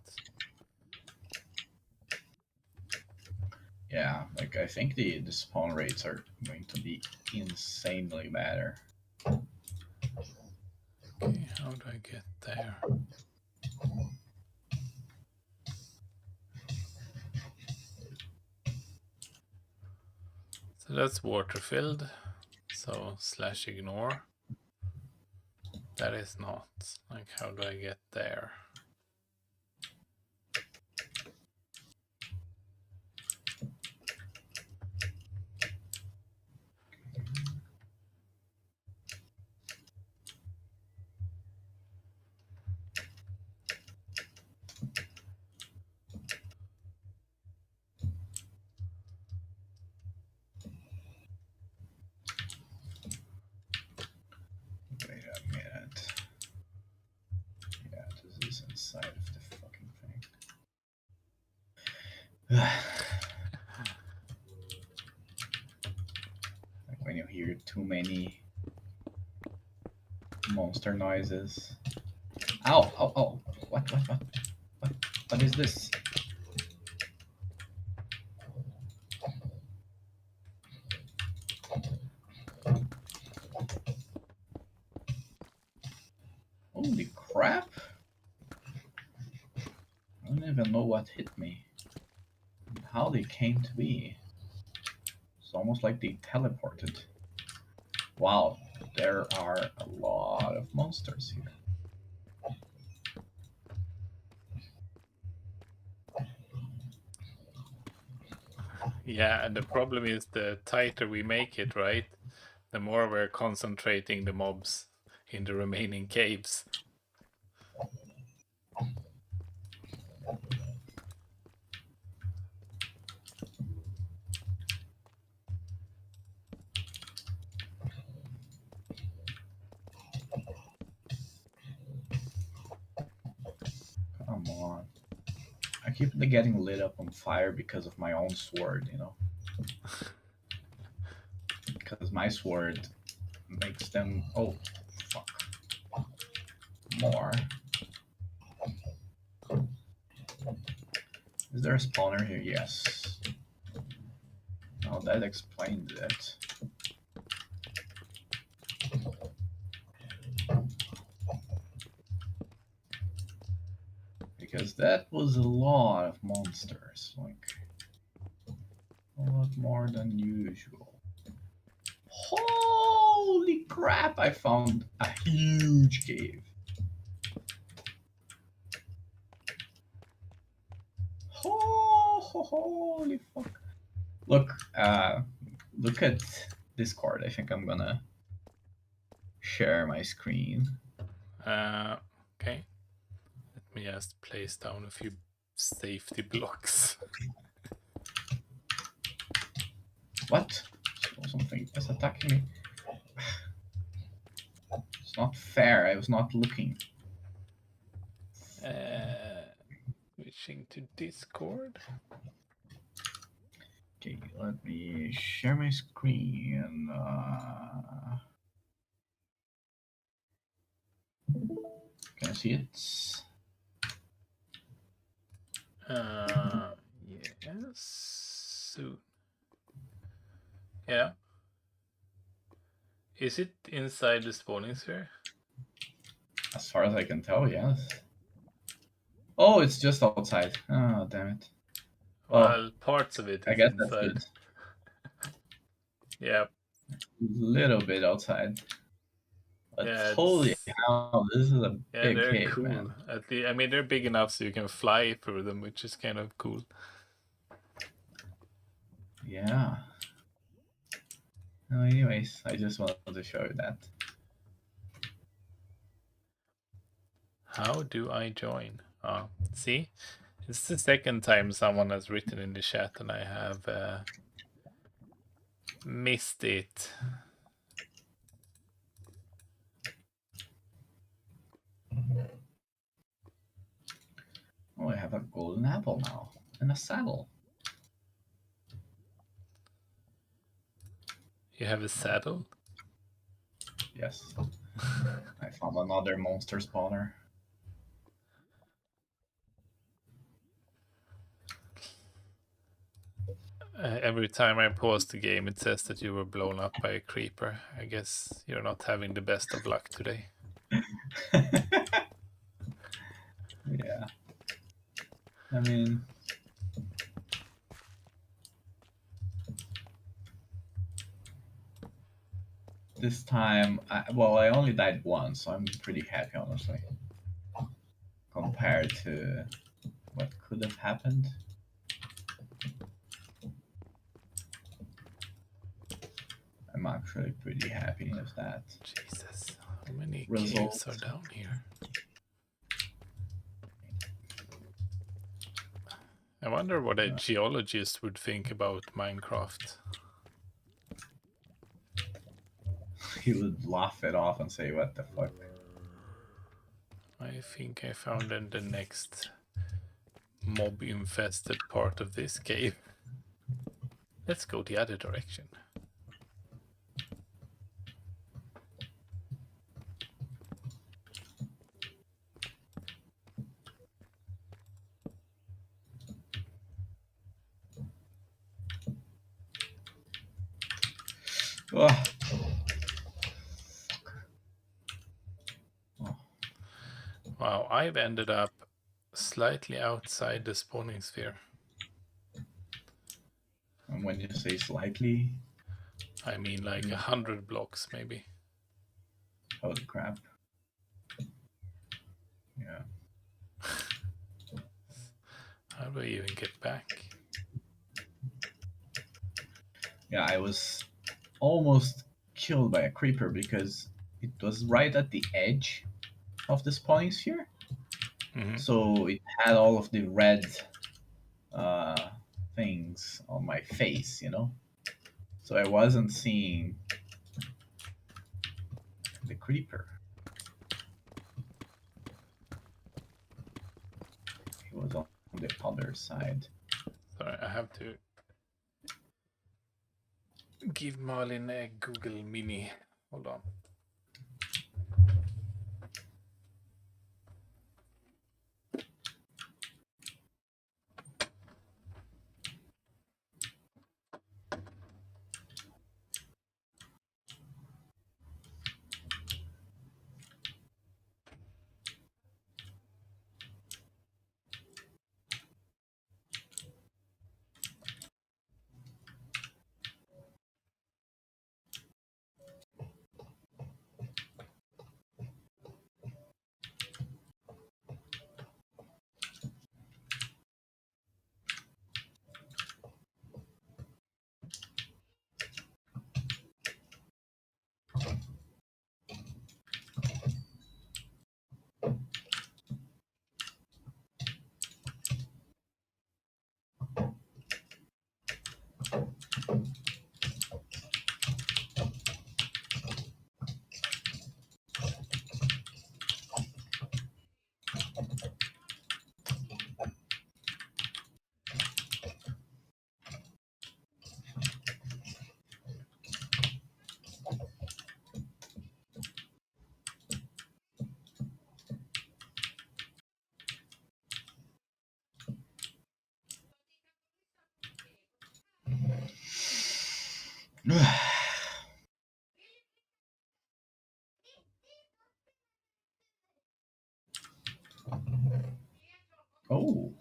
Yeah, like I think the spawn rates are going to be insanely better. okay, how do I get there? So that's water filled. So /ignore. That is not. Like, how do I get there? Wait a minute. Yeah, this is inside of the fucking thing. Like when you hear too many monster noises. Ow, ow, ow. What is this? Holy crap! I don't even know what hit me. And how they came to be. It's almost like they teleported. Wow, there are a lot of monsters here. Yeah, and the problem is the tighter we make it, right? The more we're concentrating the mobs in the remaining caves. Come on. I keep getting lit up on fire because of my own sword, you know? Because my sword makes them... Oh, fuck. More. Is there a spawner here? Yes. Oh, that explains it. Because that was a lot of monsters, like a lot more than usual. Holy crap, I found a huge cave. Holy fuck. Look at Discord. I think I'm gonna share my screen. Okay. Let me just place down a few safety blocks. What? Something is attacking me. It's not fair. I was not looking. Switching to Discord. Okay, let me share my screen. Can I see it? Yes. Soon. Yeah. Is it inside the spawning sphere? As far as I can tell, yes. Oh, it's just outside. Oh, damn it. Well, parts of it I is guess that's inside. good. Yeah. A little bit outside. But Yeah, holy hell, this is a big they're cave, cool. man. At least, I mean, they're big enough so you can fly through them, which is kind of cool. Yeah. No, anyways, I just wanted to show you that. How do I join? Oh, see? It's the second time someone has written in the chat and I have missed it. Oh, I have a golden apple now. And a saddle. You have a saddle? Yes. I found another monster spawner. Every time I pause the game, it says that you were blown up by a creeper. I guess you're not having the best of luck today. Yeah. I mean... This time, I only died once, so I'm pretty happy, honestly. Compared to what could have happened. I'm actually pretty happy with that. Jesus, how many Result. caves are down here? I wonder what a geologist would think about Minecraft. He would laugh it off and say, what the fuck? I think I found the next mob-infested part of this cave. Let's go the other direction. Oh. Wow, I've ended up slightly outside the spawning sphere. And when you say slightly... I mean like 100 blocks maybe. Holy crap. Yeah. How do I even get back? Yeah, I was almost killed by a creeper because it was right at the edge of the spawning sphere. So it had all of the red things on my face, you know? So I wasn't seeing the creeper. was on the other side. Sorry, I have to give Malin a Google Mini. Hold on. Oh.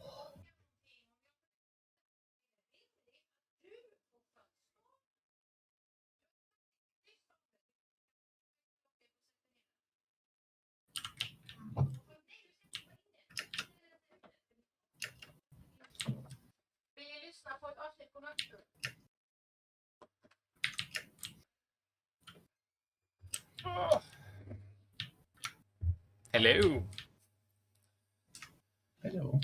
Oh. Hello. Hello.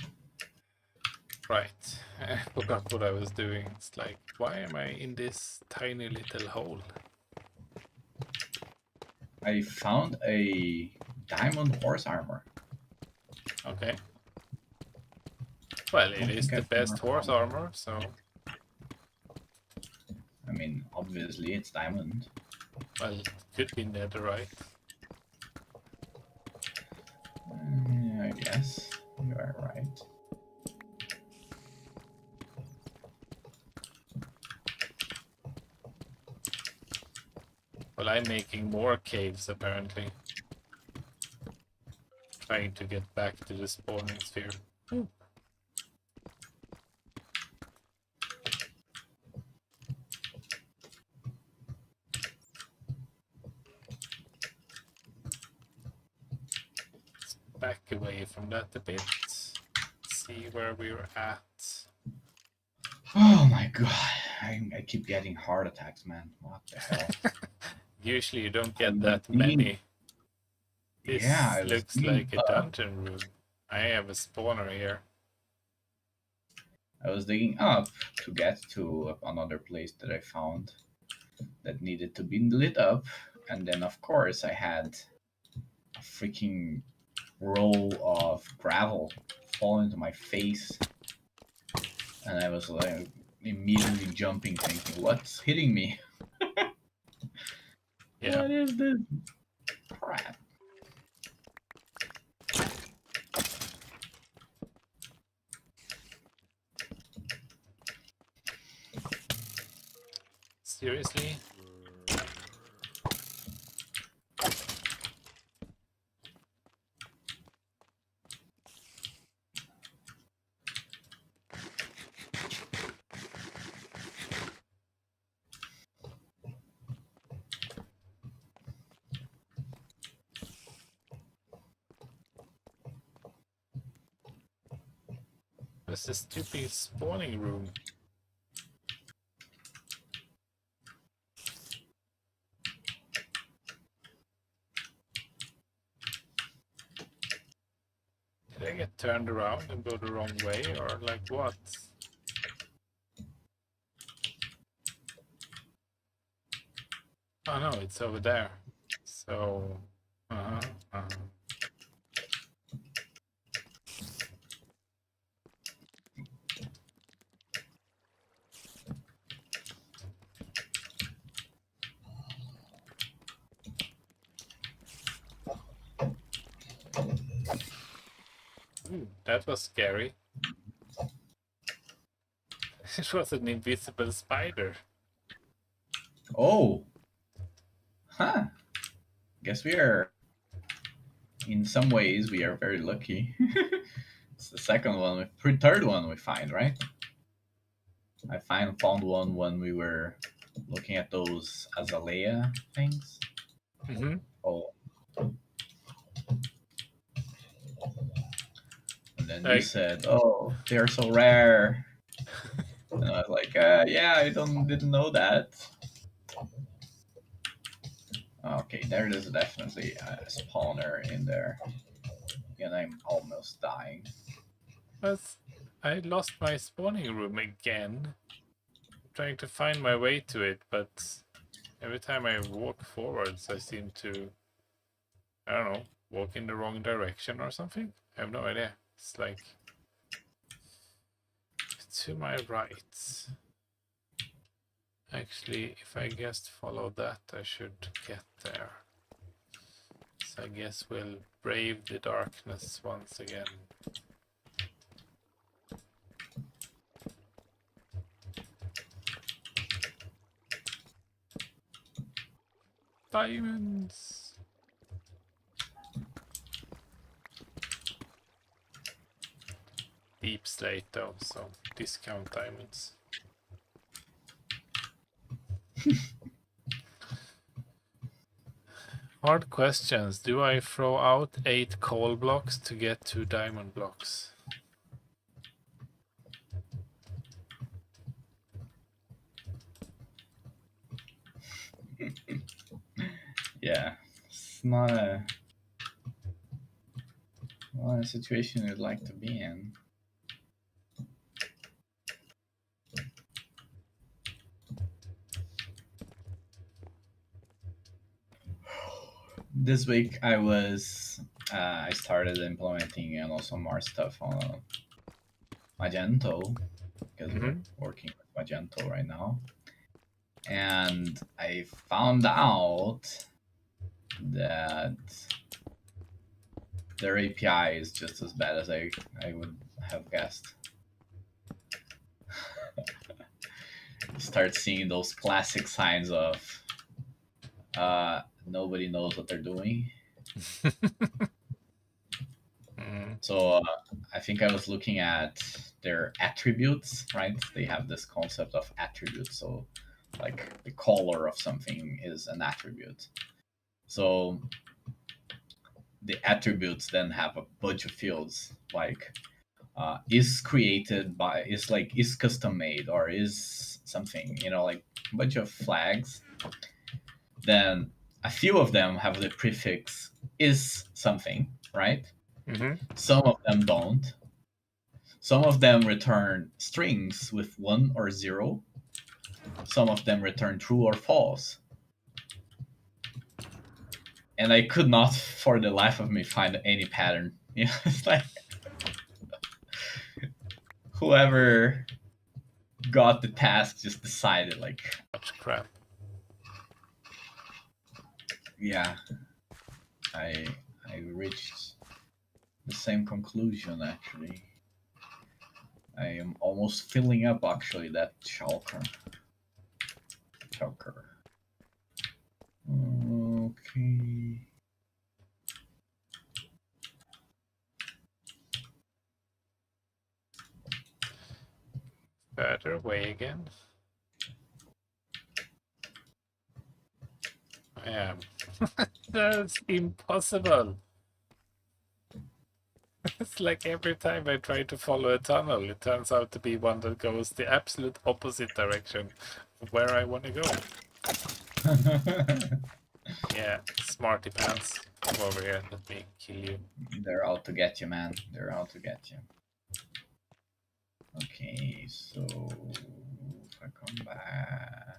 Right. I forgot what I was doing. It's like, why am I in this tiny little hole? I found a diamond horse armor. Okay. Well, it Don't is think the I've best ever horse found it. armor, so... I mean, obviously it's diamond. Well, it could be netherite. I guess you are right. Well, I'm making more caves, apparently. Trying to get back to the spawning sphere. Let's back away from that a bit. See where we're at. Oh my god. I keep getting heart attacks, man. What the hell? Usually you don't I get was that thinking- many. Yeah, This I was looks thinking, like a dungeon room. I have a spawner here. I was digging up to get to another place that I found that needed to be lit up, and then of course I had a freaking roll of gravel fall into my face, and I was like immediately jumping, thinking, "What's hitting me? Yeah. What is this crap?" Seriously? What's this stupid spawning room? Did I get turned around and go the wrong way, or like what? Oh no, it's over there. So, uh-huh. That was scary. It was an invisible spider. Oh. Huh. Guess we are, in some ways, we are very lucky. It's the second one, third one we find, right? I found one when we were looking at those azalea things. Mm-hmm. Oh. And then you said, "Oh, they're so rare," and I was like, "Yeah, I didn't know that." Okay, there is definitely a spawner in there, and I'm almost dying. But I lost my spawning room again. Trying to find my way to it, but every time I walk forwards, I seem to, I don't know, walk in the wrong direction or something. I have no idea. It's like to my right. Actually, if I just follow that, I should get there. So I guess we'll brave the darkness once again. Diamonds! Deep slate though, so discount diamonds. Hard questions. Do I throw out 8 coal blocks to get 2 diamond blocks? Yeah, it's not a situation you'd like to be in. This week I started implementing and also more stuff on Magento because we're working with Magento right now, and I found out that their API is just as bad as I would have guessed. Start seeing those classic signs of nobody knows what they're doing. So I think I was looking at their attributes, right? They have this concept of attributes. So like the color of something is an attribute. So the attributes then have a bunch of fields like is created by, is custom made, or is something, like a bunch of flags. Then a few of them have the prefix is something, right? Some of them don't. Some of them return strings with 1 or 0. Some of them return true or false. And I could not, for the life of me, find any pattern. It's like whoever got the task just decided, like, much crap. Yeah, I reached the same conclusion actually. I am almost filling up actually that shulker. Okay. Further away again. I am. That's impossible. It's like every time I try to follow a tunnel, it turns out to be one that goes the absolute opposite direction of where I want to go. Yeah, smarty pants. Come over here, let me kill you. They're out to get you, man. They're out to get you. Okay, so if I come back,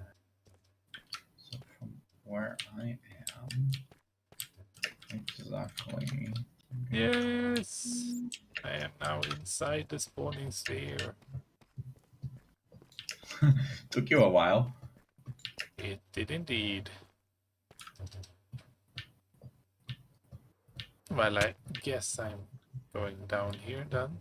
so from where I am, exactly. Yes! I am now inside the spawning sphere. Took you a while. It did indeed. Well, I guess I'm Going down here then.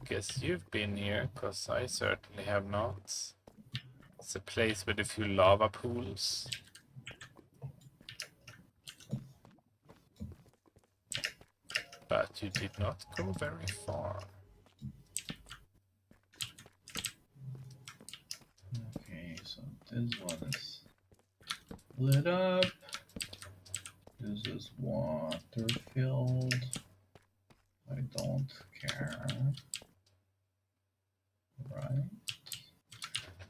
Guess you've been here, because I certainly have not. It's a place with a few lava pools. But you did not go very far. Okay, so this one is lit up. This is water filled. I don't care. Right.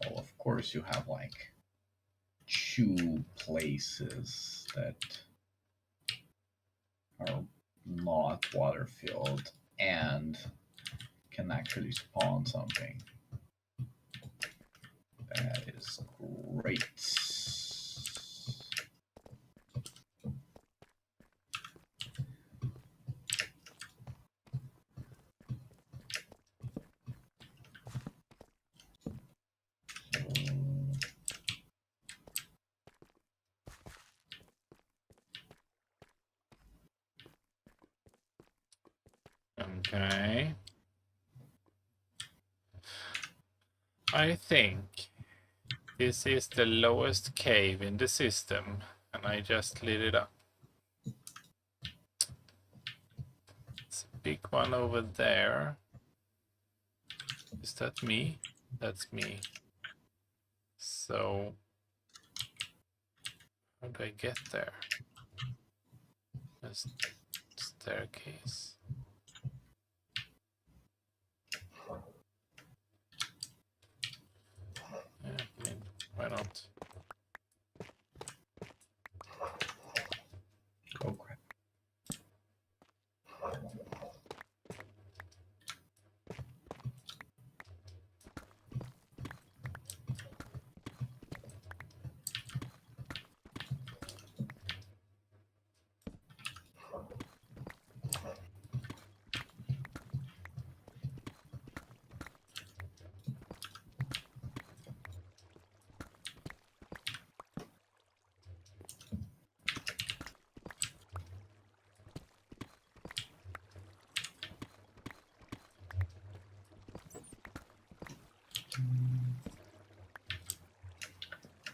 Oh, of course you have like 2 places that are not water filled and can actually spawn something. That is great. Okay. I think this is the lowest cave in the system, and I just lit it up. It's a big one over there. Is that me? That's me. So, how do I get there? There's a staircase. Yeah, I mean, why not? Oh crap.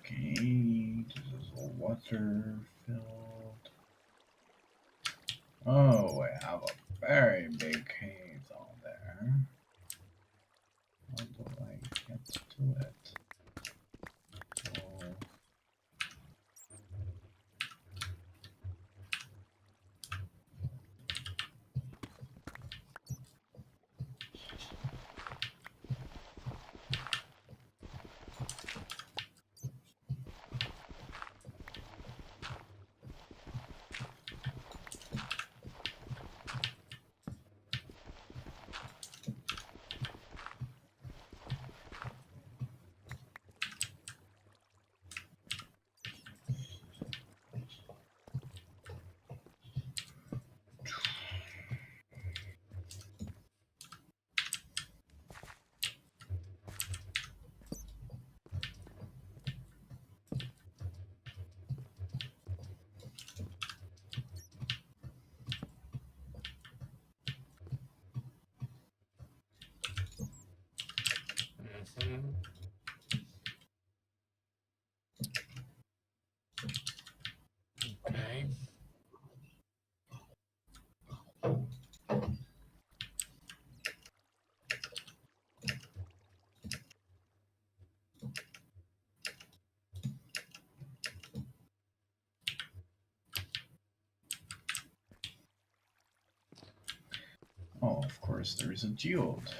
Okay, this is all water filled. Oh, I have a very big cave down there. How do I get to it? Oh. Mm-hmm. Okay. Oh, of course, there is a geode.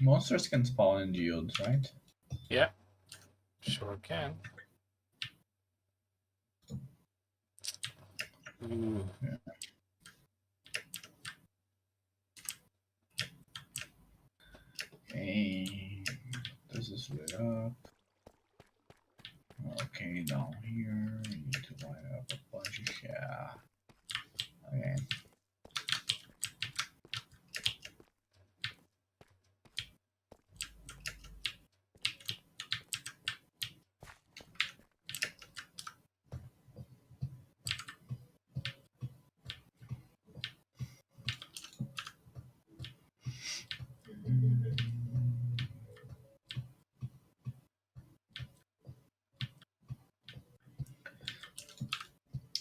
Monsters can spawn in geodes, right? Yeah, sure can. Ooh. Yeah. Okay, this is lit up. Okay, down here, you need to light up a bunch of shit. Okay.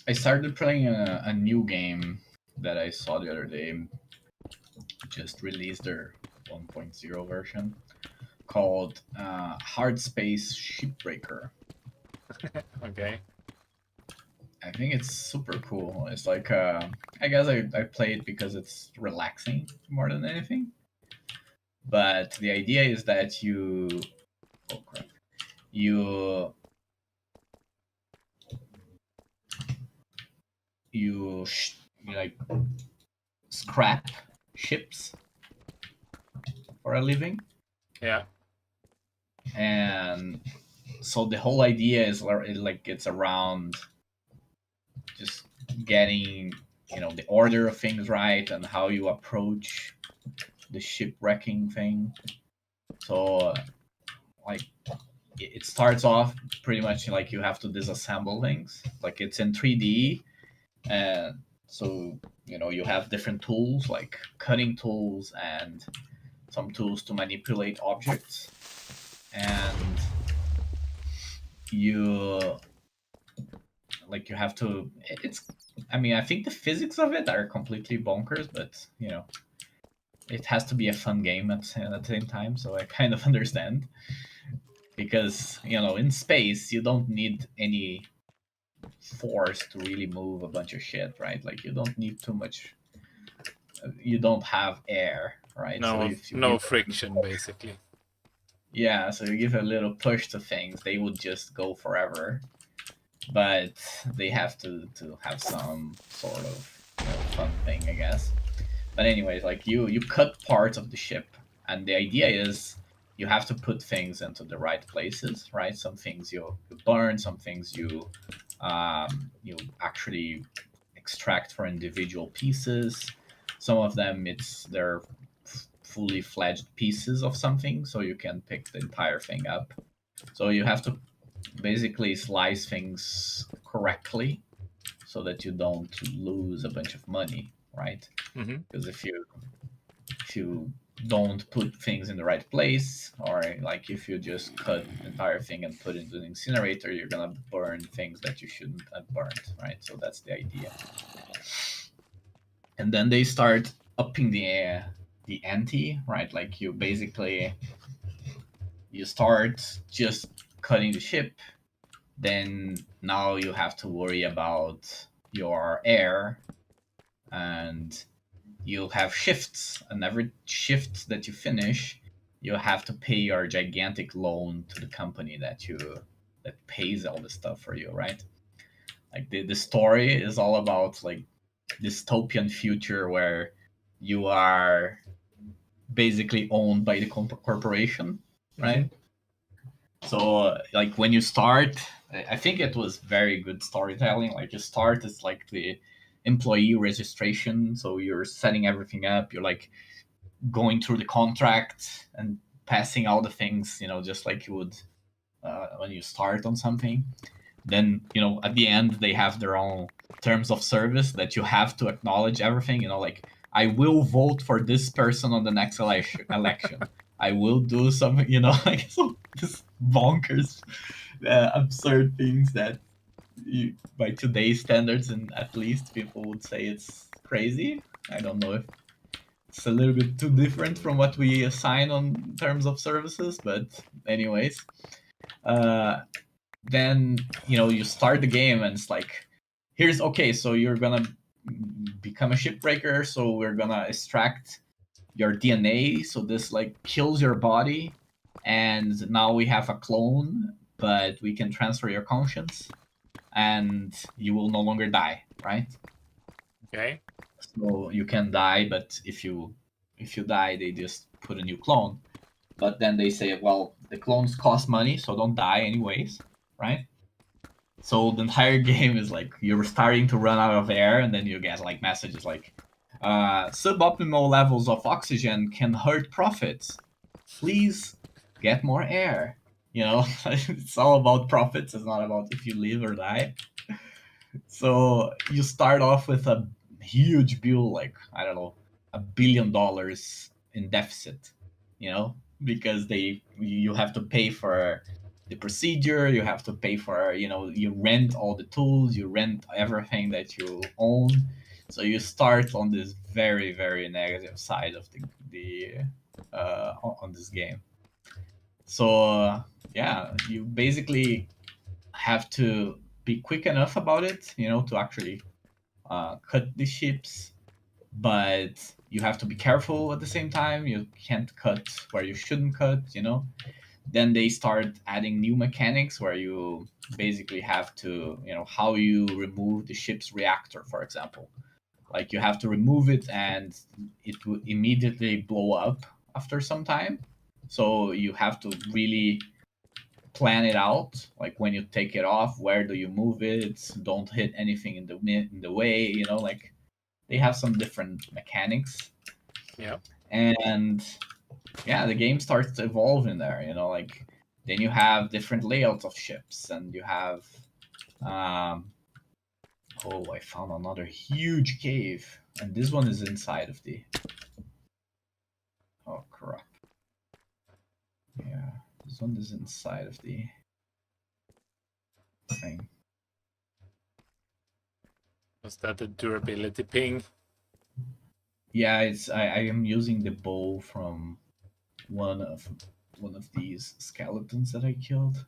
I started playing a new game that I saw the other day. Just released their 1.0 version called Hard Space Shipbreaker. Okay. I think it's super cool. It's like I guess I play it because it's relaxing more than anything. But the idea is that you you like scrap ships for a living. Yeah. And so the whole idea is like it's around just getting the order of things right and how you approach the shipwrecking thing. So like it starts off pretty much like you have to disassemble things. Like it's in 3D, and so you have different tools like cutting tools and some tools to manipulate objects, and you have to I think the physics of it are completely bonkers, but it has to be a fun game at the same time, so I kind of understand. Because in space you don't need any force to really move a bunch of shit, right? Like you don't need too much. You don't have air, right? So if you No give friction, basically. yeah, so you give a little push to things, they would just go forever. But they have to have some sort of fun thing, I guess. But anyways, like you cut parts of the ship, and the idea is you have to put things into the right places, right? Some things you burn, some things you actually extract for individual pieces. Some of them they're fully fledged pieces of something, so you can pick the entire thing up. So you have to basically slice things correctly so that you don't lose a bunch of money, right? Mm-hmm. Because if you don't put things in the right place, or like if you just cut the entire thing and put it into an incinerator, you're gonna burn things that you shouldn't have burned, right? So that's the idea. And then they start upping the ante, right? Like you basically you start just cutting the ship, then now you have to worry about your air, and you'll have shifts, and every shift that you finish you have to pay your gigantic loan to the company that pays all this stuff for you, right? Like the story is all about like dystopian future where you are basically owned by the corporation, right? Mm-hmm. So like when you start, I think it was very good storytelling. Like you start as like the employee registration, so you're setting everything up, you're like going through the contract and passing all the things, just like you would when you start on something. Then at the end they have their own terms of service that you have to acknowledge everything, like I will vote for this person on the next election. I will do something, like some just bonkers absurd things that by today's standards, and at least people would say it's crazy. I don't know if it's a little bit too different from what we assign on terms of services, but anyways, then you start the game and it's like, so you're gonna become a shipbreaker, so we're gonna extract your DNA, so this like kills your body, and now we have a clone, but we can transfer your conscience, and you will no longer die, right? Okay. So you can die, but if you die, they just put a new clone. But then they say, well, the clones cost money, so don't die anyways, right? So the entire game is like you're starting to run out of air, and then you get like messages like, suboptimal levels of oxygen can hurt profits. Please get more air. You know, it's all about profits. It's not about if you live or die. So you start off with a huge bill, like I don't know, $1 billion in deficit. You know, because you have to pay for the procedure, you have to pay for, you rent all the tools, you rent everything that you own. So you start on this very very negative side of on this game. So yeah, you basically have to be quick enough about it, to actually cut the ships, but you have to be careful at the same time. You can't cut where you shouldn't cut. Then they start adding new mechanics where you basically have to, how you remove the ship's reactor, for example. Like you have to remove it and it will immediately blow up after some time. So you have to really plan it out, like when you take it off, where do you move it, don't hit anything in the way, like they have some different mechanics. Yeah. And yeah, the game starts to evolve in there, like then you have different layouts of ships, and you have oh, I found another huge cave, and this one is inside of the, oh crap, yeah, this one is inside of the thing. Was that the durability ping? Yeah, it's I am using the bow from one of these skeletons that I killed.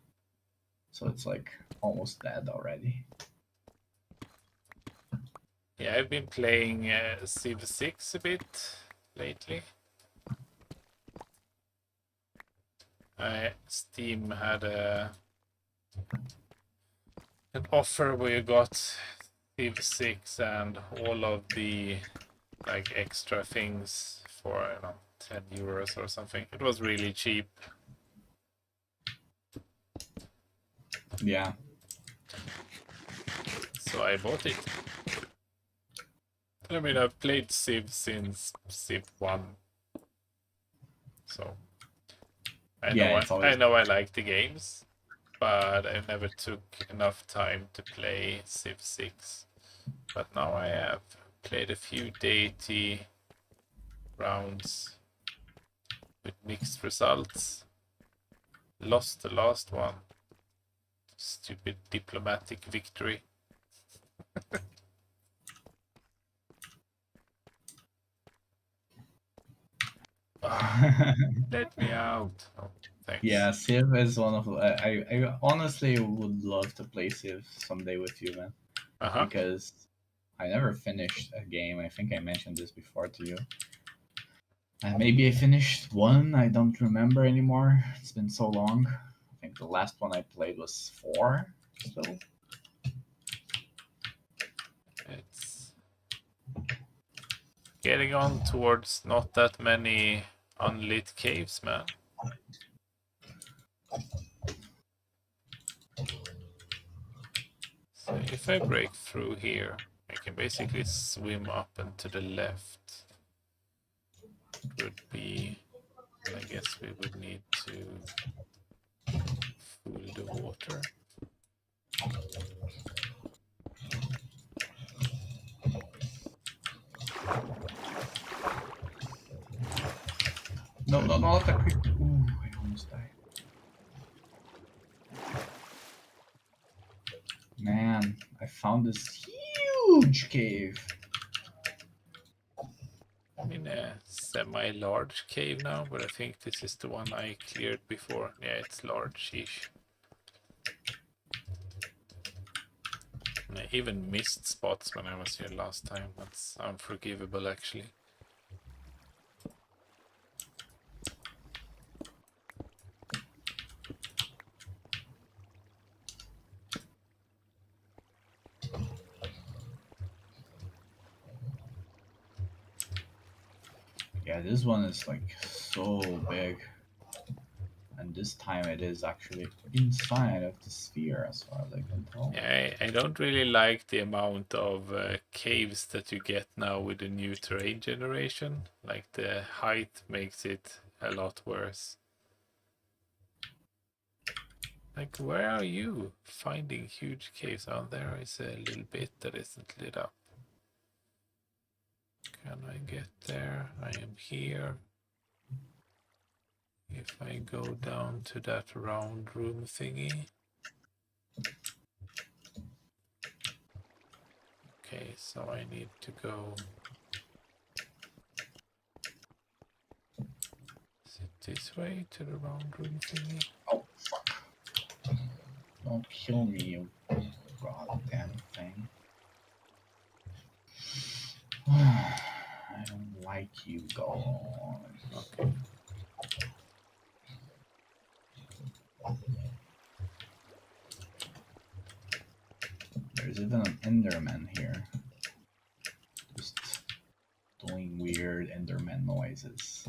So it's like almost dead already. Yeah, I've been playing Civ 6 a bit lately. Steam had an offer where you got Civ 6 and all of the like extra things for 10 euros or something. It was really cheap. Yeah. So I bought it. I mean, I've played Civ since Civ 1. So I Yeah, know it's always I like the games, but I never took enough time to play Civ 6. But now I have played a few deity rounds with mixed results. Lost the last one. Stupid diplomatic victory. Let me out. Oh, thanks. Yeah, Civ is one of I honestly would love to play Civ someday with you, man. Because I never finished a game. I think I mentioned this before to you. Maybe I finished one. I don't remember anymore. It's been so long. I think the last one I played was 4. So It's getting on towards not that many unlit caves, man. So if I break through here, I can basically swim up and to the left. Would be, I guess we would need to fool the water. no, not that quick. Ooh, I almost died. Man, I found this huge cave. I'm in a semi-large cave now, but I think this is the one I cleared before. Yeah, it's large-ish. I even missed spots when I was here last time. That's unforgivable, actually. Yeah, this one is like so big. And this time it is actually inside of the sphere as far as I can tell. Yeah, I don't really like the amount of caves that you get now with the new terrain generation. Like the height makes it a lot worse. Like, where are you finding huge caves? Oh, there is a little bit that isn't lit up. Can I get there? I am here. If I go down to that round room thingy. Okay, so I need to go. Is it this way to the round room thingy? Oh, fuck. Don't kill me, you goddamn thing. I don't like you, go on. Okay. There's even an Enderman here. Just doing weird Enderman noises.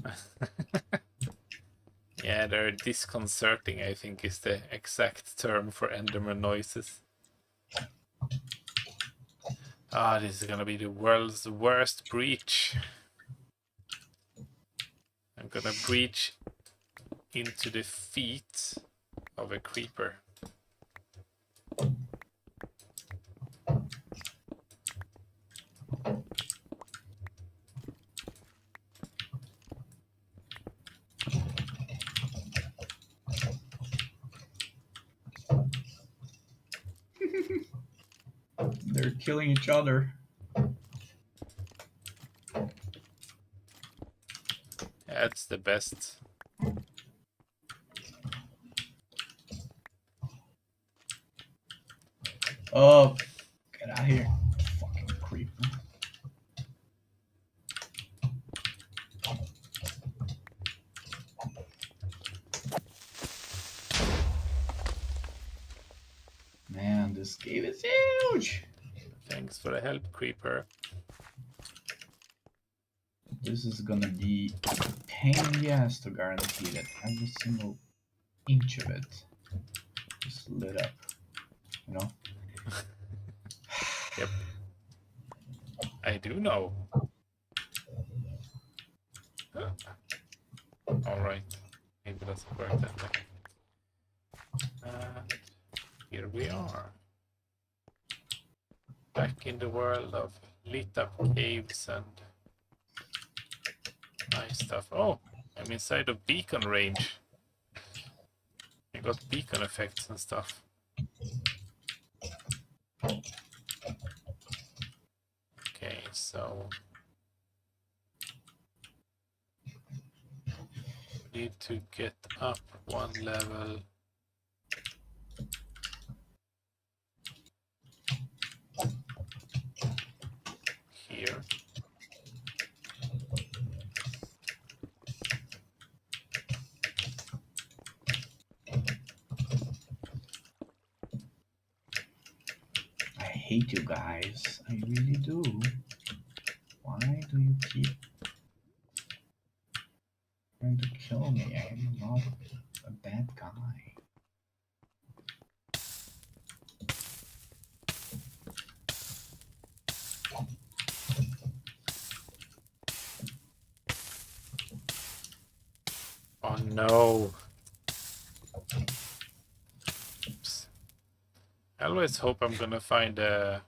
Yeah, they're disconcerting, I think is the exact term for Enderman noises. Ah, this is gonna be the world's worst breach. I'm gonna breach into the feet of a creeper. They're killing each other. That's the best. Oh, get out of here, fucking creeper. Man, this cave is huge. Thanks for the help, creeper. This is gonna be a pain in the ass to guarantee that every single inch of it is lit up. You know? Yep. I do know. Alright. Maybe it doesn't work that way. And here we are. Back in the world of lit up caves and nice stuff. Oh, I'm inside of beacon range. I got beacon effects and stuff. Okay, so need to get up one level. Here. I hate you guys. I really do. Why do you keep trying to kill me? I am not a bad guy. Oh no. Oops. I always hope I'm gonna find a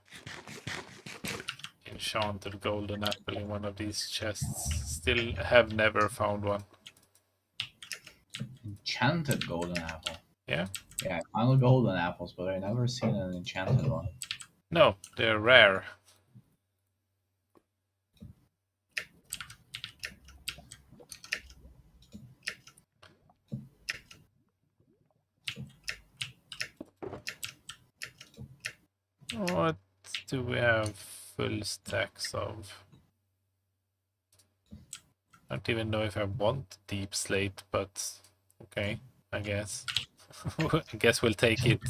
enchanted golden apple in one of these chests. Still have never found one. Enchanted golden apple. Yeah? Yeah, I found golden apples, but I never seen an enchanted one. No, they're rare. What do we have full stacks of? I don't even know if I want deep slate, but okay, I guess. I guess we'll take it.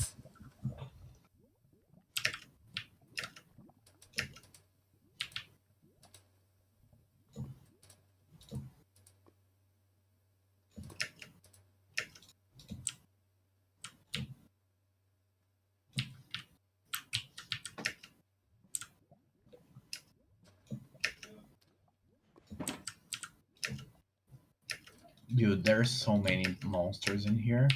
Dude, there's so many monsters in here.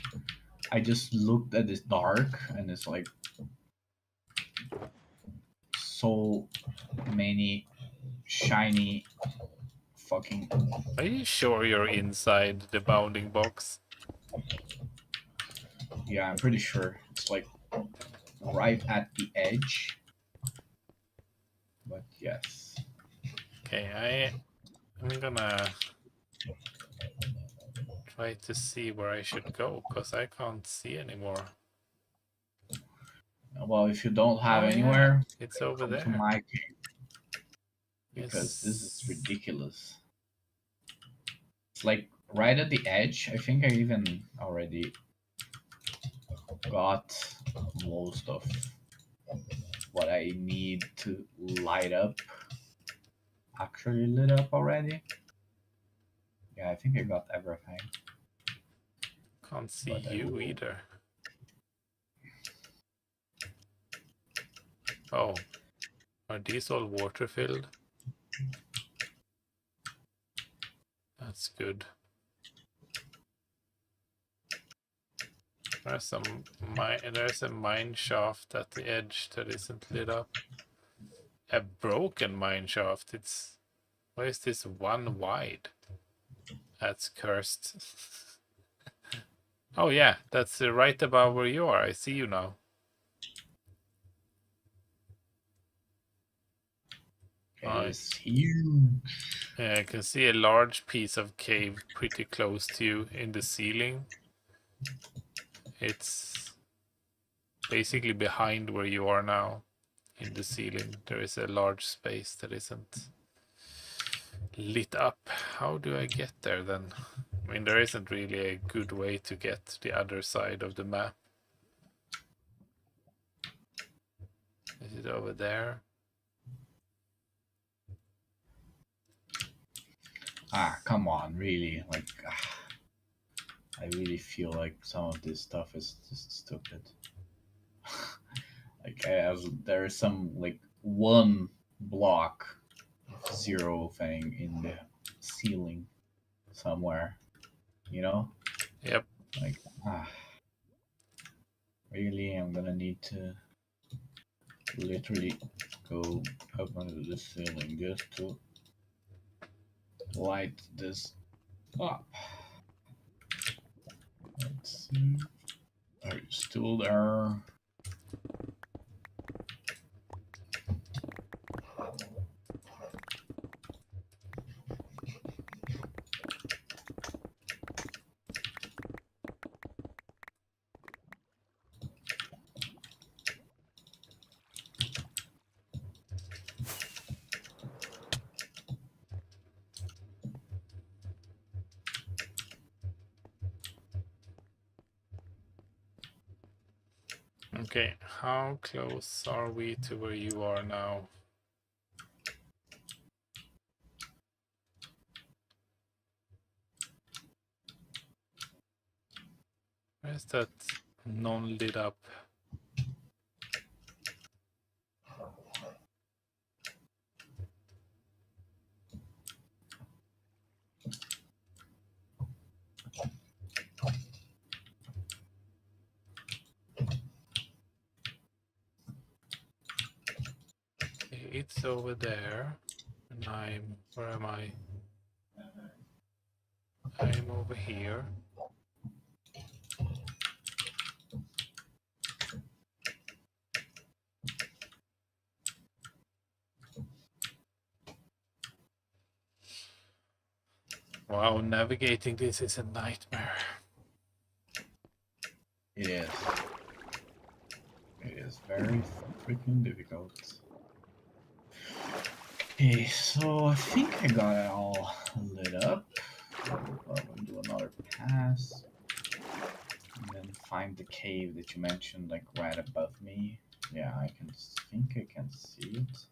I just looked at this dark and it's like so many shiny fucking. Are you sure you're inside the bounding box? Yeah, I'm pretty sure it's like right at the edge. But yes. Okay, I'm gonna try to see where I should go, because I can't see anymore. Well, if you don't have Oh, anywhere, yeah, it's over come to there. my cave because this is Yes. ridiculous. It's like right at the edge. I think I even already got most of what I need to light up. Actually lit up already. Yeah, I think I got everything. Can't see But I you will. either. Oh, are these all water filled? That's good. There's a mine shaft at the edge that isn't lit up. A broken mine shaft. Why is this one wide? That's cursed. Oh yeah, that's right above where you are. I see you now. It's huge. Yeah, I can see a large piece of cave pretty close to you in the ceiling. It's basically behind where you are now. In the ceiling, there is a large space that isn't lit up. How do I get there then? I mean, there isn't really a good way to get to the other side of the map. Is it over there? Come on, really? Like, I really feel like some of this stuff is just stupid. Like, there is some like one block zero thing in the ceiling somewhere, you know? Yep. Like, really, I'm gonna need to literally go up under the ceiling just to light this up. Let's see. Are you still there? Okay, how close are we to where you are now? Where's that non-lit up? It's over there. And where am I? I'm over here. Wow, navigating this is a nightmare. It is. It is very freaking difficult. Okay, so I think I got it all lit up. I'm gonna do another pass. And then find the cave that you mentioned, like right above me. Yeah, I think I can see it.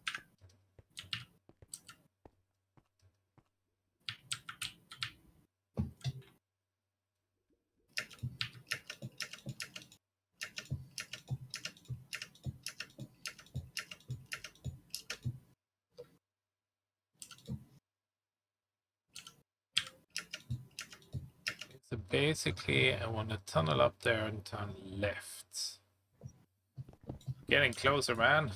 basically I want to tunnel up there and turn left. Getting closer, man.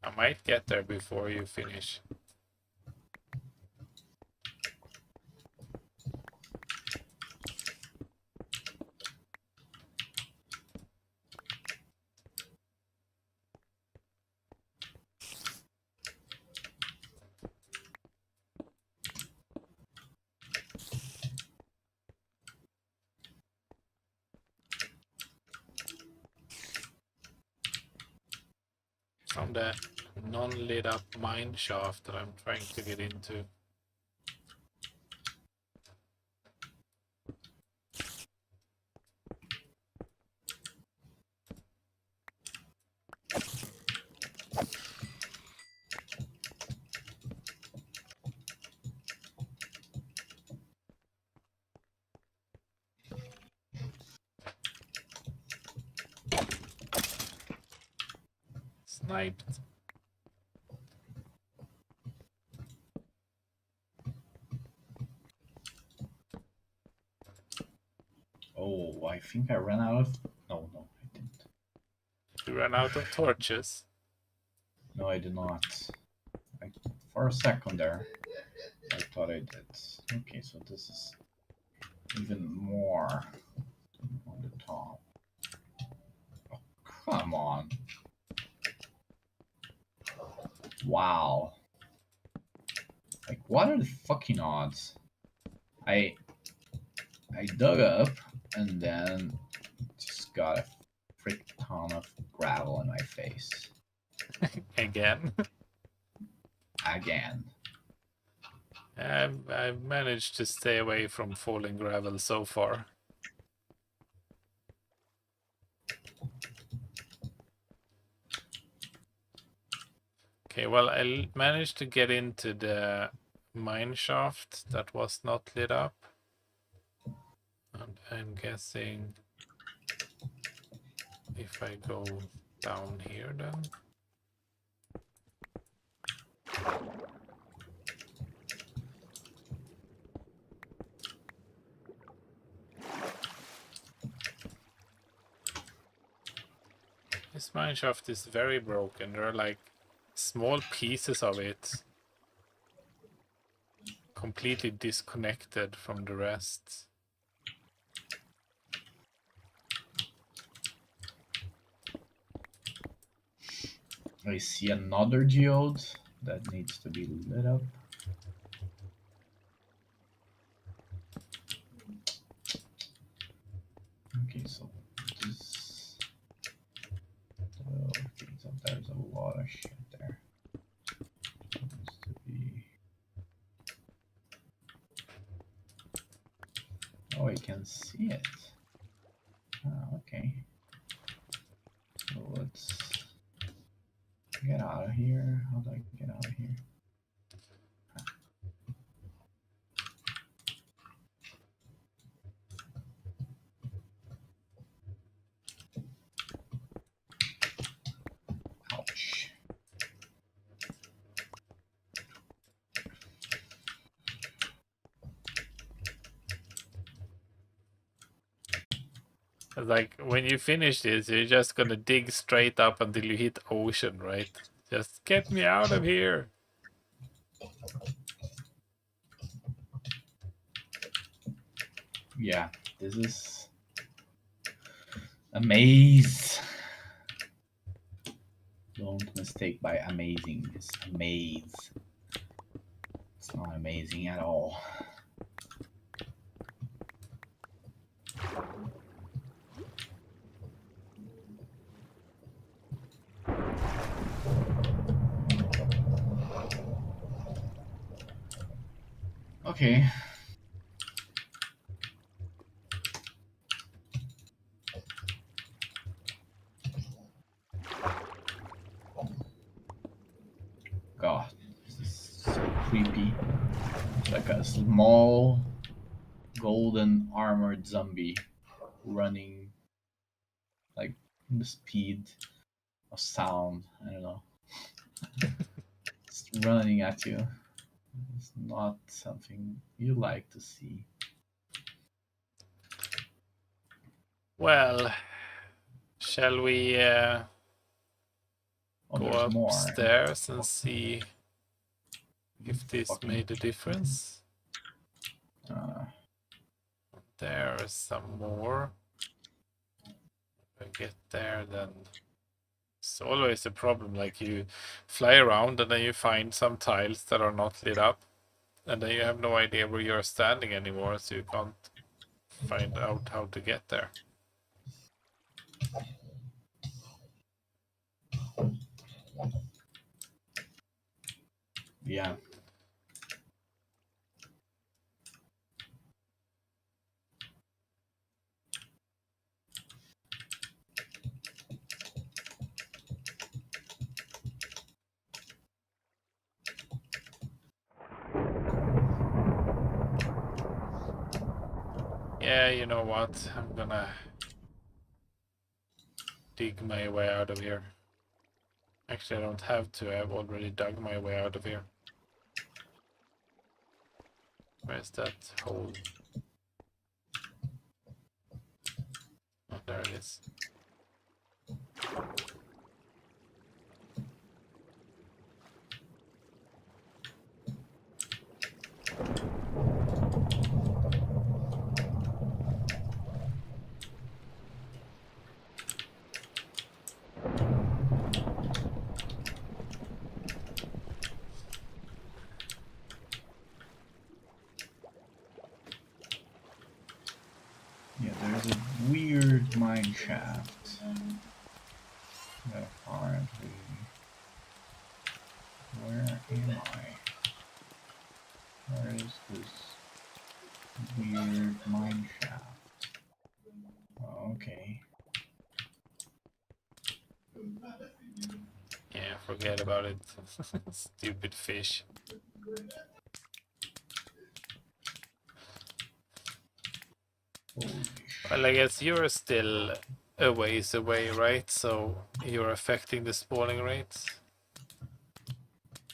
I might get there before you finish. From the non-lit up mine shaft that I'm trying to get into. Sniped. Oh, I think I ran out of... No, I didn't. You ran out of torches. No, I did not. For a second there, I thought I did. Okay, so this is even more on the top. Oh, come on. Wow. Like, what are the fucking odds? I dug up and then just got a frick ton of gravel in my face. Again. Again. I've managed to stay away from falling gravel so far. Okay, well, I managed to get into the mine shaft that was not lit up. And I'm guessing if I go down here then. This mine shaft is very broken. There are like small pieces of it completely disconnected from the rest. I see another geode that needs to be lit up. Okay, so this... Okay, so there's a lot of shit there. Needs to be... Oh, I can see it. Ah, okay. So let's get out of here. How do I get out of here? Ouch. Like when you finish this, you're just gonna dig straight up until you hit ocean, right? Just get me out of here. Yeah, this is a maze. Don't mistake by amazing. It's a maze. It's not amazing at all. Okay. God, this is so creepy. It's like a small golden armored zombie running like the speed of sound. I don't know. It's running at you. It's not something you like to see. Well, shall we go There's more. upstairs and see if this Fucking- made a difference? Uh, There's some more. If I get there, then it's always a problem. Like you fly around and then you find some tiles that are not lit up, and then you have no idea where you're standing anymore, so you can't find out how to get there. yeah. Yeah, you know what? I'm gonna dig my way out of here. Actually, I don't have to. I've already dug my way out of here. Where's that hole? Oh, there it is. Yeah, there's a weird mine shaft. That apparently. Where am I? Where is this weird mine shaft? Oh, okay. Yeah, forget about it. Stupid fish. Holy Well, I guess you're still a ways away, right? So you're affecting the spawning rates.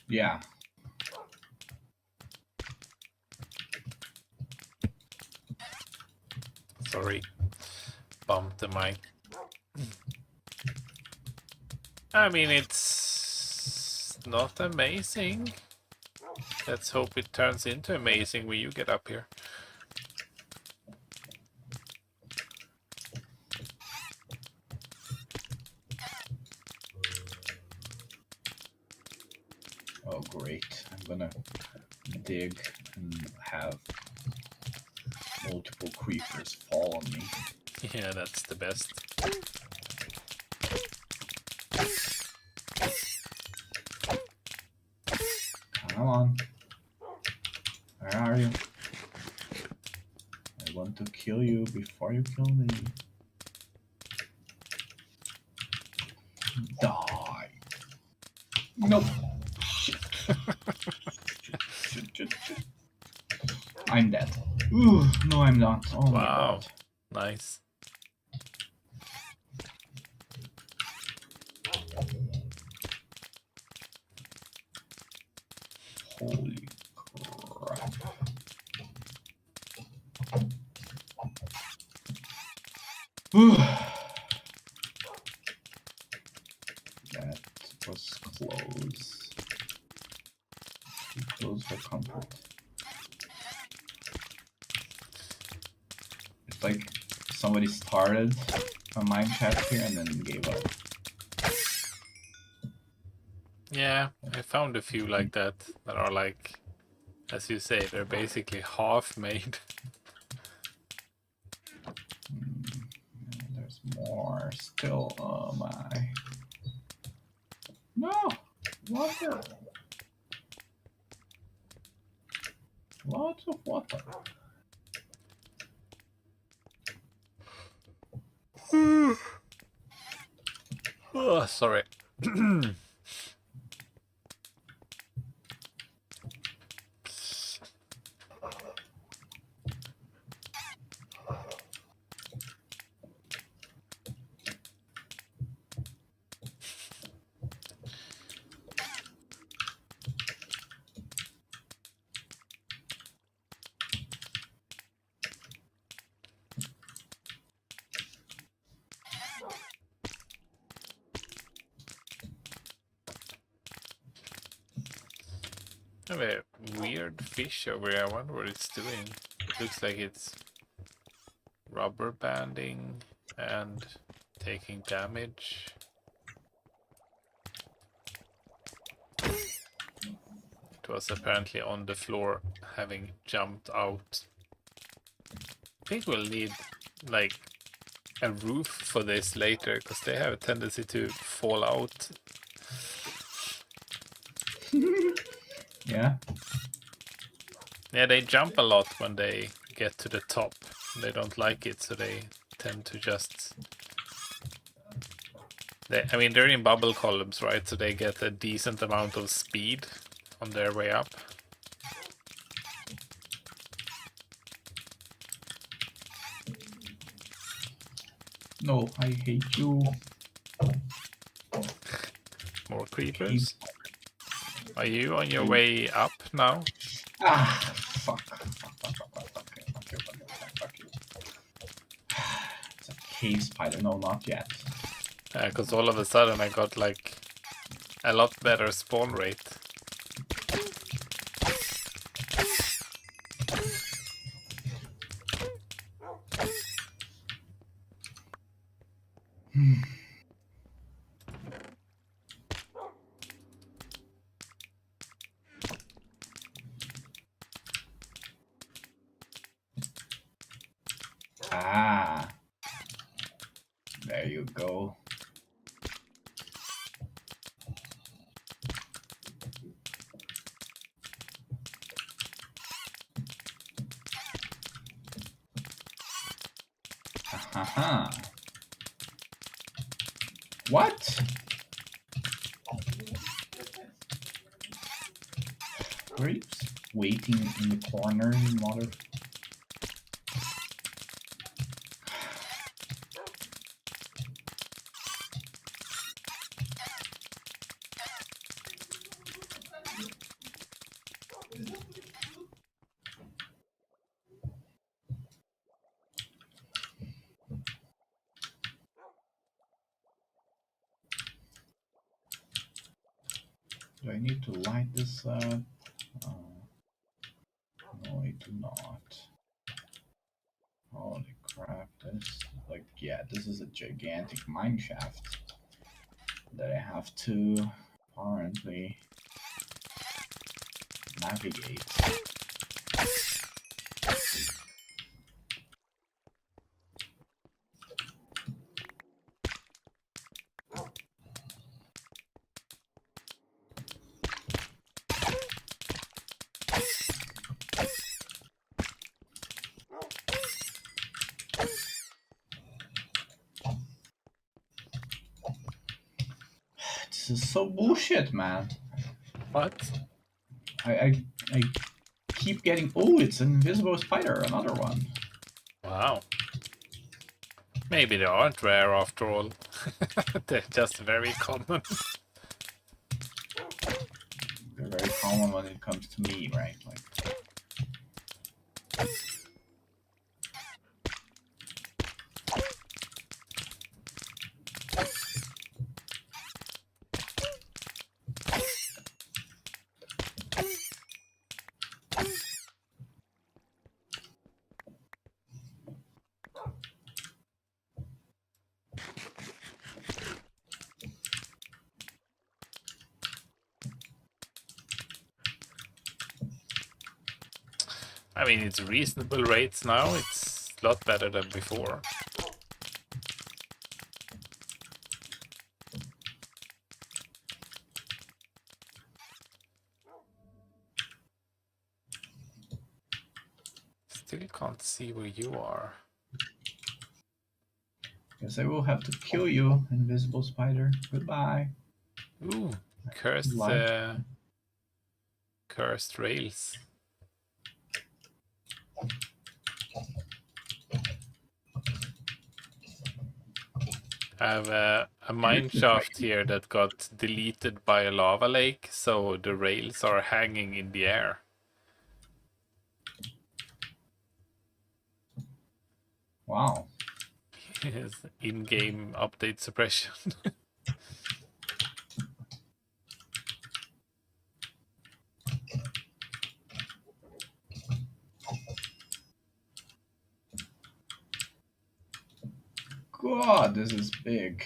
yeah. Sorry, bumped the mic. I mean, it's not amazing. Let's hope it turns into amazing when you get up here. Oh, great. I'm gonna dig and have multiple creepers fall on me. Yeah, that's the best. Come on. Where are you? I want to kill you before you kill me. Die. Nope. Shit. Shit. I'm dead. Ooh, no, I'm not. Oh my Wow, god. nice. Holy crap. That was close. Too close for comfort. It's like somebody started a mine shaft here and then gave up. Yeah, I found a few like that are like, as you say, they're basically half made. There's more still. Oh my. No! Water! Lots of water. Oh, sorry. have a weird fish over here. I wonder what it's doing. Looks like it's rubber banding and taking damage. It was apparently on the floor, having jumped out. I think we'll need like a roof for this later, because they have a tendency to fall out. Yeah. Yeah, they jump a lot when they get to the top. They don't like it, so they tend to just... I mean, they're in bubble columns, right? So they get a decent amount of speed on their way up. No, I hate you. More creepers. Are you on your way up now? Ah, fuck you. It's a cave spider. No, not yet. Because all of a sudden I got like a lot better spawn rate. Ah, there you go. Haha. What? Were you just waiting in the corner, you mother? Do I need to light this up? No, I do not. Holy crap, this, like, yeah, this is a gigantic mine shaft that I have to apparently navigate. This is so bullshit, man. What? I keep getting... Oh, it's an invisible spider, another one. Wow. Maybe they aren't rare after all. They're just very common. They're very common when it comes to me, right? Like... I mean, it's reasonable rates now. It's a lot better than before. Still can't see where you are. Guess I will have to kill you, invisible spider. Goodbye. Ooh, cursed, cursed rails. I have a mine shaft here that got deleted by a lava lake, so the rails are hanging in the air. Wow. Yes, in-game update suppression. Oh, this is big.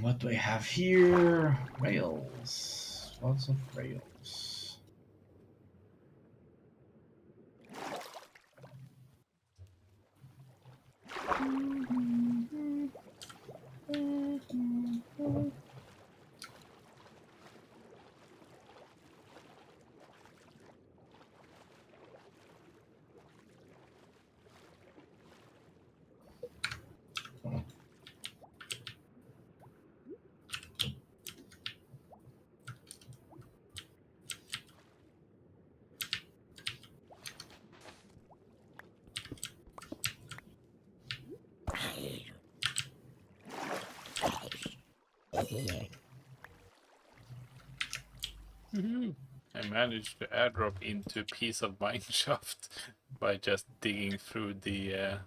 What do I have here? Rails. Lots of rails. I managed to airdrop into a piece of mineshaft by just digging through the...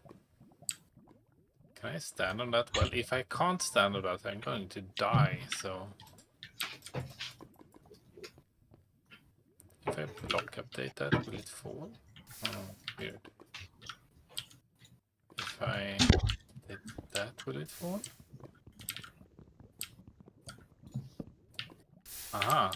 Can I stand on that? Well, if I can't stand on that, I'm going to die, so... If I block update that, will it fall? Oh, weird. If I did that, will it fall? Aha!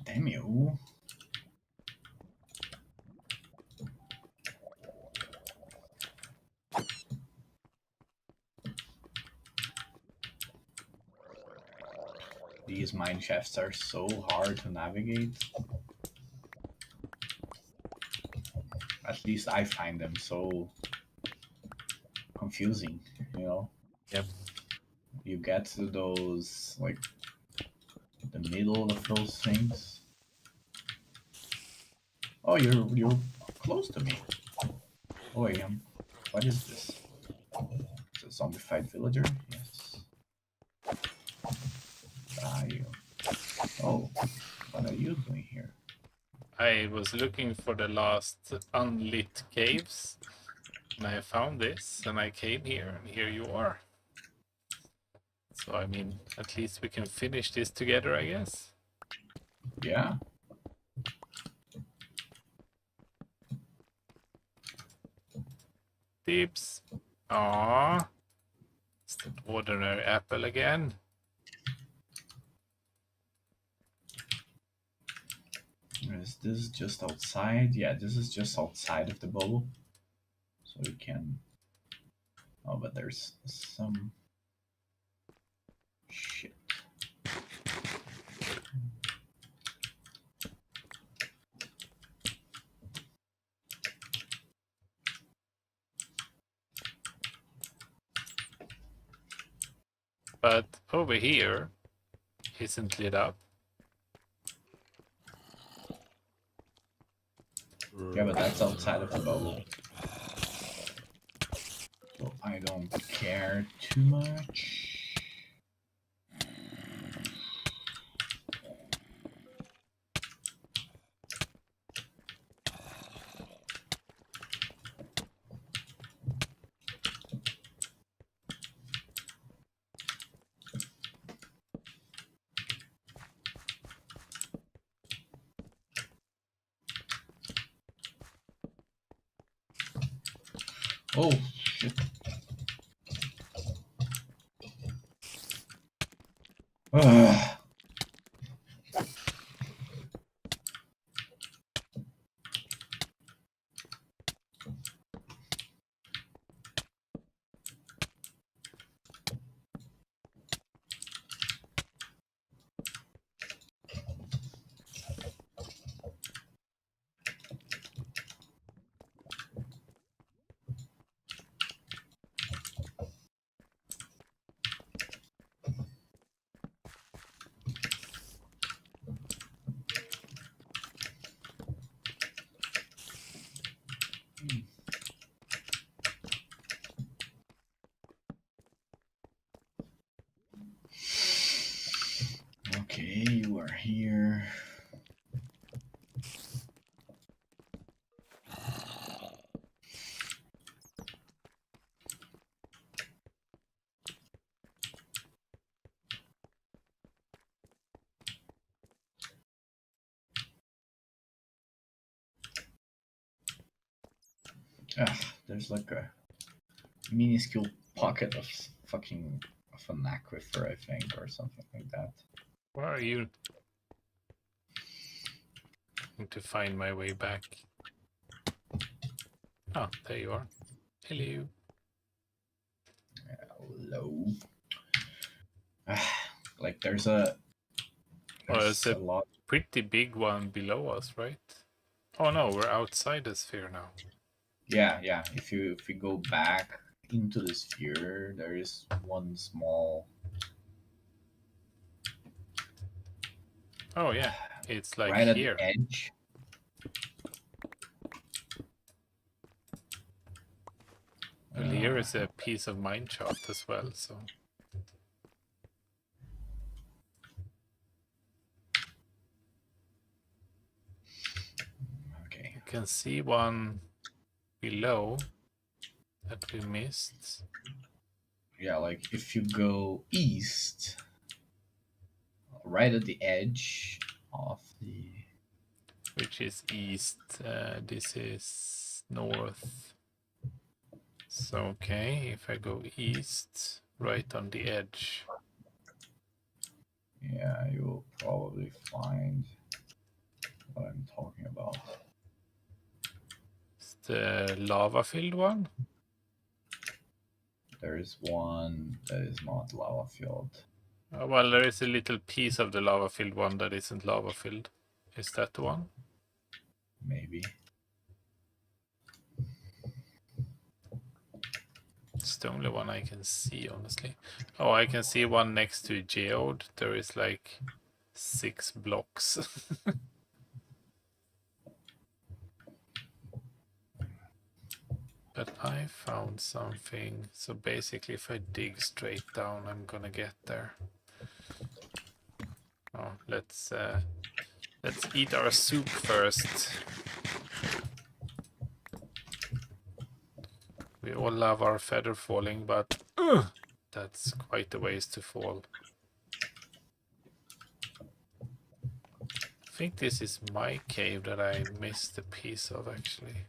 Damn you. These mine shafts are so hard to navigate. At least I find them so confusing, you know? Yep. You get to those, like, the middle of those things. Oh, you're close to me. Oh, I am. What is this? Is it a zombified villager? Yes. Ah, you. Oh, what are you doing here? I was looking for the last unlit caves, and I found this, and I came here, and here you are. So, I mean, at least we can finish this together, I guess. Yeah. Tips. Aww. It's the ordinary apple again. Is this just outside? Yeah, this is just outside of the bubble. So you can... Oh, but there's some... Shit. But over here isn't lit up. Yeah, but that's outside of the bubble. So I don't care too much. Oh, shit. Ugh. Okay, you are here. There's like a minuscule pocket of fucking of an aquifer, I think, or something like that. Where are you? Need to find my way back. Oh, there you are. Hello. Hello. Like there's a There's a lot. pretty big one below us, right? Oh no, we're outside the sphere now. Yeah. If you go back into the sphere, there is one small. Oh yeah, it's like right at here. the edge. Well, here is a piece of mine shaft as well, so. Okay. You can see one below that we missed. Yeah, like if you go east, right at the edge of the. Which is east. This is north. So, okay, if I go east, right on the edge. Yeah, you'll probably find what I'm talking about. It's the lava-filled one? There is one that is not lava filled. Well, there is a little piece of the lava-filled one that isn't lava-filled. Is that the one? Maybe. It's the only one I can see, honestly. Oh, I can see one next to a geode. There is like 6 blocks. But I found something. So basically, if I dig straight down, I'm gonna get there. Oh, let's eat our soup first. We all love our feather falling, but that's quite a ways to fall. I think this is my cave that I missed a piece of, actually.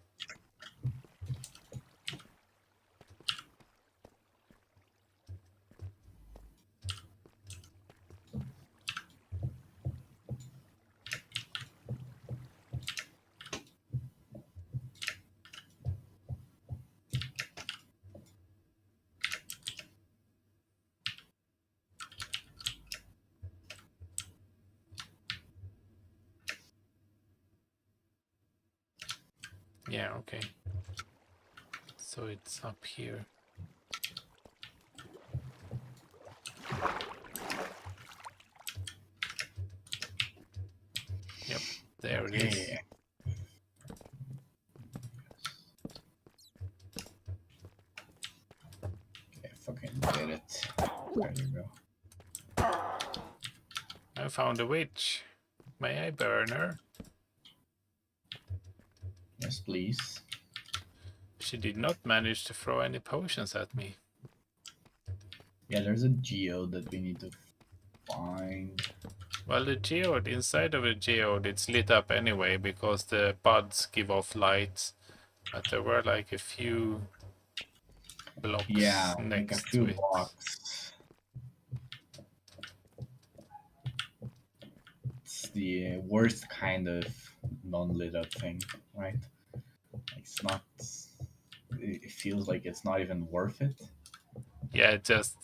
Yeah, okay. So it's up here. Yep, there it is. Okay, fucking did it. There you go. I found a witch. May I burn her? Yes, please. She did not manage to throw any potions at me. Yeah, there's a geode that we need to find. Well, the geode, inside of the geode, it's lit up anyway because the buds give off light. But there were like a few blocks Yeah, like a next few to it. blocks. It's the worst kind of non-lit up thing, right? It's not. It feels like it's not even worth it. Yeah, just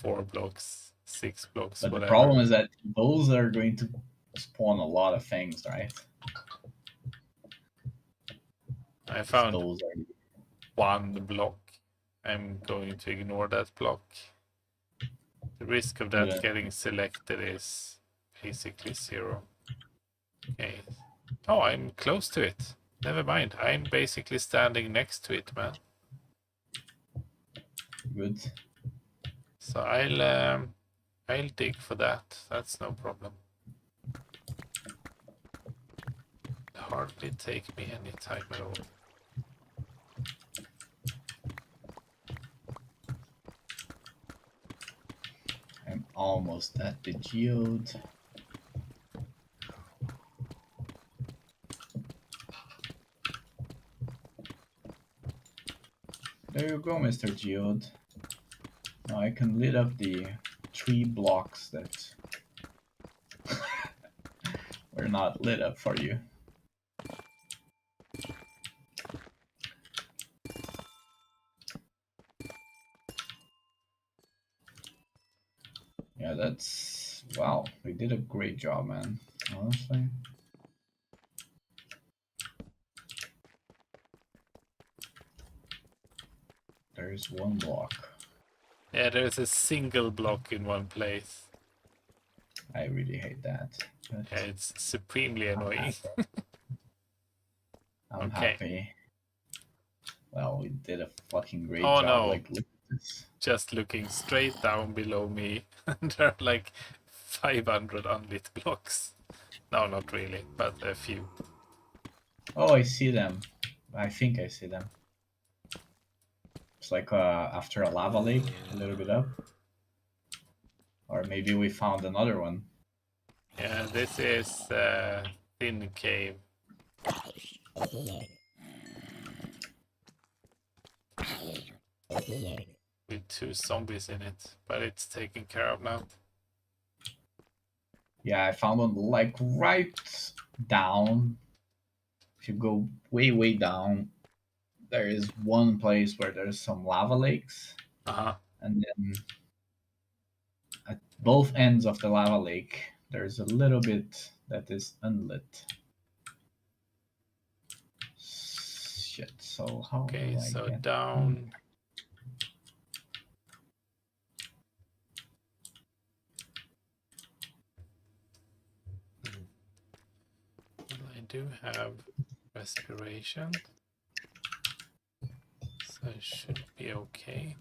4 blocks, 6 blocks, But the whatever. problem is that those are going to spawn a lot of things, right? I found Those are 1 block. I'm going to ignore that block. The risk of that good. getting selected is basically 0. Okay. Oh, I'm close to it. Never mind. I'm basically standing next to it, man. Good. So I'll dig for that. That's no problem. Hardly take me any time at all. I'm almost at the geode. There you go, Mr. Geode. Now I can lit up the 3 blocks that were not lit up for you. Yeah, that's... Wow, we did a great job, man. Honestly. There's 1 block. Yeah, there's a single block in one place. I really hate that. But Yeah, it's supremely annoying. I'm Okay. happy. Well, we did a fucking great Oh, job. no. Like, look at this. Just looking straight down below me, there are like 500 unlit blocks. No, not really, but a few. Oh, I see them. I think I see them. It's like after a lava lake, a little bit up. Or maybe we found another one. Yeah, this is Thin Cave. With 2 zombies in it, but it's taken care of now. Yeah, I found one like right down. If you go way, way down, there is one place where there's some lava lakes. Uh-huh. And then at both ends of the lava lake, there's a little bit that is unlit. Shit, so how Okay, do I so get down. Well, I do have respiration, so it should be okay.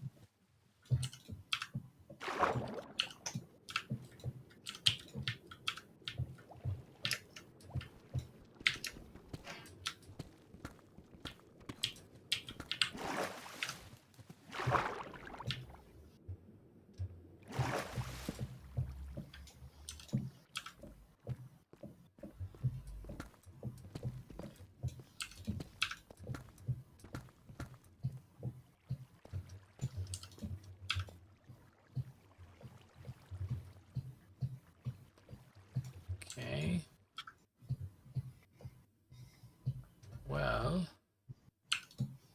Okay. Well,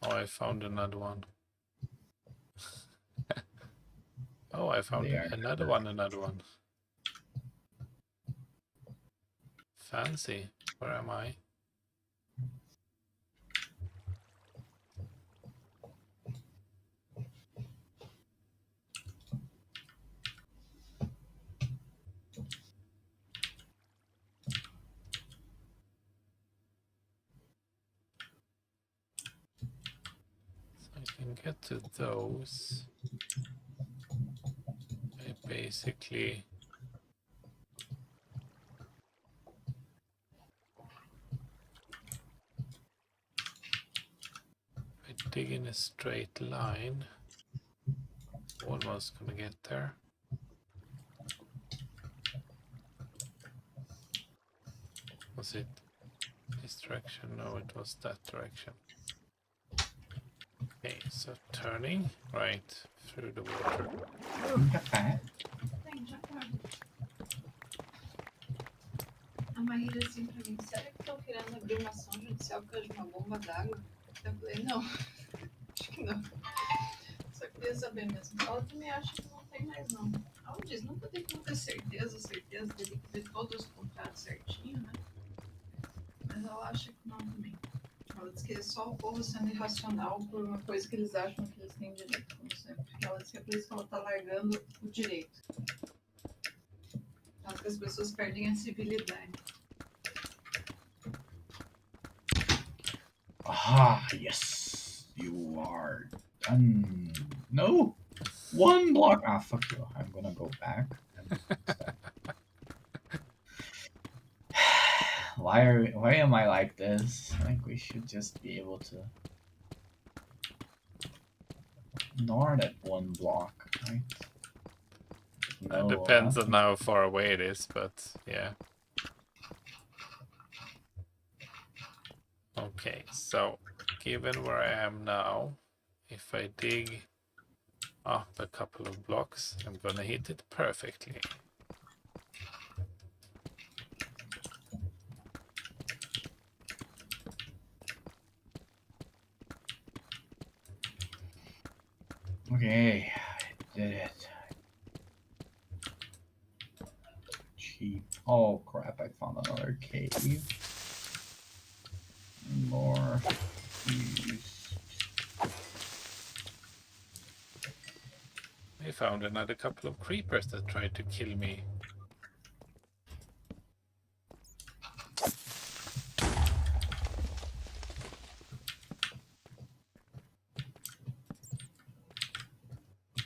oh, I found another one. Oh, I found another one. Fancy. Where am I? So I can get to those. I basically dig in a straight line. Almost gonna get there. Was it this direction? No, it was that direction. Okay, so turning right through the water. Café. Tem, já tá. A Maíra assim pra mim, será que estão querendo abrir uma ação judicial por causa de uma bomba d'água? Eu falei, não, acho que não. Só queria saber mesmo. Ela também acha que não tem mais, não. Ela diz, nunca tem como ter certeza, teria que ver todos os contratos certinho, né? Mas ela acha que não também. Ela diz que é só o povo sendo irracional por uma coisa que eles acham que eles têm direito, como sempre. Ela diz que é por isso que ela tá largando o direito. Acho que as pessoas perdem a civilidade. Ah, yes. You are done. No. One block. Ah, fuck you. I'm gonna go back. Why am I like this? I think we should just be able to ignore that one block, right? It depends on how far away it is, but yeah. Okay, so given where I am now, if I dig up a couple of blocks, I'm gonna hit it perfectly. Okay, I did it. Cheap. Oh crap, I found another cave. More fuse. I found another couple of creepers that tried to kill me.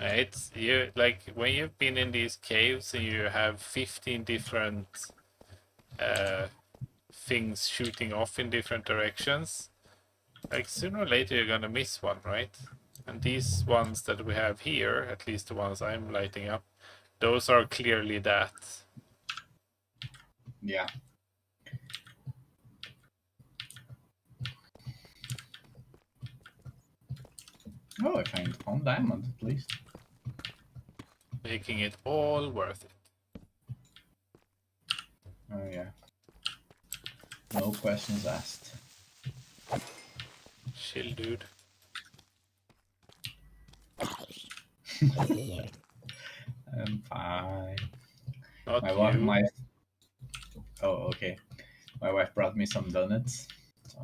It's you like when you've been in these caves and you have 15 different things shooting off in different directions. Like sooner or later you're gonna miss one, right? And these ones that we have here, at least the ones I'm lighting up, those are clearly that. Yeah. Oh, I found diamond at least. Making it all worth it. Oh yeah. No questions asked. Chill, dude. I'm fine. Not My you. wife, oh, okay. My wife brought me some donuts. So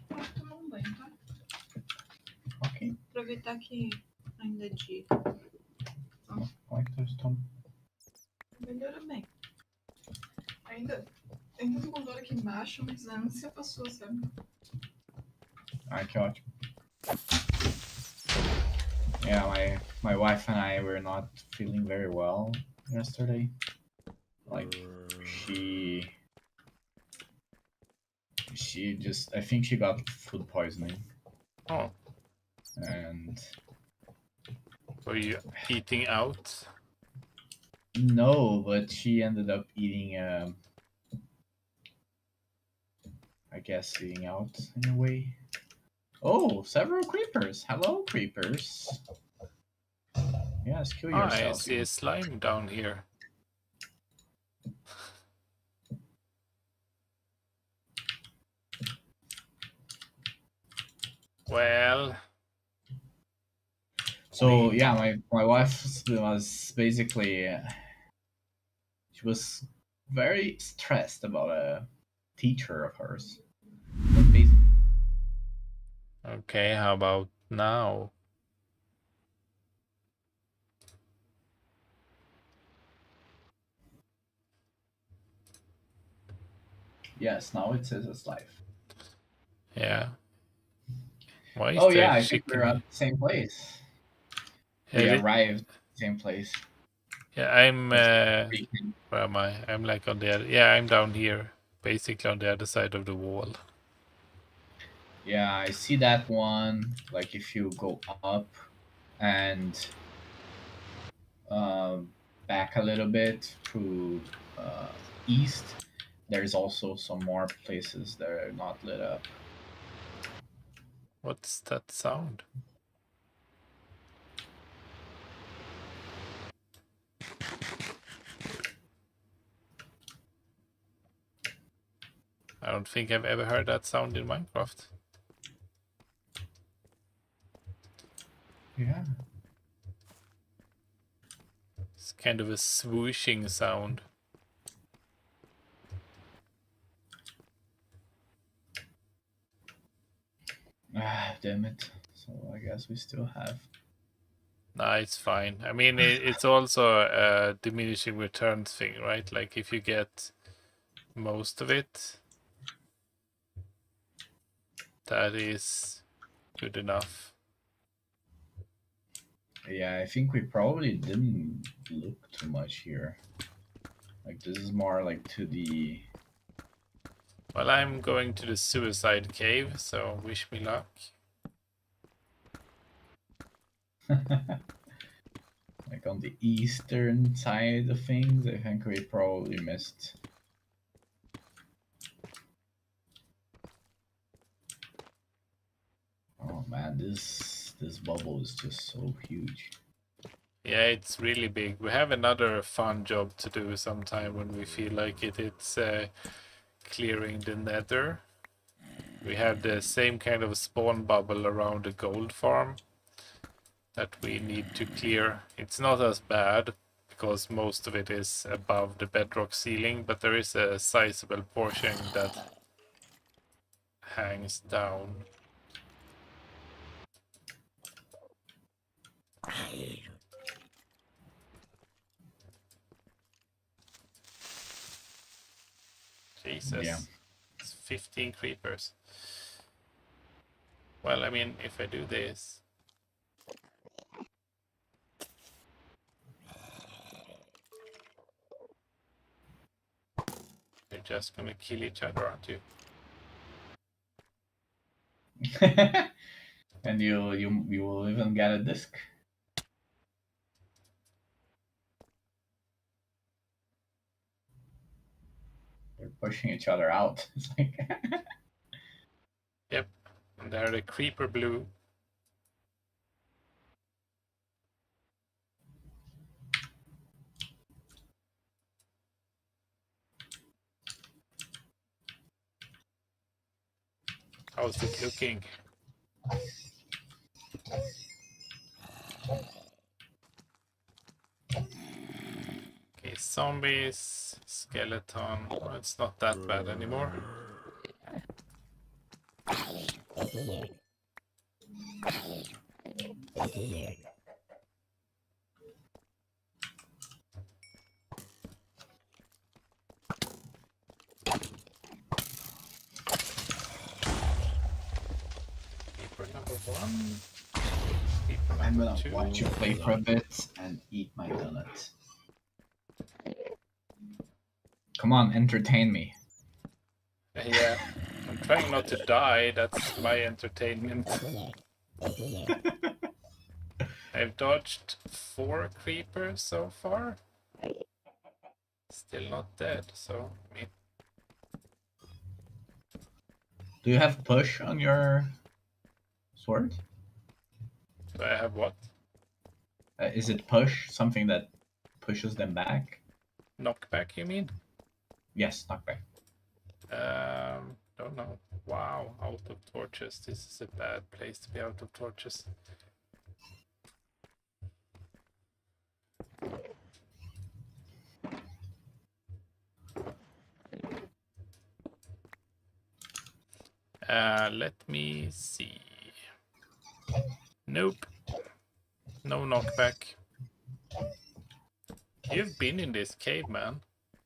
Vou tomar banho, tá? okay. Aproveitar que ainda é dia. Like this, Tom. Melhora bem. Ainda tô com dor aqui embaixo, mas a ânsia passou, sabe? Ah, que ótimo. Yeah, my wife and I were not feeling very well yesterday. Like she just, I think she got food poisoning. Oh. And Were you eating out? no, but she ended up eating I guess eating out in a way. Oh, several creepers. Hello, creepers. Yes, kill yourself. I see a slime down here. Well. So yeah, my wife was basically she was very stressed about a teacher of hers. Okay, how about now? Yes, now it says it's live. Yeah. Why is Oh there yeah, I think chicken? we're at the same place. Yeah, We arrived at the same place. Yeah, I'm where am I? I'm like on the other, yeah, I'm down here, basically on the other side of the wall. Yeah, I see that one. Like if you go up and back a little bit to east, there's also some more places that are not lit up. What's that sound? I don't think I've ever heard that sound in Minecraft. Yeah. It's kind of a swooshing sound. Ah, damn it. So I guess we still have. Nah, it's fine. I mean, it's also a diminishing returns thing, right? Like if you get most of it, that is good enough. Yeah, I think we probably didn't look too much here. Like, this is more like to the... Well, I'm going to the suicide cave, so wish me luck. like on the eastern side of things, I think we probably missed. Oh man, this bubble is just so huge. Yeah, it's really big. We have another fun job to do sometime when we feel like it. It's clearing the nether. We have the same kind of spawn bubble around the gold farm that we need to clear. It's not as bad because most of it is above the bedrock ceiling, but there is a sizable portion that hangs down. Jesus. Yeah. It's 15 creepers. Well, I mean, if I do this... You're just gonna kill each other, aren't you? And you will even get a disc. They're pushing each other out. It's like Yep. And there the creeper blue. How's it looking? Okay, zombies, skeleton. Well, it's not that bad anymore. Creeper number 1. Creeper I'm number gonna 2. watch you play for a bit and eat my donut. Come on, entertain me. Yeah, I'm trying not to die. That's my entertainment. I've dodged 4 creepers so far. Still not dead, so I mean, Do you have push on your sword? do I have what? Is it push, something that pushes them back? Knockback, you mean? Yes, knockback. Don't know. Wow, out of torches. This is a bad place to be out of torches. Let me see. Nope. No knockback. You've been in this cave, man.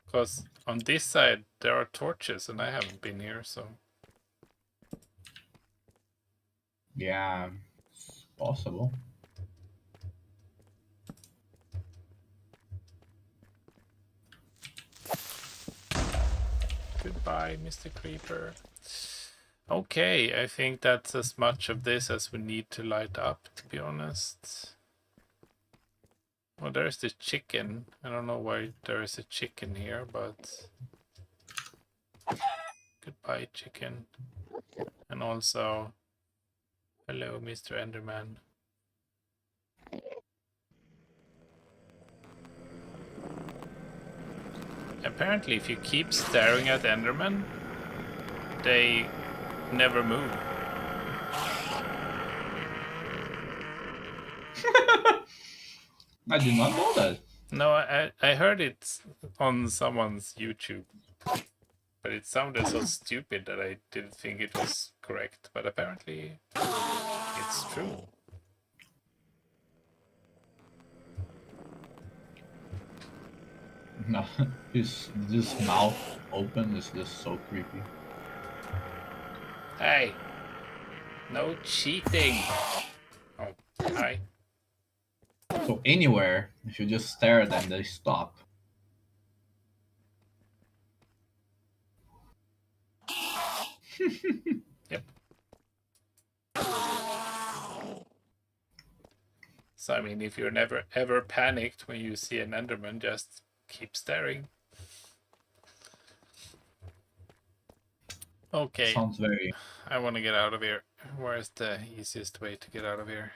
Because on this side there are torches and I haven't been here, so... Yeah, it's possible. Goodbye, Mr. Creeper. Okay, I think that's as much of this as we need to light up, to be honest. Well, there's the chicken. I don't know why there is a chicken here, but... pie chicken. And also, hello, Mr. Enderman. Apparently, if you keep staring at Enderman, they never move. I did not know that. No, I heard it on someone's YouTube. But it sounded so stupid that I didn't think it was correct. But apparently, it's true. No, his this mouth open is just so creepy. Hey! No cheating! Oh, hi. So anywhere, if you just stare at them, they stop. Yep. So, I mean, if you're never ever panicked when you see an Enderman, just keep staring. Okay. Sounds very. I want to get out of here. Where's the easiest way to get out of here?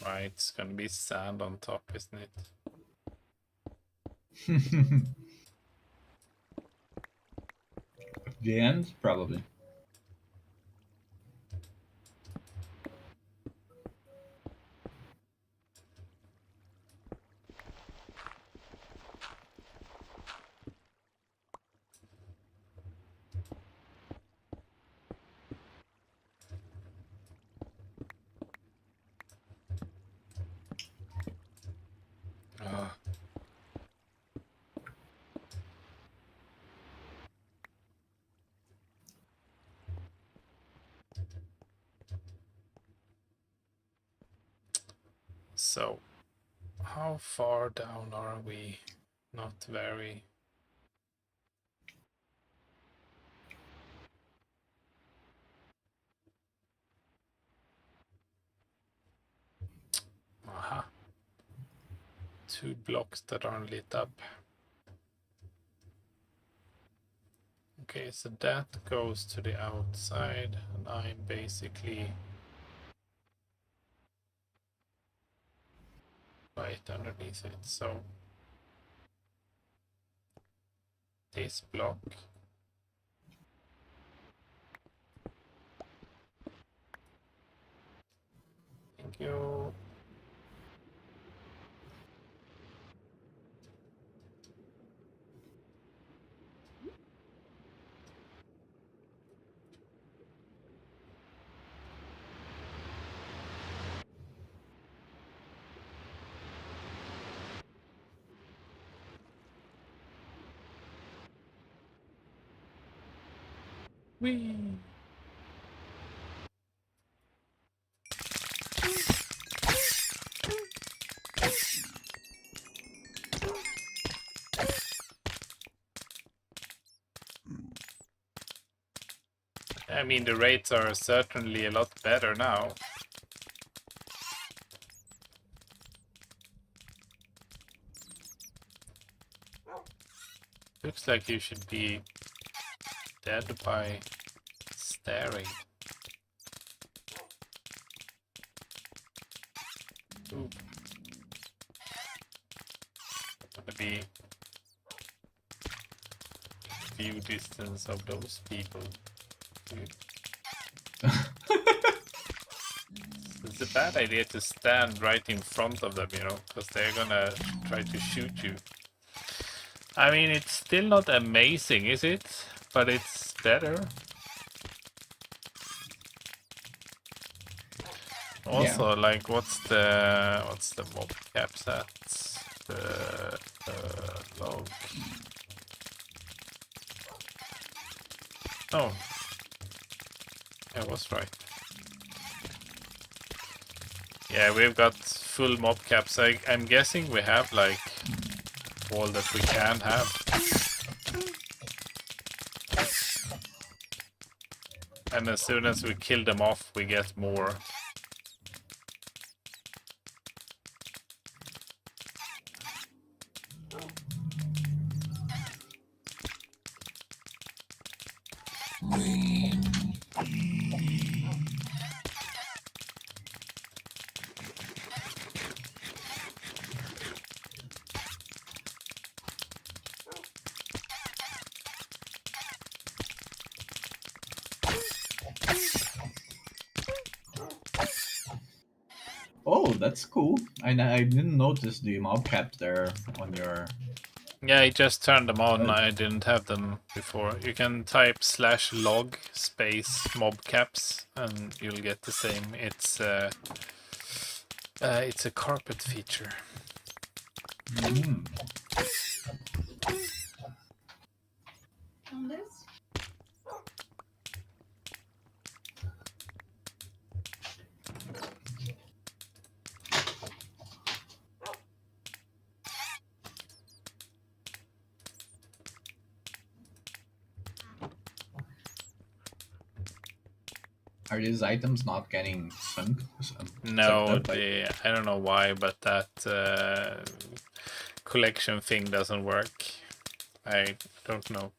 Right, it's gonna be sand on top, isn't it? The end, probably. Oh. So, how far down are we? Not very. Aha. 2 blocks that aren't lit up. Okay, so that goes to the outside, and I'm basically right underneath it. So this block. Thank you. Whee! I mean, the rates are certainly a lot better now. Looks like you should be dead by staring. Ooh. Gonna be view distance of those people. It's a bad idea to stand right in front of them, you know, because they're gonna try to shoot you. I mean, it's still not amazing, is it? But it's better. Also, like, what's the mob caps at? The log. Oh, I was right. Yeah, we've got full mob caps. I'm guessing we have like all that we can have. And as soon as we kill them off, we get more. Oh, that's cool. I didn't notice the mob cap there on your... Yeah, I just turned them on. I didn't have them before. You can type /log space mob caps and you'll get the same. It's a carpet feature. Mm. On this? Are these items not getting sunk? No, I don't know why, but that collection thing doesn't work. I don't know.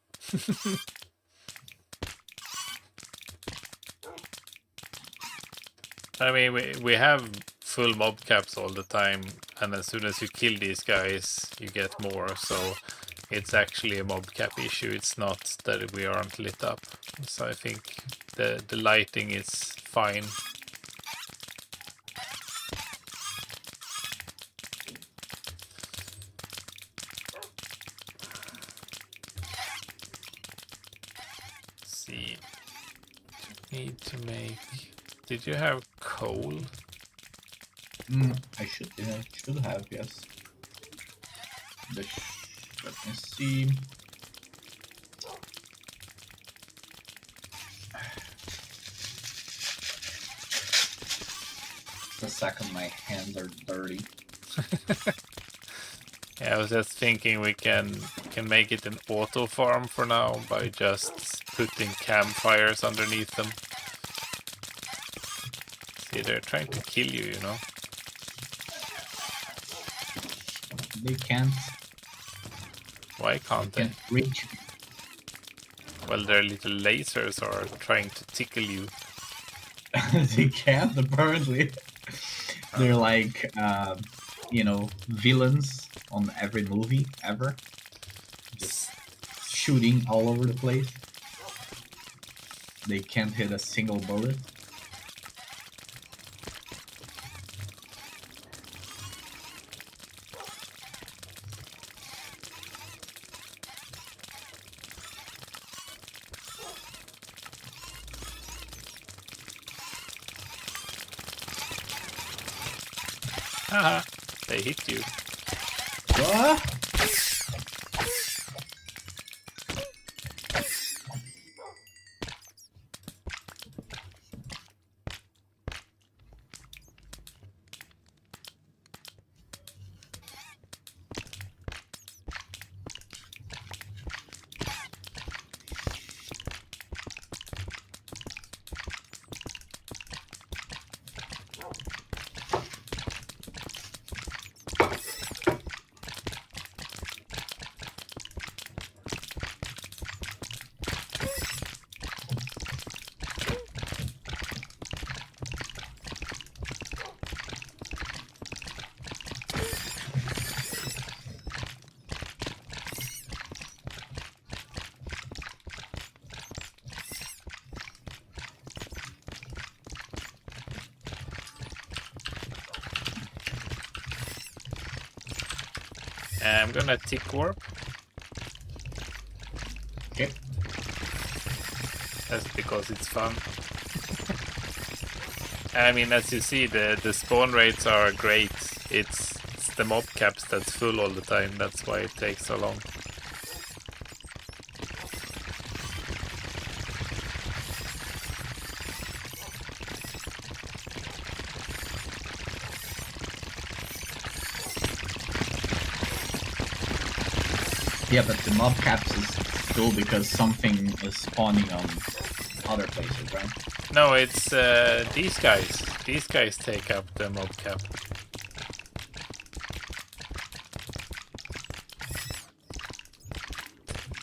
I mean, we have full mob caps all the time, and as soon as you kill these guys, you get more. So it's actually a mob cap issue. It's not that we aren't lit up. So I think the lighting is fine. Let's see. Need to make. Did you have coal? I should have, yes. Let me see. The second my hands are dirty. Yeah, I was just thinking we can make it an auto farm for now by just putting campfires underneath them. See, they're trying to kill you, you know. They can't. Why can't they? Can't reach. Well, their little lasers are trying to tickle you. They can't, apparently. They're like, you know, villains on every movie ever. Just shooting all over the place. They can't hit a single bullet. Haha, they hit you. What? I'm gonna tick warp. Okay. That's because it's fun. I mean, as you see, the spawn rates are great. It's the mob caps that's full all the time. That's why it takes so long. Yeah, but the mob caps is still because something is spawning on other places, right? No, it's these guys. These guys take up the mob cap.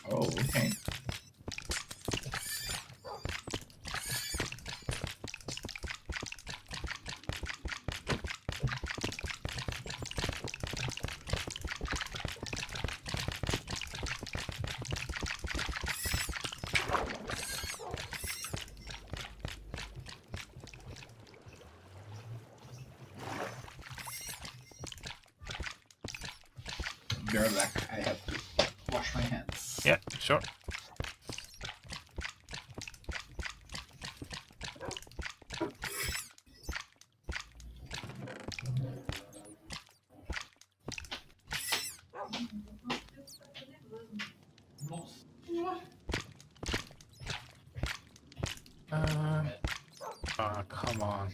Oh, okay. Be right back. I have to wash my hands. Yeah, sure. Oh, come on.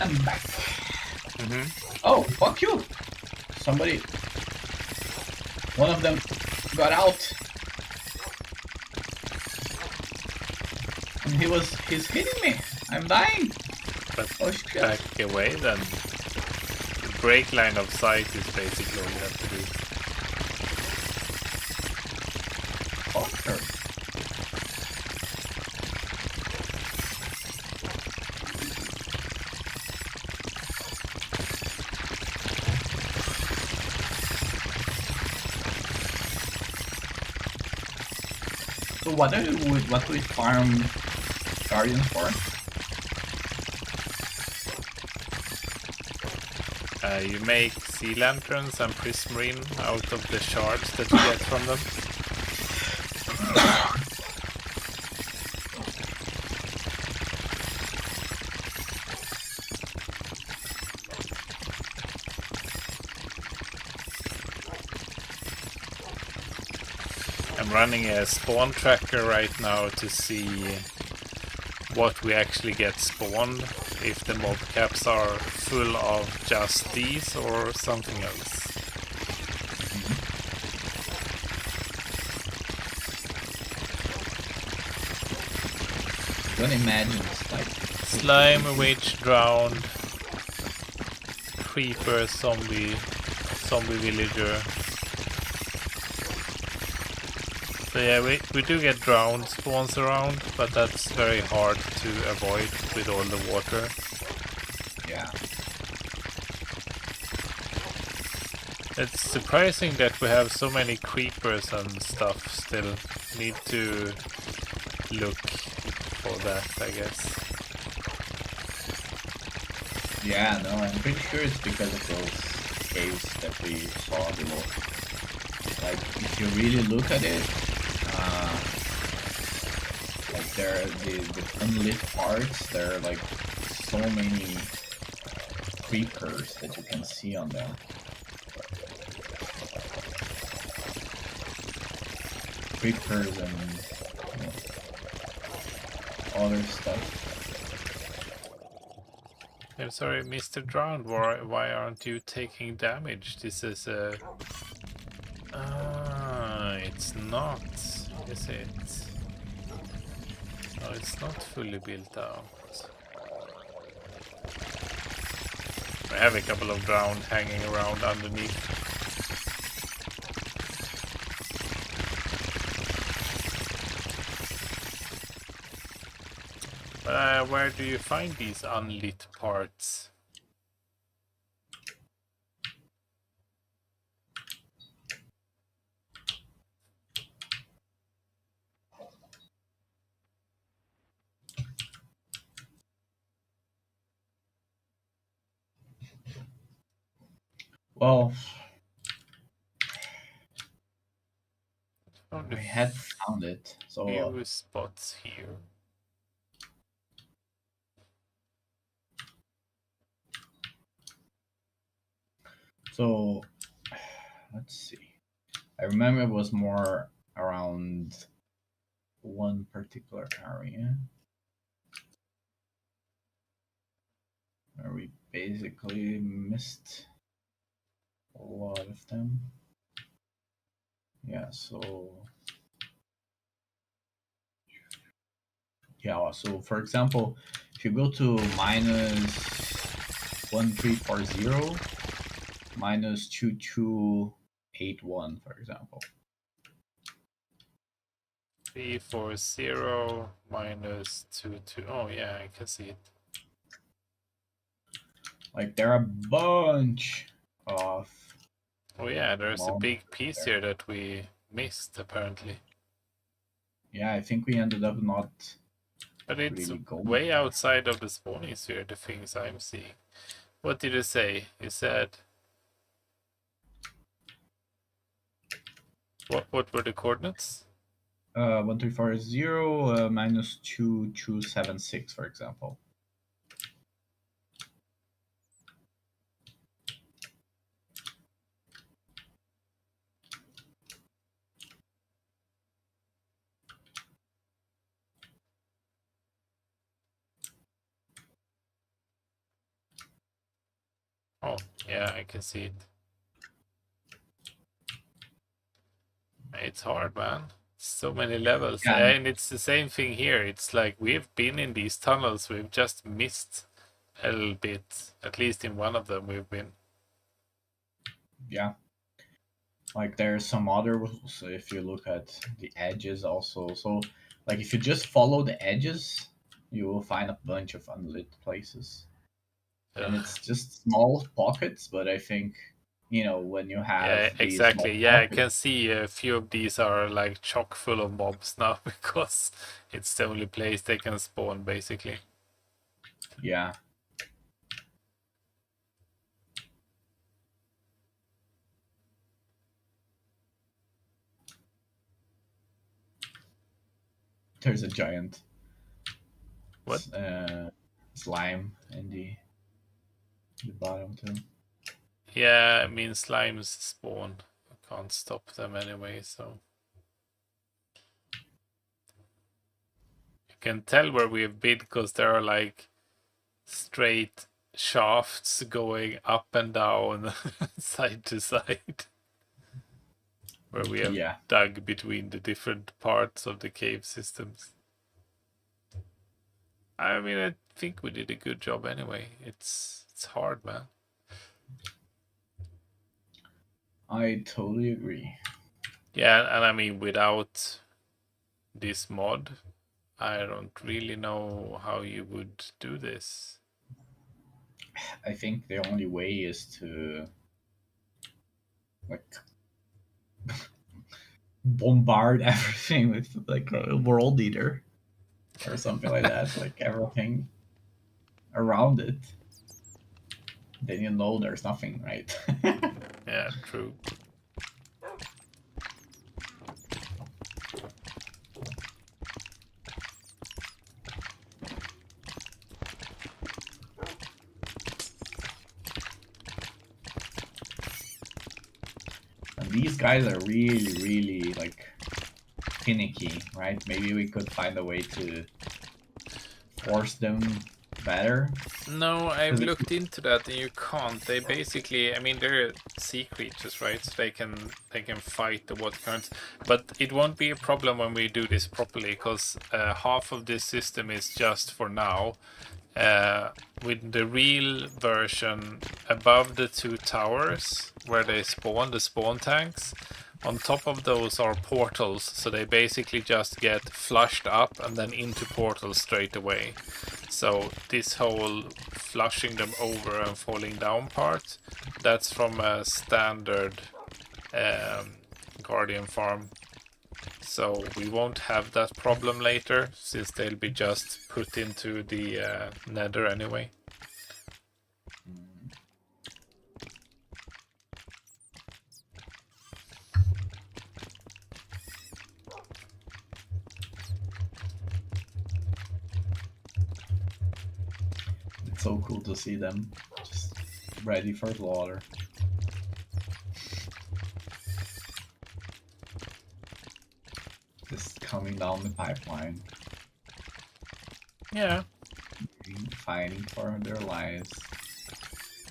I'm back. Mm-hmm. Oh, fuck you! Somebody... One of them got out. And he's hitting me. I'm dying. But oh shit. back away then. break line of sight is basically all you have to do. Okay. So what do we farm guardians for? You make sea lanterns and prismarine out of the shards that you get from them. I'm running a spawn tracker right now to see what we actually get spawned, if the mob caps are full of just these or something else. Don't imagine it's like Slime, witch, drowned, creeper, zombie villager. So yeah, we do get drowned spawns around, but that's very hard to avoid with all the water. yeah. It's surprising that we have so many creepers and stuff still. Need to look for that, I guess. Yeah, no, I'm pretty sure it's because of those caves that we saw below. Like, if you really look at it, like the unlit parts, there are like so many creepers that you can see on them. Creepers and other stuff. I'm sorry, Mr. Drowned, why aren't you taking damage? This is a... it's not, is it? No, it's not fully built out. I have a couple of drowned hanging around underneath. Where do you find these unlit parts? Well, Found we a had found it, so few spots here. so let's see. I remember it was more around one particular area where we basically missed a lot of them. Yeah, so yeah, so for example, if you go to -1340 -2281, for example. 340 minus 22. Oh yeah, I can see it. Like there are a bunch of Oh yeah, there's a mobs big piece there. here that we missed apparently. Yeah, I think we ended up not But it's really going way there. outside of the spawning sphere, the things I'm seeing. What did you say? You said... What were the coordinates? 1340 -2276, for example. Oh, yeah, I can see it. It's hard, man. So many levels. Yeah. And it's the same thing here. It's like we've been in these tunnels, we've just missed a little bit. At least in one of them we've been. Yeah. Like there's some other, so if you look at the edges also, so like if you just follow the edges, you will find a bunch of unlit places. And Ugh. it's just small pockets, but I think, you know, when you Yeah, have these small exactly. Yeah, I pockets, can see a few of these are like chock full of mobs now because it's the only place they can spawn, basically. yeah, there's a giant What? slime in the bottom too. Yeah, I mean, slimes spawn. I can't stop them anyway, so. You can tell where we have been because there are like straight shafts going up and down, side to side, where we have Yeah, dug between the different parts of the cave systems. I mean, I think we did a good job anyway. It's hard, man. I totally agree. Yeah, and I mean, without this mod, I don't really know how you would do this. I think the only way is to like bombard everything with like a world eater or something like that, like everything around it. Then you know there's nothing, right? Yeah, true. And these guys are really, really like finicky, right? Maybe we could find a way to force them better. No, I've 'Cause if looked into that, and you can't. They basically, I mean, they're sea creatures, right? So they can fight the water currents, but it won't be a problem when we do this properly, because half of this system is just for now. With the real version, above the two towers where they spawn, the spawn tanks, on top of those are portals, so they basically just get flushed up and then into portals straight away. So this whole flushing them over and falling down part, that's from a standard Guardian farm. So we won't have that problem later, since they'll be just put into the nether anyway. it's so cool to see them just ready for slaughter. Just coming down the pipeline, Yeah. fighting for their lives.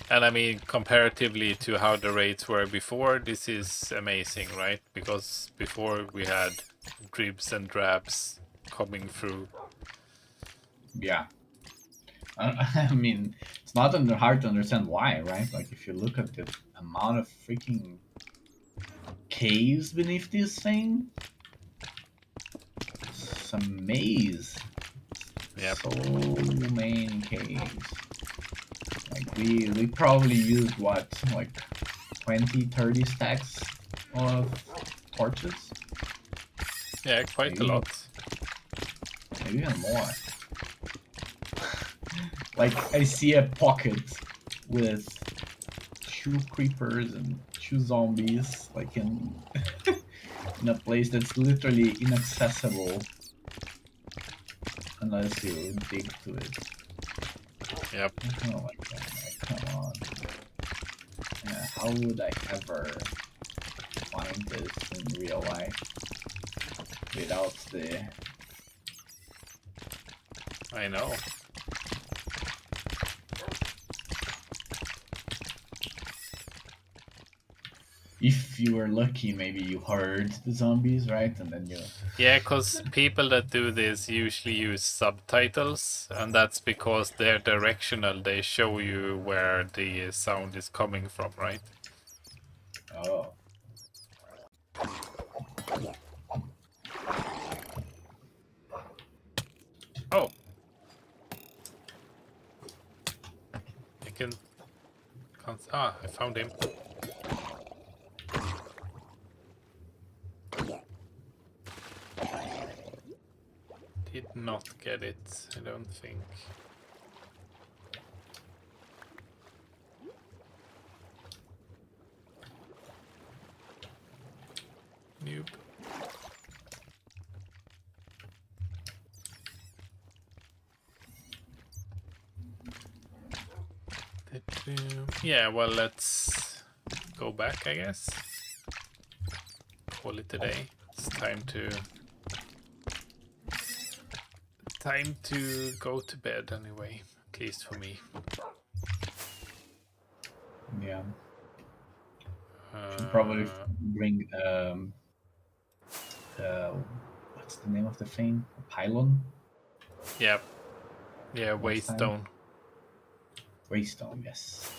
And I mean, comparatively to how the rates were before, this is amazing, right? Because before we had dribs and drabs coming through. Yeah. I mean, it's not hard to understand why, right? Like, if you look at the amount of freaking caves beneath this thing, it's a maze. Yep. So many caves. Like, we probably used, what, like 20, 30 stacks of torches? Yeah, quite Maybe. a lot. Maybe even more. Like, I see a pocket with 2 creepers and 2 zombies, like in in a place that's literally inaccessible unless you dig to it. Yep. Oh my god, like, come on. Yeah, how would I ever find this in real life without the... I know. If you were lucky, maybe you heard the zombies, right? And then you... Yeah, because people that do this usually use subtitles, and that's because they're directional. They show you where the sound is coming from, right? Oh. Oh. I found him. Did not get it, I don't think. Noob. Yeah, well, let's go back, I guess. Call it a day. It's time to go to bed anyway, at least for me. Yeah. Should probably Uh, bring what's the name of the thing? A pylon? yeah, Next time? Waystone. Waystone, yes.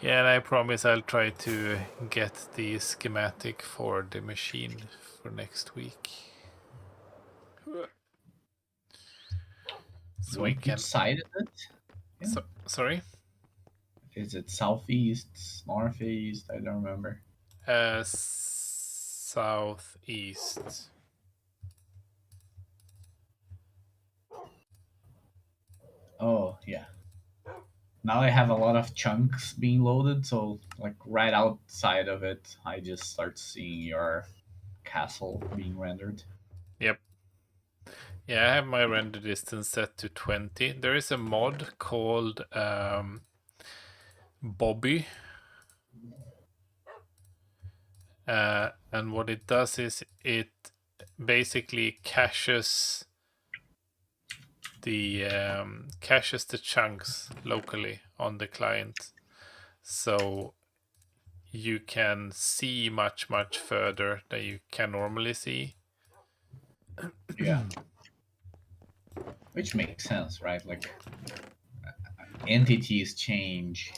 Yeah, and I promise I'll try to get the schematic for the machine for next week. So we can. Which side is it? Yeah. Sorry? Is it southeast, northeast? I don't remember. Southeast. Oh, yeah. Now I have a lot of chunks being loaded, so like right outside of it, I just start seeing your castle being rendered. Yep. Yeah, I have my render distance set to 20. There is a mod called Bobby. And what it does is it basically caches the chunks locally on the client, so you can see much further than you can normally see. Yeah. Which makes sense, right? Like entities change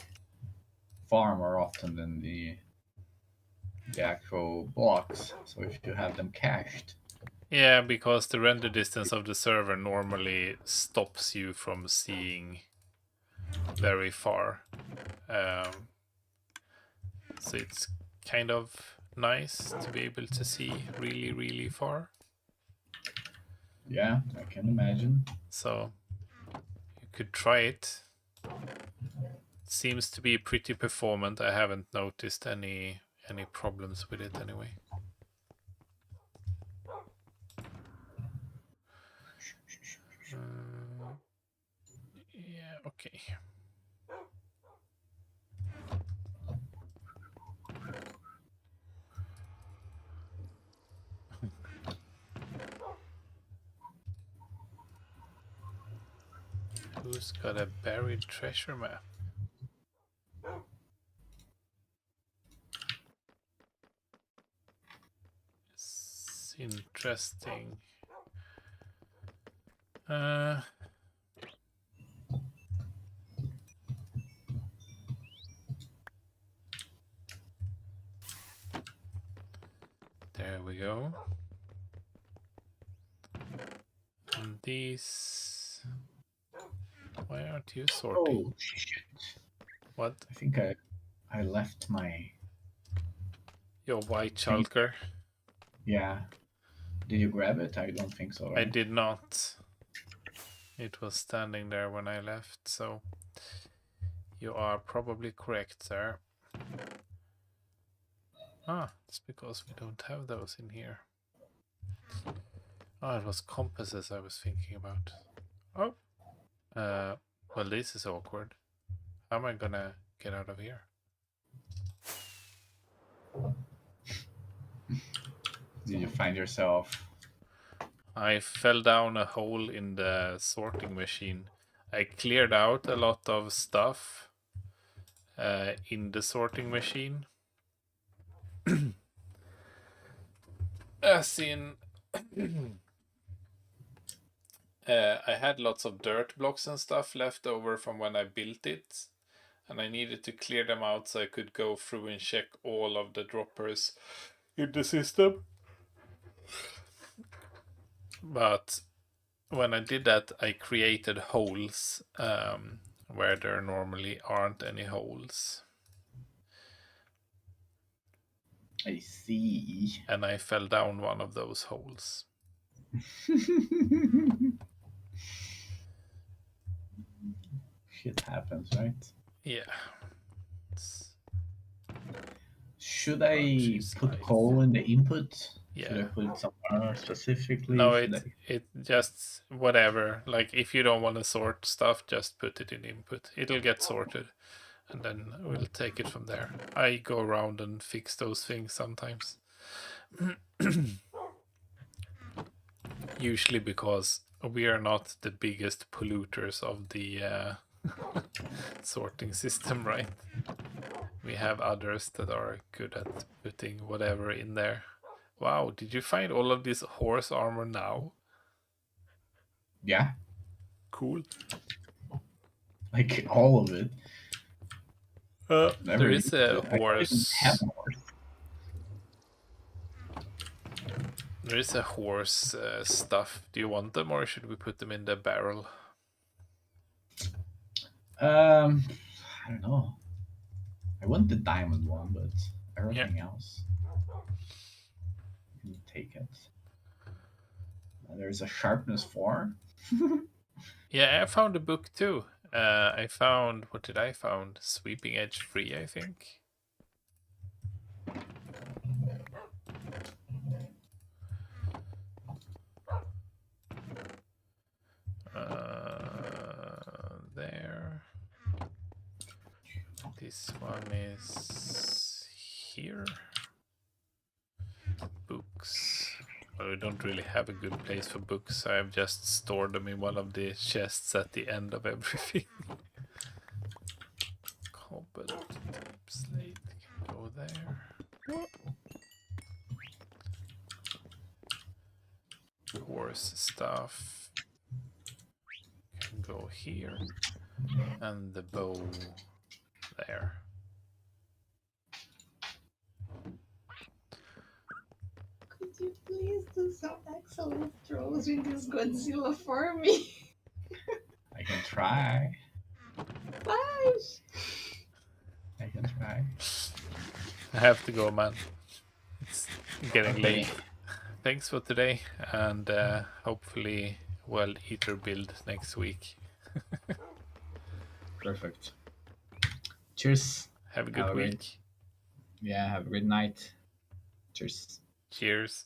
far more often than the actual blocks. So if you have them cached. Yeah, because the render distance of the server normally stops you from seeing very far. So it's kind of nice to be able to see really far. Yeah, I can imagine. So you could try it. Seems to be pretty performant. I haven't noticed any problems with it anyway. Yeah, okay. Who's got a buried treasure map? It's interesting. There we go. And these... Why aren't you sorting? Oh shit! What? I think I left my Your white shulker? Yeah. Did you grab it? I don't think so. Right? I did not. It was standing there when I left, so you are probably correct there. Ah, it's because we don't have those in here. Oh, it was compasses I was thinking about. Oh. Well, this is awkward. How am I gonna get out of here? Did you find yourself? I fell down a hole in the sorting machine. I cleared out a lot of stuff in the sorting machine. As in, I had lots of dirt blocks and stuff left over from when I built it. and I needed to clear them out so I could go through and check all of the droppers in the system. But when I did that, I created holes where there normally aren't any holes. I see. And I fell down one of those holes. Shit happens, right? Yeah. Should I she's put nice. coal in the input? Should I Yeah. put it somewhere specifically? No, Should it just whatever. Like if you don't want to sort stuff, just put it in input. It'll get sorted, and then we'll take it from there. I go around and fix those things sometimes. Usually because we are not the biggest polluters of the sorting system, right? We have others that are good at putting whatever in there. Wow, did you find all of this horse armor now? Yeah, Cool. like all of it. Never There is a used it. I don't even have horse. a horse. There is a horse stuff. Do you want them, or should we put them in the barrel? I don't know. I want the diamond one, but everything else, you can take it. There's a sharpness 4. Yeah, I found a book too. I found, what did I found? Sweeping Edge 3, I think. There. This one is here. Books. Well, we don't really have a good place for books. So I've just stored them in one of the chests at the end of everything. Cobalt type slate can go there. Horse stuff can go here. And the bow there. Could you please do some excellent throws with this Godzilla for me? I can try. Flash! I can try. I have to go, man. It's getting Okay. late. Thanks for today, and hopefully we'll either build next week. Perfect. Cheers. Have a good Have a week. great- Yeah, have a good night. Cheers. Cheers.